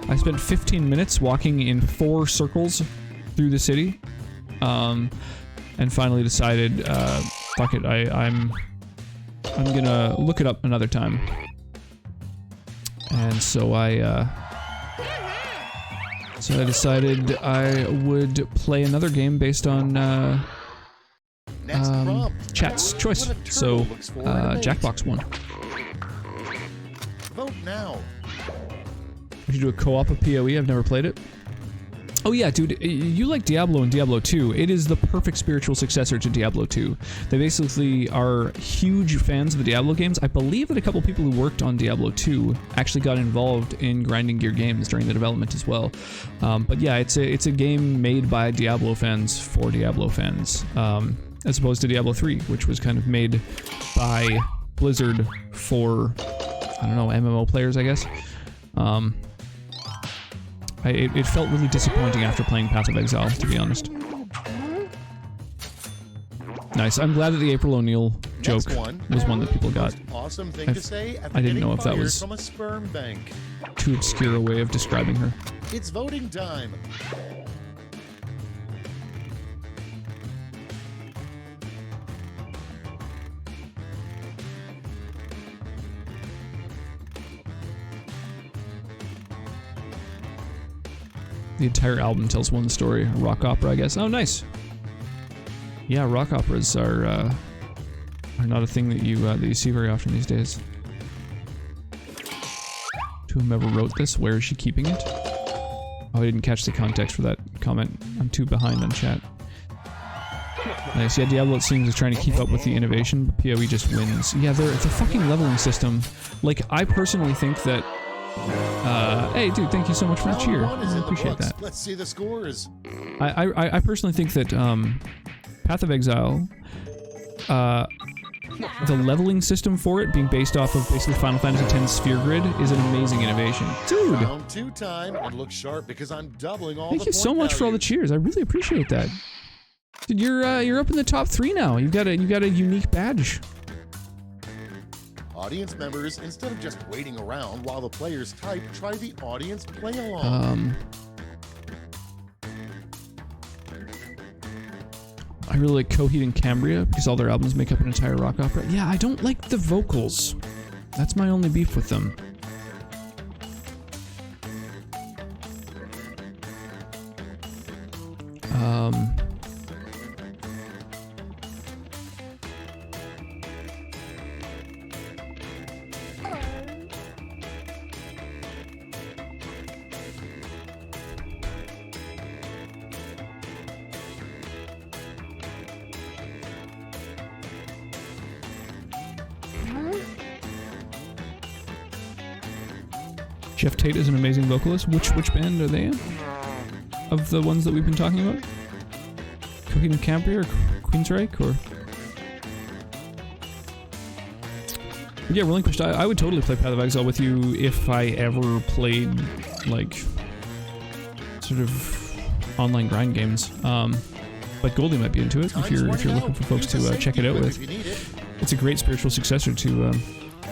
I spent 15 minutes walking in 4 circles through the city, and finally decided, fuck it, I'm gonna look it up another time. And so I decided I would play another game based on Next prompt. chat's choice. What a turtle So looks for in a mate. Jackbox won. Vote now. Would you do a co-op of PoE? I've never played it. Oh yeah, dude, you like Diablo and Diablo 2. It is the perfect spiritual successor to Diablo 2. They basically are huge fans of the Diablo games. I believe that a couple people who worked on Diablo 2 actually got involved in Grinding Gear Games during the development as well. But yeah, it's a game made by Diablo fans for Diablo fans, as opposed to Diablo 3, which was kind of made by Blizzard for, I don't know, MMO players, I guess. It felt really disappointing after playing Path of Exile, to be honest. Nice. I'm glad that the April O'Neil joke was one that people got. Awesome thing to say I didn't know if that was from a sperm bank. too obscure a way of describing her. It's voting time. The entire album tells one story. A rock opera, I guess. Oh, nice. Yeah, rock operas are not a thing that you see very often these days. To whomever wrote this, where is she keeping it? Oh, I didn't catch the context for that comment. I'm too behind on chat. Nice. Yeah, Diablo, it seems, is trying to keep up with the innovation, but PoE just wins. Yeah, the fucking leveling system. Like, I personally think that... hey, dude, thank you so much for the cheer. I appreciate that. Let's see the scores. I personally think that Path of Exile, the leveling system for it being based off of basically Final Fantasy X Sphere Grid is an amazing innovation. Dude! Round 2 time and look sharp because I'm doubling all Thank the you so point much for all the values. cheers. I really appreciate that. Dude, you're up in the top 3 now. You got a unique badge. Audience members, instead of just waiting around while the players type, try the audience play along. I really like Coheed and Cambria because all their albums make up an entire rock opera. Yeah, I don't like the vocals. That's my only beef with them. Jeff Tate is an amazing vocalist. Which band are they in? Of the ones that we've been talking about? Coheed and Cambria or Queensryche or? Yeah, Relinquished. I would totally play Path of Exile with you if I ever played like sort of online grind games. But Goldie might be into it if you're looking for folks to check it out with. It's a great spiritual successor to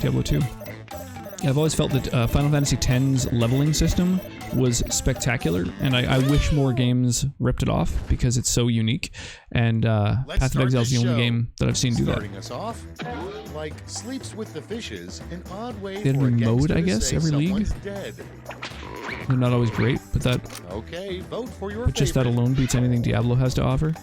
Diablo 2. Yeah, I've always felt that Final Fantasy X's leveling system was spectacular, and I wish more games ripped it off because it's so unique. And Path of Exile is the only game that I've seen do that. Starting us off, like Sleeps with the Fishes, an odd way They had a for a new mode, gangster I to guess, say every league. someone's dead. They're not always great, but that Okay, vote for your but just that favorite. alone beats anything Diablo has to offer.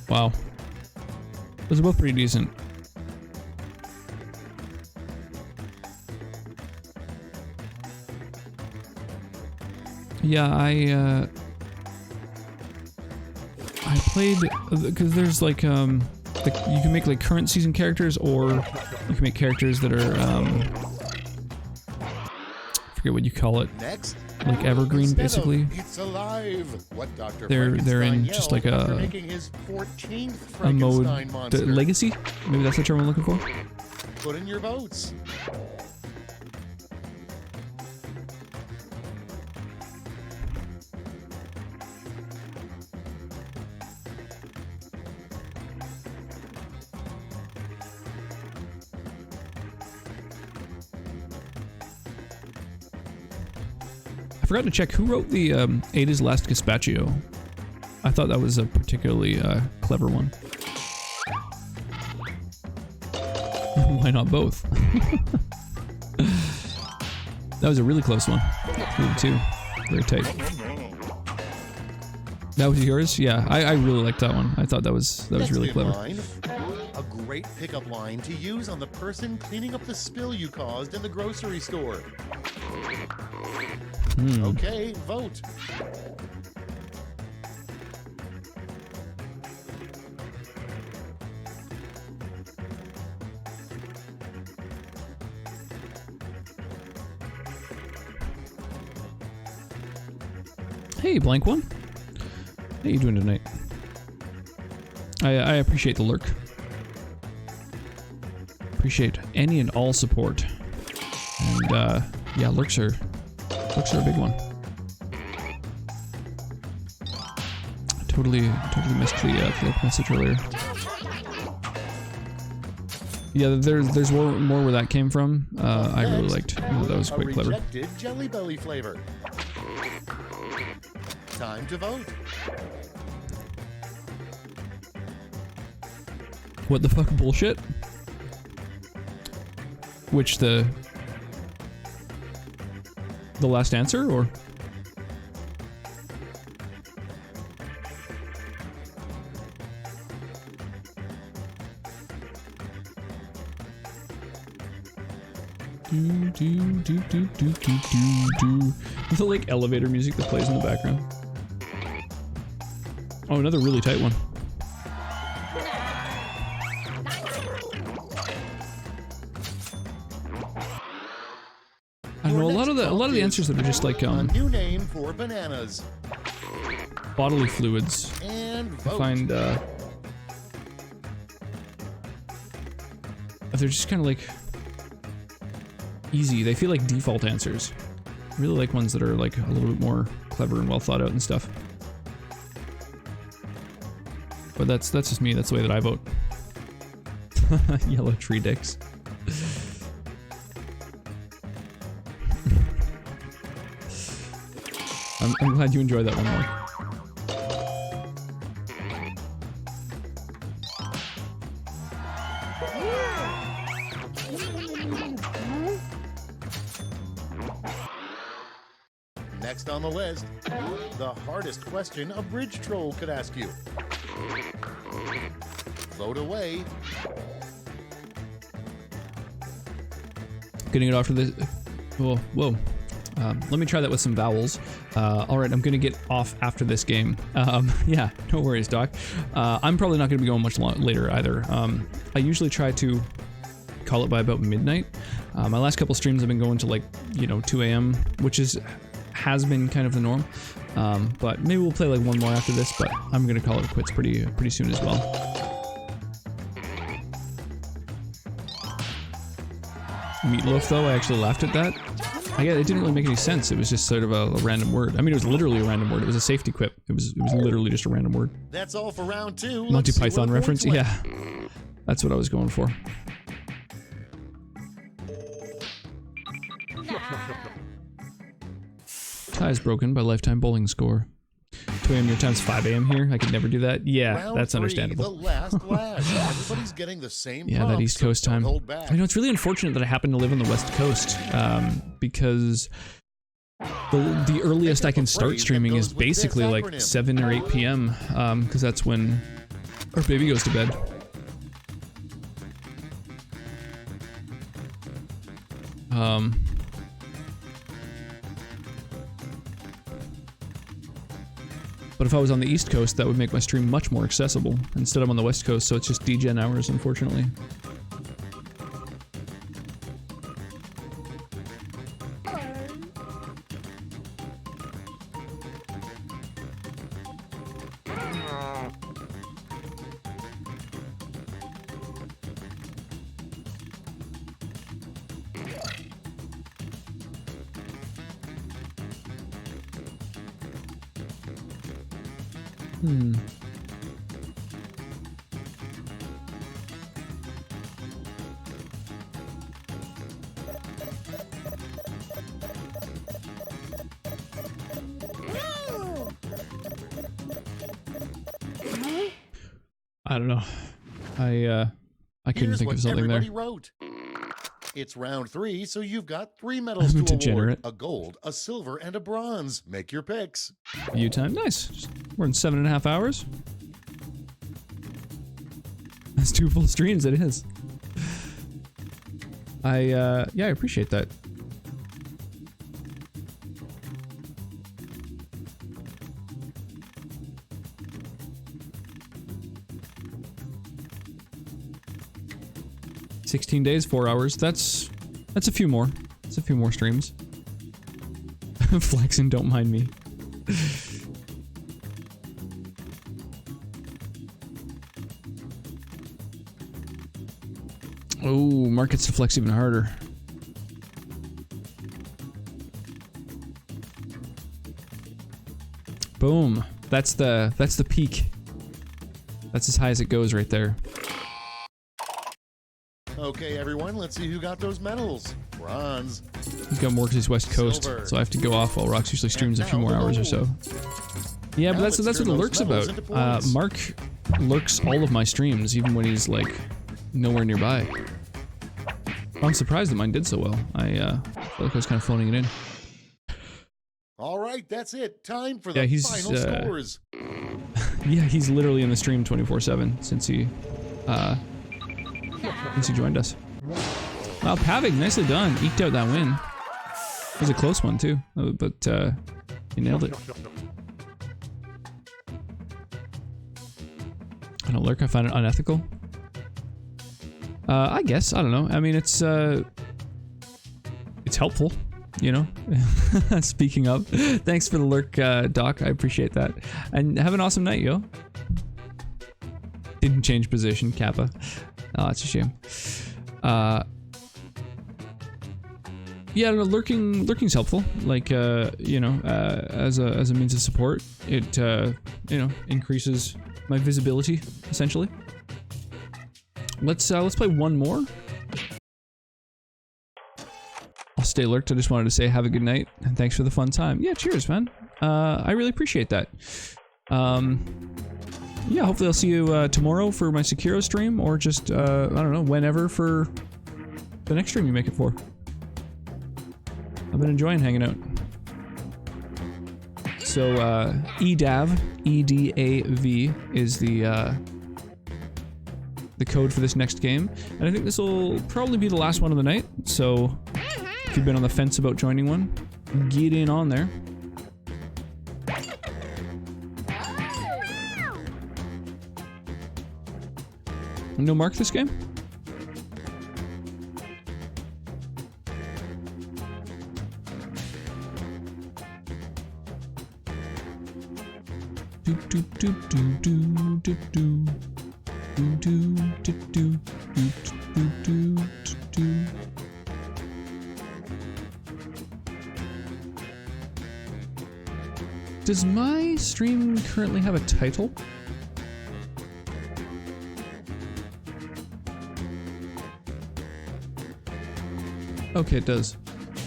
Wow. Those are both pretty decent. Yeah, I played because there's like you can make like current season characters, or you can make characters that are I forget what you call it. Next, like evergreen, instead basically. of It's alive. What Dr. They're in Frankenstein just yelled like after a making his 14th a mode, Frankenstein the monster. legacy. Maybe that's the term I'm looking for. Put in your votes. I forgot to check who wrote the Ada's Last Gazpacho. I thought that was a particularly clever one. Why not both? That was a really close one. 3-2. Very tight. That was yours? Yeah, I really liked that one. I thought that was Next really in clever. line, a great pickup line to use on the person cleaning up the spill you caused in the grocery store. Okay, vote. Hey, blank one. How you doing tonight? I appreciate the lurk. Appreciate any and all support. And yeah, lurks are a big one. Totally missed the lurk message earlier. Yeah, there's more where that came from. I really liked. That was quite A clever. rejected Jelly Belly flavor. Time to vote. What the fuck bullshit? Which the last answer, or? The like elevator music that plays in the background. Oh, another really tight one. I don't know, a lot of the answers that are just like A new name for bananas. bodily fluids. And I vote. find they're just kind of like easy. They feel like default answers. I really like ones that are like a little bit more clever and well thought out and stuff. But that's just me. That's the way that I vote. Yellow tree dicks. I'm glad you enjoyed that one more. Next on the list, the hardest question a bridge troll could ask you. Vote away. Getting it after this. Whoa, whoa. Let me try that with some vowels. Alright, I'm gonna get off after this game. Yeah, no worries, Doc. I'm probably not gonna be going much later either. I usually try to call it by about midnight. My last couple streams have been going to like, you know, 2 a.m., which has been kind of the norm. But maybe we'll play like one more after this, but I'm gonna call it quits pretty soon as well. Meatloaf, though, I actually laughed at that. Yeah, it didn't really make any sense. It was just sort of a random word. I mean, it was literally a random word. It was a safety quip. It was literally just a random word. That's all for round 2. Monty Python reference? Yeah. That's what I was going for. Tie is broken by lifetime bowling score. 2 a.m. your time's 5 a.m. here. I could never do that. Yeah, Round that's 3, understandable. The last lash. Everybody's getting the same Yeah, that prompts, East Coast so don't time. hold back. I know it's really unfortunate that I happen to live on the West Coast, because the earliest I can start streaming is basically like 7 or 8 p.m. Because that's when our baby goes to bed. But if I was on the East Coast, that would make my stream much more accessible. Instead, I'm on the West Coast, so it's just degen hours, unfortunately. I don't know. I couldn't think of something there. Wrote. It's round 3, so you've got 3 medals I'm to degenerate. award: a gold, a silver, and a bronze. Make your picks. View time, nice. We're in 7.5 hours. That's 2 full streams. It is. Yeah, I appreciate that. $16 days, 4 hours. That's a few more. That's a few more streams. Flexing, don't mind me. Oh, markets to flex even harder. Boom. That's the peak. That's as high as it goes right there. Okay, everyone, let's see who got those medals. Bronze. He's got more because he's West Coast, Silver. so I have to go off while Rox usually streams a few more hours or so. Yeah, but Now that's let's what turn the those lurk's medals about. into points. Mark lurks all of my streams, even when he's like nowhere nearby. I'm surprised that mine did so well. I feel like I was kind of phoning it in. All right, that's it. Time for the he's, final scores. Yeah, he's literally in the stream 24/7 since he joined us. Wow, Pavig, nicely done. Eked out that win. It was a close one too, but he nailed it. I don't lurk. I find it unethical. I guess. I don't know. I mean, it's helpful, you know. Speaking of, thanks for the lurk, Doc. I appreciate that. And have an awesome night, yo. Didn't change position, Kappa. Oh, that's a shame. Yeah, I don't know, lurking's helpful. Like, you know, as a means of support, it you know, increases my visibility essentially. Let's play one more. I'll stay lurked. I just wanted to say have a good night and thanks for the fun time. Yeah, cheers, man. I really appreciate that. Yeah, hopefully I'll see you tomorrow for my Sekiro stream, or just, I don't know, whenever for the next stream you make it for. I've been enjoying hanging out. So, EDAV, E-D-A-V, is the code for this next game. And I think this will probably be the last one of the night, so if you've been on the fence about joining one, get in on there. No mark this game? Do do do do do do do do do do do do do. Does my stream currently have a title? Okay, it does.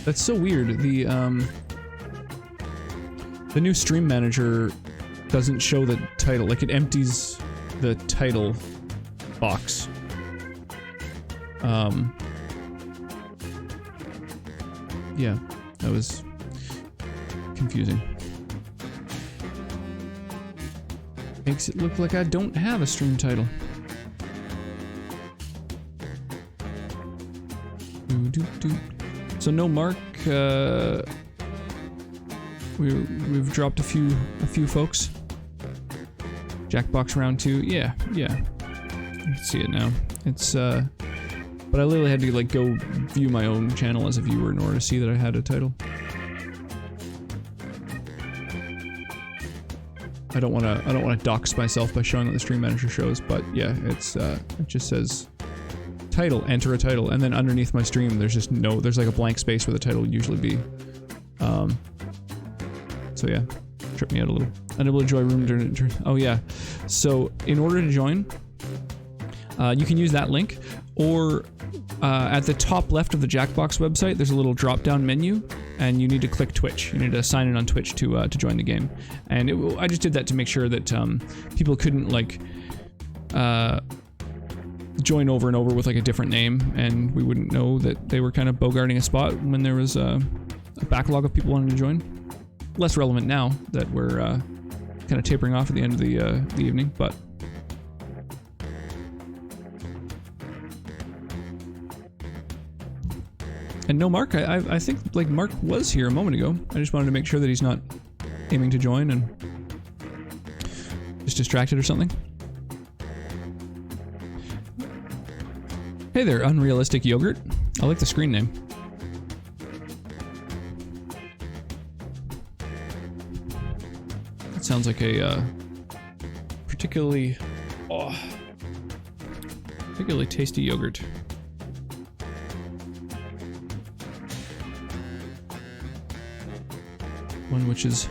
That's so weird. The new stream manager doesn't show the title. Like, it empties the title box. Yeah, that was confusing. Makes it look like I don't have a stream title. So no mark. We've dropped a few folks. Jackbox round 2. Yeah. You can see it now. It's but I literally had to like go view my own channel as a viewer in order to see that I had a title. I don't want to dox myself by showing what the stream manager shows, but yeah, it's it just says title, enter a title, and then underneath my stream there's just there's like a blank space where the title would usually be. So yeah, tripped me out a little. Unable to join room during. Oh yeah, so in order to join, you can use that link, or at the top left of the Jackbox website, there's a little drop-down menu, and you need to click Twitch. You need to sign in on Twitch to join the game. And I just did that to make sure that people couldn't like join over and over with like a different name, and we wouldn't know that they were kind of bogarting a spot when there was a backlog of people wanting to join. Less relevant now that we're kind of tapering off at the end of the evening, but. And no Mark, I think like Mark was here a moment ago. I just wanted to make sure that he's not aiming to join and just distracted or something. Hey there, Unrealistic Yogurt. I like the screen name. It sounds like a particularly tasty yogurt. One which is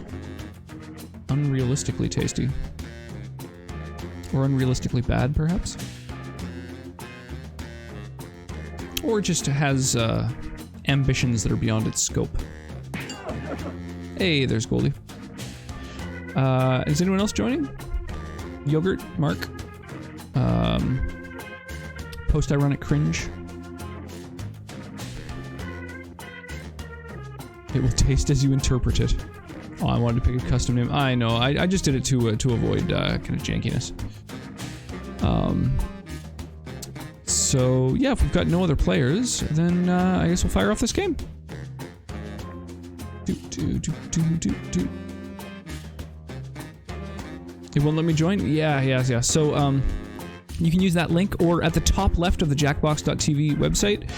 unrealistically tasty. Or unrealistically bad, perhaps? Or just has ambitions that are beyond its scope. Hey, there's Goldie. Is anyone else joining? Yogurt, Mark. Post-ironic cringe. It will taste as you interpret it. Oh, I wanted to pick a custom name. I know. I just did it to avoid kind of jankiness. So yeah, if we've got no other players, then I guess we'll fire off this game. It won't let me join? Yeah. So you can use that link, or at the top left of the Jackbox.tv website,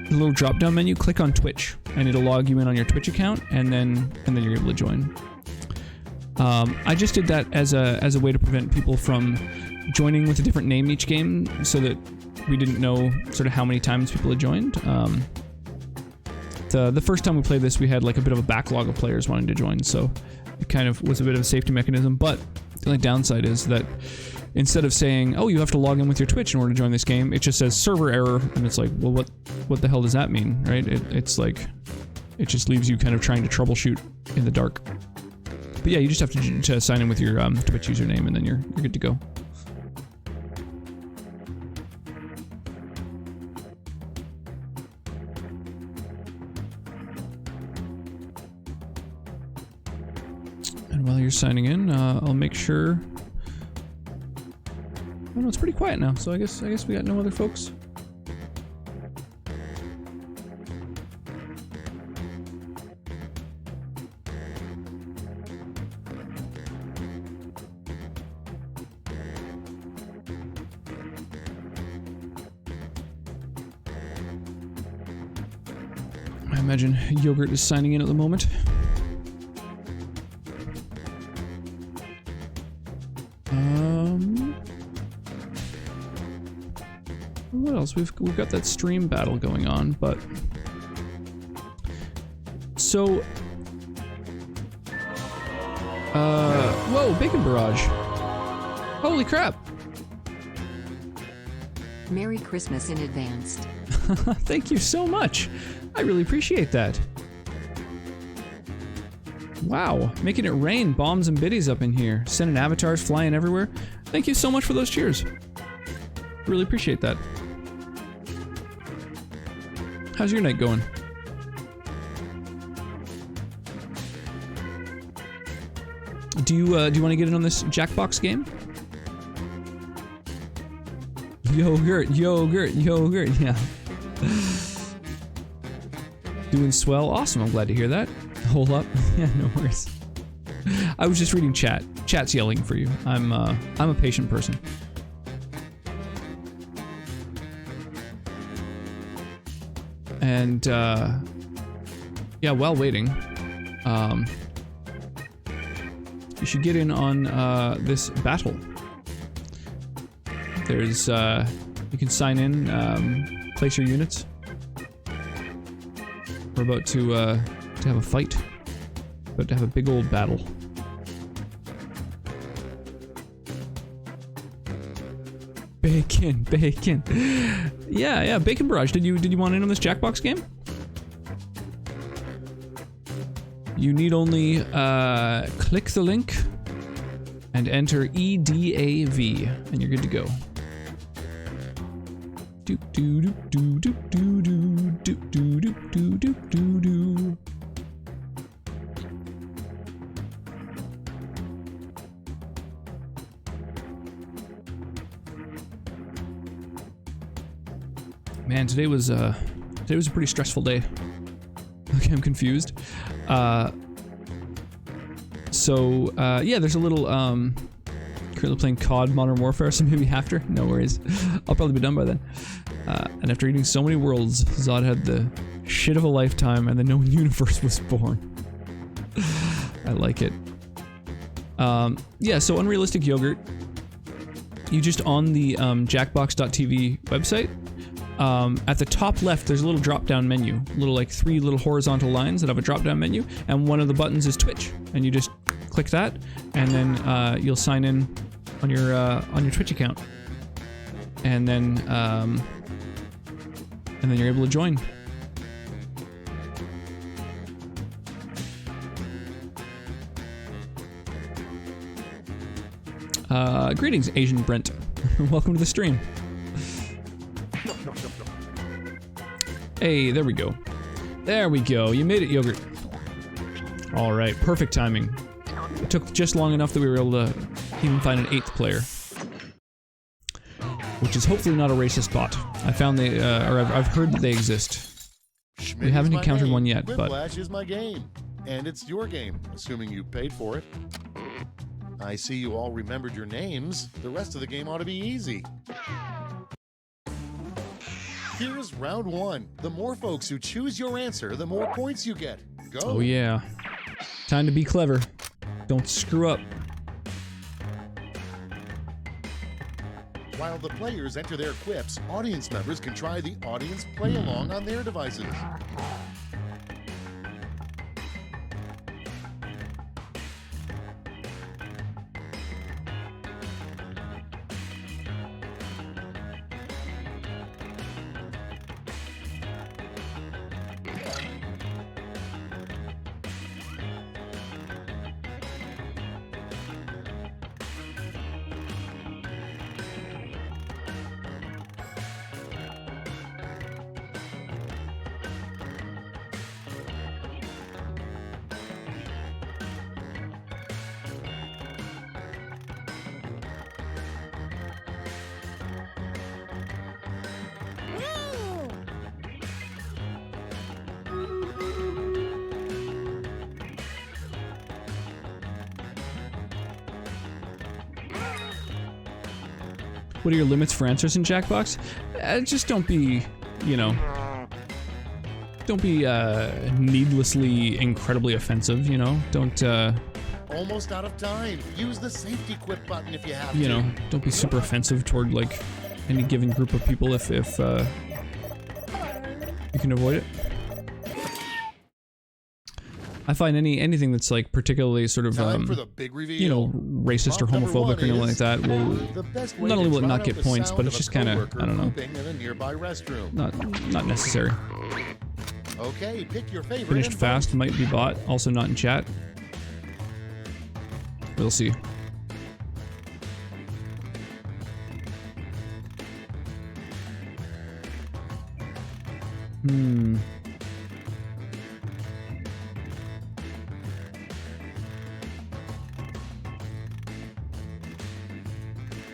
the little drop-down menu, click on Twitch, and it'll log you in on your Twitch account, and then you're able to join. I just did that as a way to prevent people from joining with a different name each game, so that we didn't know sort of how many times people had joined. The first time we played this, we had like a bit of a backlog of players wanting to join, so it kind of was a bit of a safety mechanism. But the only downside is that instead of saying, "Oh, you have to log in with your Twitch in order to join this game," it just says server error, and it's like, well, what the hell does that mean, right? It's like, it just leaves you kind of trying to troubleshoot in the dark. But yeah, you just have to sign in with your Twitch username, and then you're good to go. And while you're signing in, I'll make sure. Oh no, it's pretty quiet now, so I guess we got no other folks. I imagine Yogurt is signing in at the moment. What else? We've got that stream battle going on, but so whoa, Bacon Barrage. Holy crap. Merry Christmas in advance. Thank you so much. I really appreciate that. Wow, making it rain bombs and biddies up in here. Sending avatars flying everywhere. Thank you so much for those cheers. Really appreciate that. How's your night going? Do you want to get in on this Jackbox game? Yogurt, yeah. Doing swell, awesome. I'm glad to hear that. Hold up, yeah, no worries. I was just reading chat. Chat's yelling for you. I'm a patient person. And yeah, while waiting, you should get in on this battle. There's you can sign in, place your units. We're about to have a fight. About to have a big old battle. Bacon. Yeah, Bacon Barrage. Did you want in on this Jackbox game? You need only click the link and enter EDAV, and you're good to go. Do do do do do do do do do do do do. Man, today was a pretty stressful day. Okay, I'm confused. Yeah, there's a little currently playing COD Modern Warfare, so maybe after. No worries. I'll probably be done by then. And after eating so many worlds, Zod had the shit of a lifetime, and the known universe was born. I like it. Yeah, so Unrealistic Yogurt. You just on the Jackbox.tv website. At the top left, there's a little drop-down menu, like 3 little horizontal lines that have a drop-down menu, and one of the buttons is Twitch, and you just click that, and then you'll sign in on your Twitch account, and then you're able to join. Greetings, Asian Brent. Welcome to the stream. Hey, there we go. There we go. You made it, Yogurt. All right, perfect timing. It took just long enough that we were able to even find an 8th player, which is hopefully not a racist bot. I found they, or I've heard that they exist. Schmidt We haven't is my encountered name. one yet, but Whiplash is my game, and it's your game, assuming you paid for it. I see you all remembered your names. The rest of the game ought to be easy. Here's round 1. The more folks who choose your answer, the more points you get. Go. oh yeah, time to be clever. Don't screw up. While the players enter their quips, audience members can try the audience play along on their devices. What are your limits for answers in Jackbox? Just don't be, you know, don't be needlessly incredibly offensive, you know? Don't, Almost out of time. Use the safety quit button if you have you to. know, don't be super offensive toward, like, any given group of people if you can avoid it. I find anything that's, like, particularly sort of, Time for the big reveal. you know, racist or Prompt number homophobic one or anything like is that will the best way not to only will it drown not out get the points, sound but of it's a just kind of, coworker I don't know, pooping in a nearby restroom. not necessary. Okay, pick your favorite. Finished and fast vote. might be bought, also not in chat. We'll see.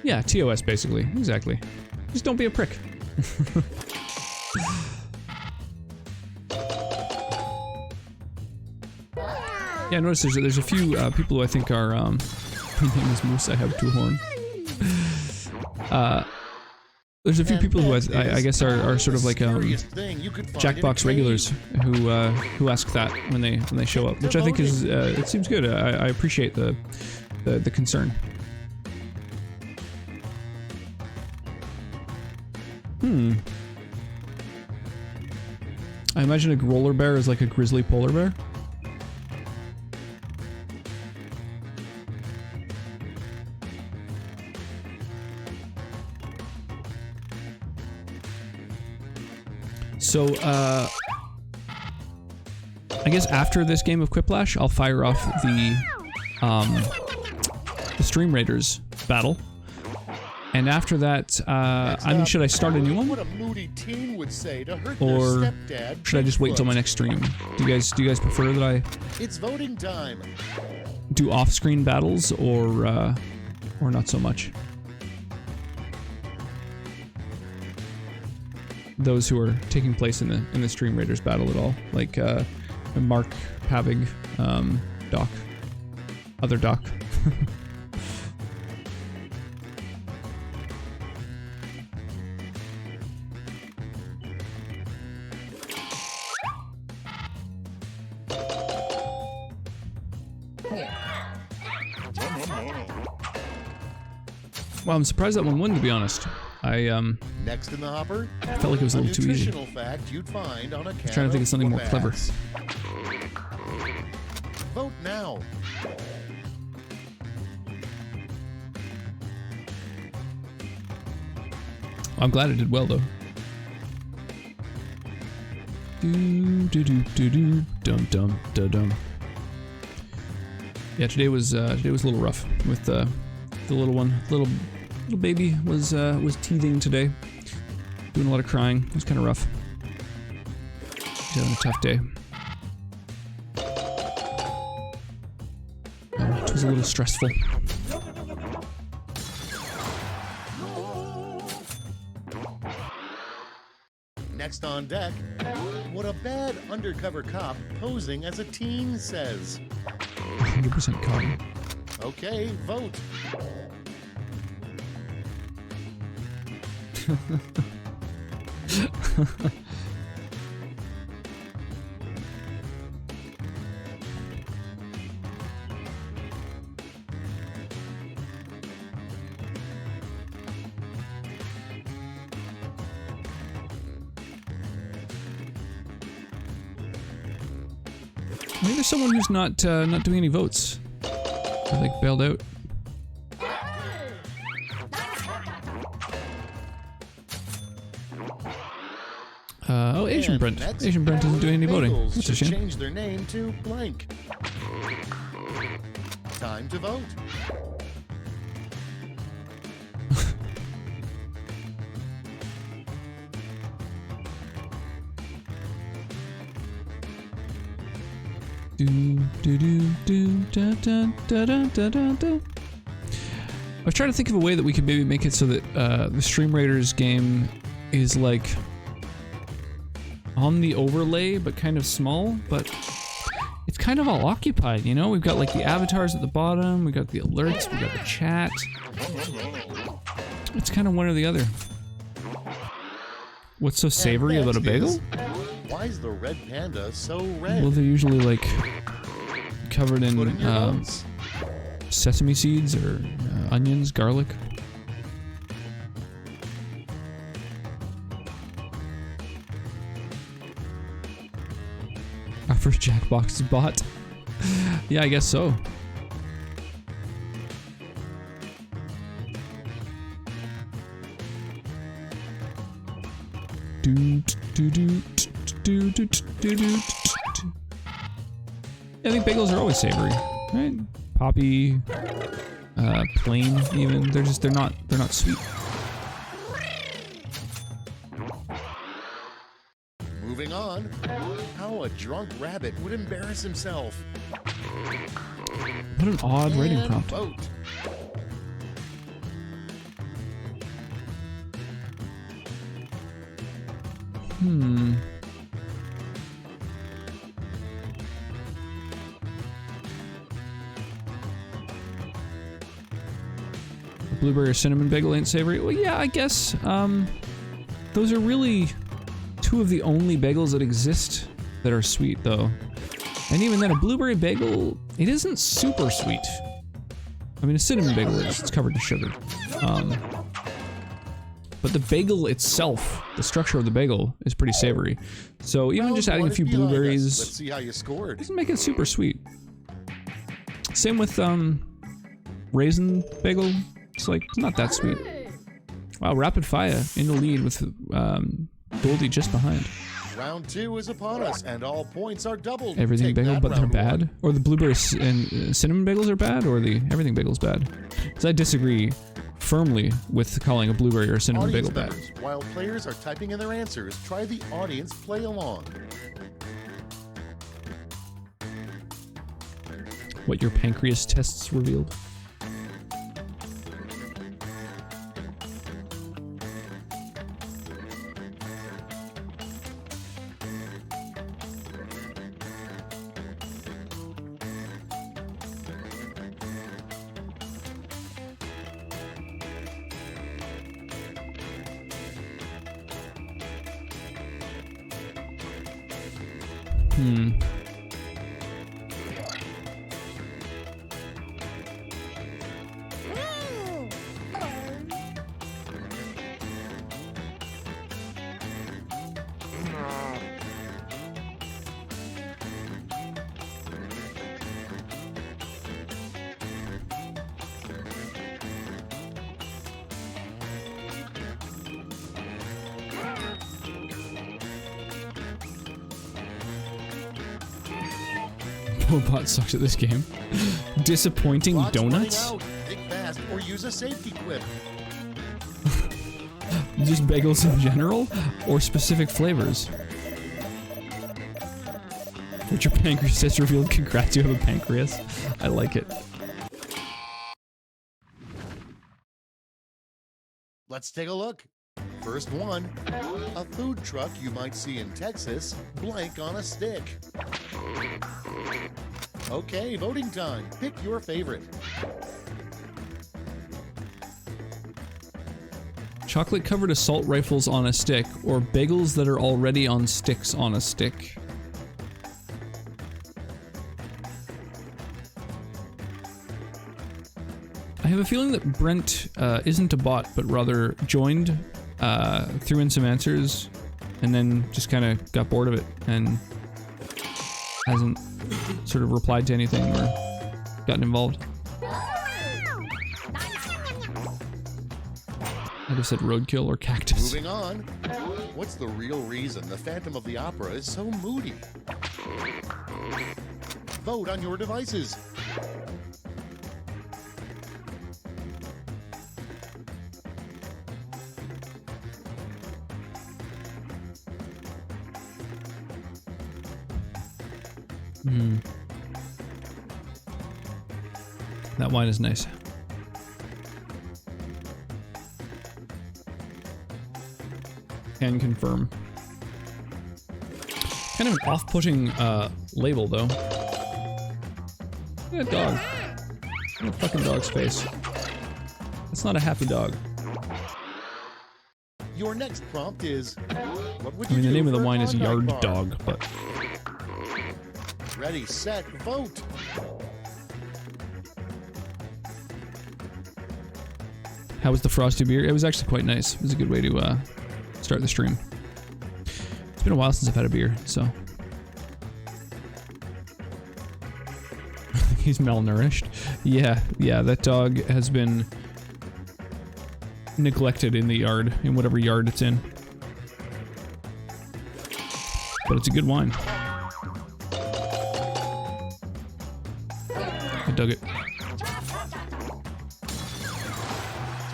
Yeah, TOS basically. Exactly. Just don't be a prick. Yeah, I noticed there's a few people who I think are my name is Moose, I have two horn. There's a few people who I guess are sort of like Jackbox regulars who ask that when they show up, which I think is it seems good. I appreciate the concern. I imagine a roller bear is like a grizzly polar bear. So, I guess after this game of Quiplash, I'll fire off the Stream Raiders battle. And after that, I mean, should I start a new one? What a moody teen would say to hurt Or their stepdad, should I just wait until my next stream? Do you guys prefer that I It's voting time. do off-screen battles or not so much? Those who are taking place in the Stream Raiders battle at all, like Mark, Pavig, Doc, other Doc. Well, I'm surprised that one won, to be honest. Next in the hopper, felt like it was a little too easy. nutritional fact you'd find on a can I'm trying to think of something more clever. Vote now. I'm glad it did well, though. Do do do do do dum dum da dum. Yeah, today was a little rough with the little one. Little baby was teething today, doing a lot of crying. It was kind of rough. He's having a tough day. It was a little stressful. Next on deck, what a bad undercover cop posing as a teen says. 100% cotton. Okay, vote. Maybe there's someone who's not doing any votes. They're, like, bailed out. Oh, Asian And Brent. next, Asian Brent isn't doing any voting. Bagels That's a should shame. change their name to blank. Time to vote. Do do do do da da da da da da da. I was trying to think of a way that we could maybe make it so that the Stream Raiders game is like on the overlay, but kind of small. But it's kind of all occupied, you know? We've got like the avatars at the bottom, we got the alerts, we got the chat. It's kind of one or the other. What's so savory about a bagel? Why is the red panda so red? Well, they're usually like covered in sesame seeds or onions, garlic. Our first Jackbox is bought. Yeah, I guess so. I think bagels are always savory, right? Poppy, plain even. They're not sweet. Moving on. How a drunk rabbit would embarrass himself. What an odd writing And prompt. vote. Blueberry or cinnamon bagel ain't savory. Well, yeah, I guess. Those are really two of the only bagels that exist that are sweet, though. And even then, a blueberry bagel, it isn't super sweet. I mean, a cinnamon bagel is. It's covered in sugar. But the bagel itself, the structure of the bagel, is pretty savory. So even just adding a few blueberries, Let's see how you scored. doesn't make it super sweet. Same with raisin bagel. It's like it's not that sweet. Wow, rapid fire in the lead with Goldie just behind. Round 2 is upon us, and all points are doubled. Everything Take bagel, that, but they're round bad. one. Or the blueberry and cinnamon bagels are bad, or the everything bagel's bad. Because I disagree firmly with calling a blueberry or a cinnamon Audience bagel bad. members, while players are typing in their answers, try the audience play along. What your pancreas tests revealed. Bot sucks at this game. Disappointing Clock's donuts? running out. Think fast or use a safety quip. Just bagels in general? Or specific flavors? What your pancreas test revealed. Congrats, you have a pancreas. I like it. Let's take a look. First one, a food truck you might see in Texas, blank on a stick. Okay, voting time. Pick your favorite. Chocolate covered assault rifles on a stick, or bagels that are already on sticks on a stick. I have a feeling that Brent isn't a bot, but rather joined, threw in some answers, and then just kind of got bored of it and hasn't sort of replied to anything or gotten involved. I'd have said roadkill or cactus. Moving on. What's the real reason the Phantom of the Opera is so moody? Vote on your devices. That wine is nice. Can confirm. Kind of an off-putting label, though. Look at that dog. Look at that fucking dog's face. That's not a happy dog. Your next prompt is, what would I you mean, the do name of the for a wine is Klondike Yard bar? Dog, but Ready, set, vote. how was the frosty beer? It was actually quite nice. It was a good way to start the stream. It's been a while since I've had a beer, so. He's malnourished. Yeah, that dog has been neglected in the yard, in whatever yard it's in. But it's a good wine. I dug it.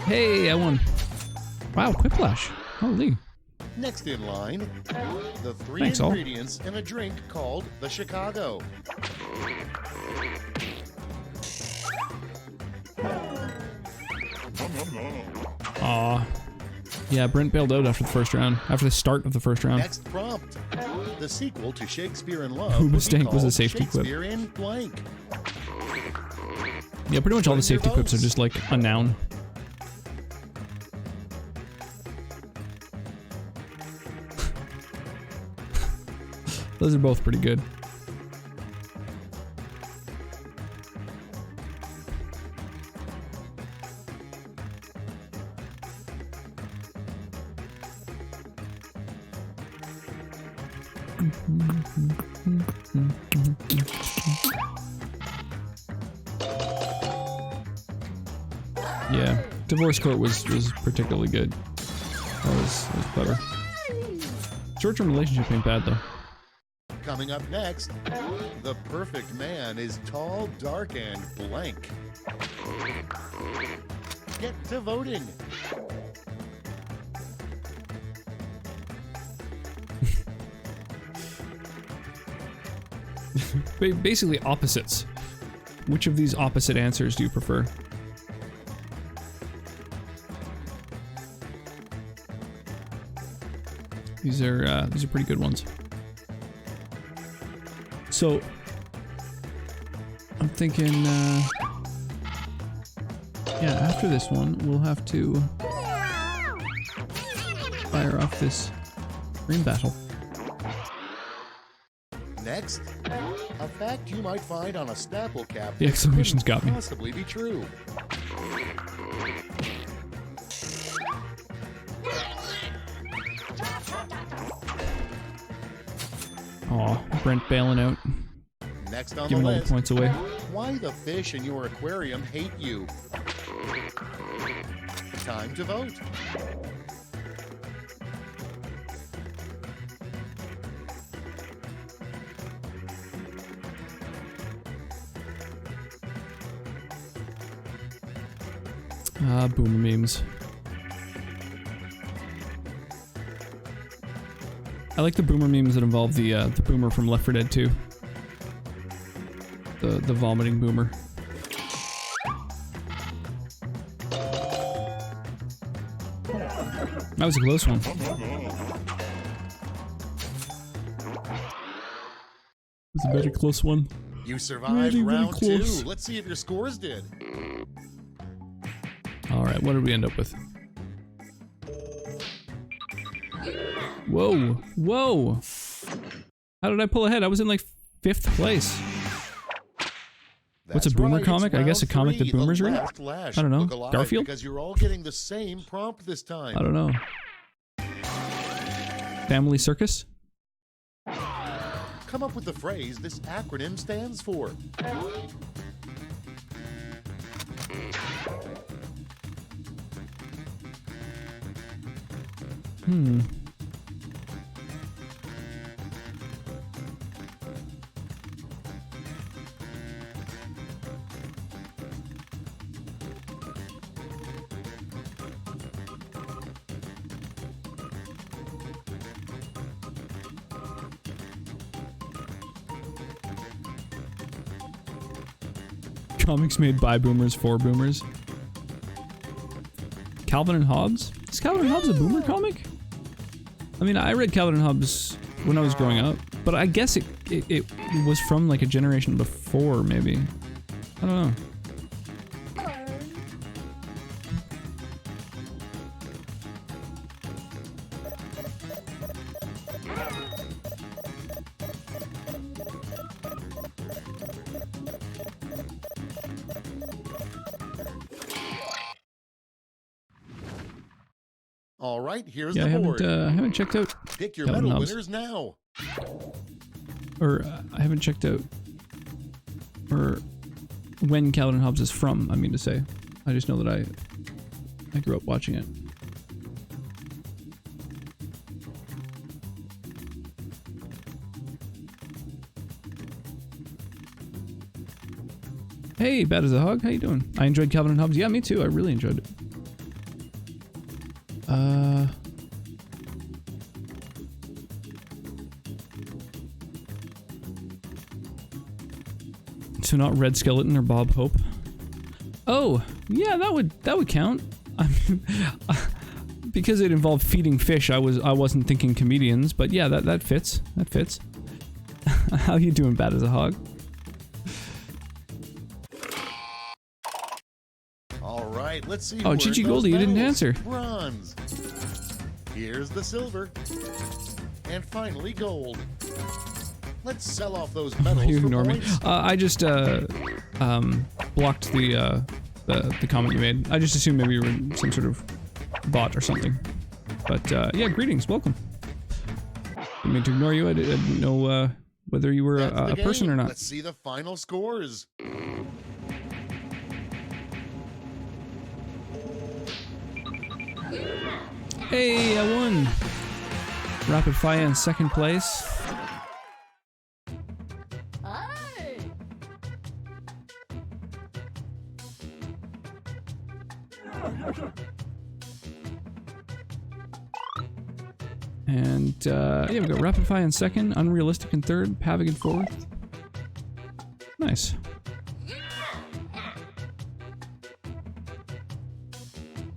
Hey, I won. Wow, Quiplash. Holy. Next in line, the three Thanks, all. ingredients in a drink called the Chicago. Aw. Yeah, Brent bailed out after the first round. After the start of the first round. Next prompt, the sequel to Shakespeare in Love Who would be Stank was a called safety quip. Shakespeare in blank. Yeah, pretty much all the Put in your safety quips are votes. just like a noun. Those are both pretty good. Yeah, Divorce Court was particularly good. That was clever. Short-term relationship ain't bad though. Coming up next, the perfect man is tall, dark, and blank. Get to voting. Basically opposites. Which of these opposite answers do you prefer? These are pretty good ones. So I'm thinking, yeah, after this one, we'll have to fire off this dream battle. Next, a fact you might find on a Snapple cap The that exclamations couldn't got me. possibly be true. Aw, Brent bailing out, Next on giving the all the list, points away. why the fish in your aquarium hate you. Time to vote. Ah, boomer memes. I like the boomer memes that involve the boomer from Left 4 Dead 2. The vomiting boomer. That was a close one. It was a very close one. You survived Really, really round close. 2. Let's see if your scores did. Alright, what did we end up with? Whoa! Whoa! How did I pull ahead? I was in like 5th place. What's a That's boomer right, comic? it's I guess a round comic 3, that boomers the read? last lash. I don't know. Look alive, Garfield? Because you're all getting the same prompt this time. I don't know. Family Circus? Come up with the phrase this acronym stands for. Comics made by boomers for boomers. Calvin and Hobbes? Is Calvin and Hobbes a boomer comic? I mean, I read Calvin and Hobbes when I was growing up, but I guess it was from like a generation before, maybe. I don't know. All right, here's Yeah, the I board. haven't checked out. Pick your Calvin medal Hobbes. winners now. Or I haven't checked out. Or when Calvin Hobbes is from, I mean to say. I just know that I grew up watching it. Hey, Bad as a Hog, how you doing? I enjoyed Calvin and Hobbes. Yeah, me too. I really enjoyed it. So not Red Skeleton or Bob Hope. Oh, yeah, that would count. I mean, because it involved feeding fish, I wasn't thinking comedians, but yeah, that fits. That fits. How you doing, Bad as a Hog? All right, let's see. Oh, who Gigi earned those Goldie, you didn't medals. answer. Bronze. Here's the silver. And finally, gold. Let's sell off those medals You for ignore me. points. I just blocked the comment you made. I just assumed maybe you were some sort of bot or something. But yeah, greetings, welcome. Didn't mean to ignore you. I didn't know whether you were That's a the person game. or not. Let's see the final scores. Hey, I won! Rapid Fire in second place. And yeah, we got Rapid Fire in second, Unrealistic in third, Pavig in fourth. Nice.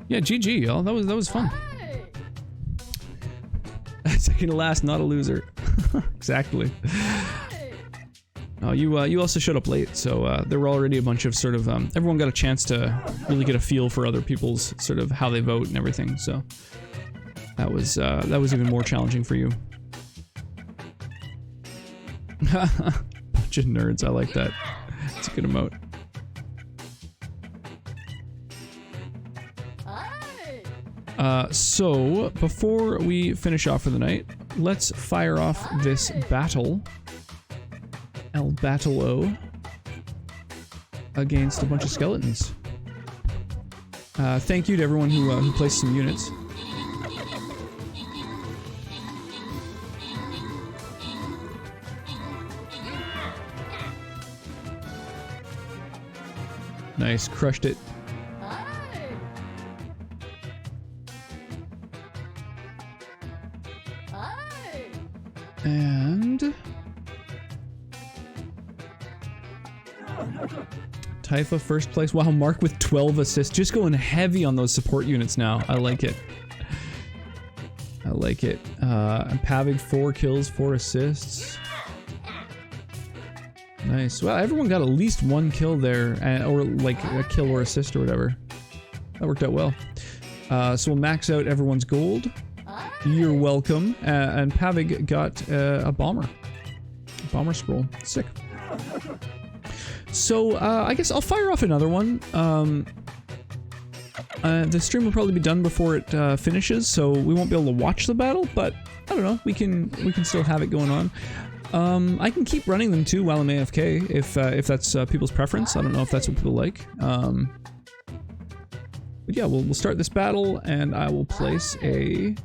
Yeah, GG, y'all. That was fun. Second to last, not a loser. Exactly. Oh, you also showed up late, so there were already a bunch of sort of everyone got a chance to really get a feel for other people's sort of how they vote and everything. So that was even more challenging for you. Bunch of nerds. I like that. It's a good emote. So before we finish off for the night, let's fire off this battle. El Battle-O against a bunch of skeletons. Thank you to everyone who placed some units. Nice, crushed it. And Typha first place. Wow, Mark with 12 assists. Just going heavy on those support units now. I like it. I like it. Pavig 4 kills, 4 assists. Nice. Well, everyone got at least 1 kill there, or like a kill or assist or whatever. That worked out well. So we'll max out everyone's gold. You're welcome. And Pavig got a bomber. A bomber scroll. Sick. So, I guess I'll fire off another one. The stream will probably be done before it finishes, so we won't be able to watch the battle, but I don't know, we can still have it going on. I can keep running them too while I'm AFK, if that's people's preference. I don't know if that's what people like. But yeah, we'll start this battle, and I will place a...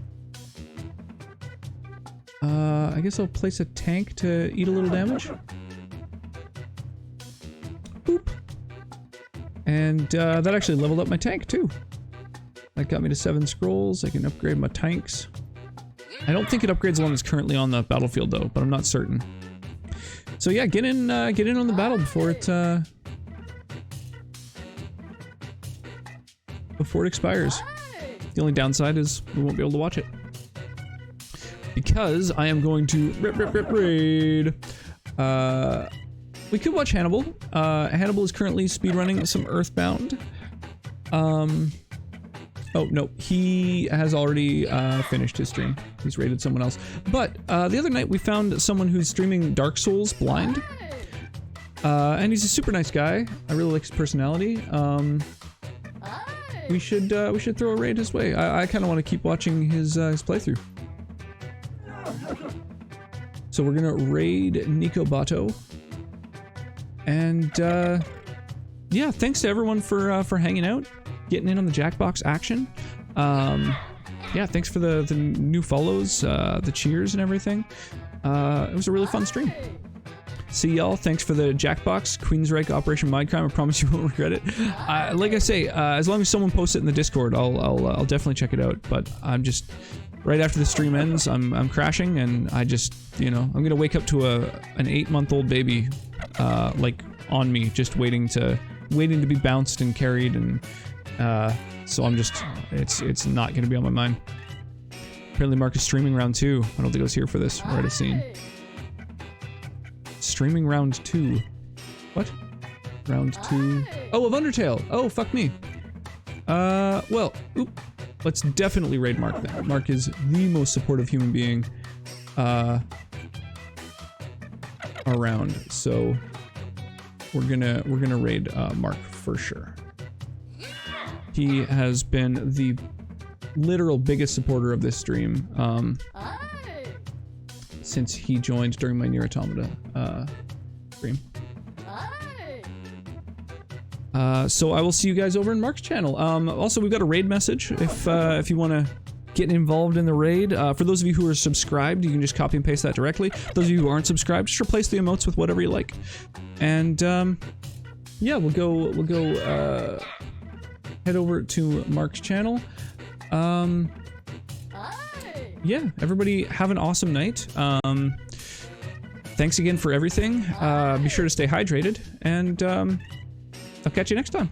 I guess I'll place a tank to eat a little damage. Boop. And that actually leveled up my tank too. That got me to 7 scrolls. I can upgrade my tanks. I don't think it upgrades the one that's currently on the battlefield though, but I'm not certain. So yeah, get in on the battle before it expires. The only downside is we won't be able to watch it. Because I am going to raid We could watch Hannibal. Hannibal is currently speedrunning some Earthbound. Oh, no, he has already finished his stream. He's raided someone else. But the other night we found someone who's streaming Dark Souls blind. And he's a super nice guy. I really like his personality. We should throw a raid his way. I kind of want to keep watching his playthrough. So we're gonna raid Nico Bato. And yeah, thanks to everyone for hanging out, getting in on the Jackbox action. Yeah, thanks for the new follows, the cheers and everything. It was a really fun stream. See y'all. Thanks for the Jackbox, Queensryche, Operation Mindcrime. I promise you won't regret it. Like I say, as long as someone posts it in the Discord, I'll definitely check it out. But I'm just right after the stream ends, I'm crashing, and I just, you know, I'm gonna wake up to an 8-month-old baby, like on me, just waiting to be bounced and carried, and so I'm just, it's not gonna be on my mind. Apparently, Mark is streaming round 2. I don't think I was here for this. We're at a scene. Streaming round 2. What? Round 2. Oh, of Undertale. Oh, fuck me. Well, oop. Let's definitely raid Mark then. Mark is the most supportive human being around. So we're gonna raid Mark for sure. He has been the literal biggest supporter of this stream since he joined during my Nier Automata stream. So I will see you guys over in Mark's channel. Also, we've got a raid message if you want to get involved in the raid. For those of you who are subscribed, you can just copy and paste that directly. Those of you who aren't subscribed, just replace the emotes with whatever you like. And yeah, we'll go head over to Mark's channel. Yeah, everybody have an awesome night. Thanks again for everything. Be sure to stay hydrated, and I'll catch you next time.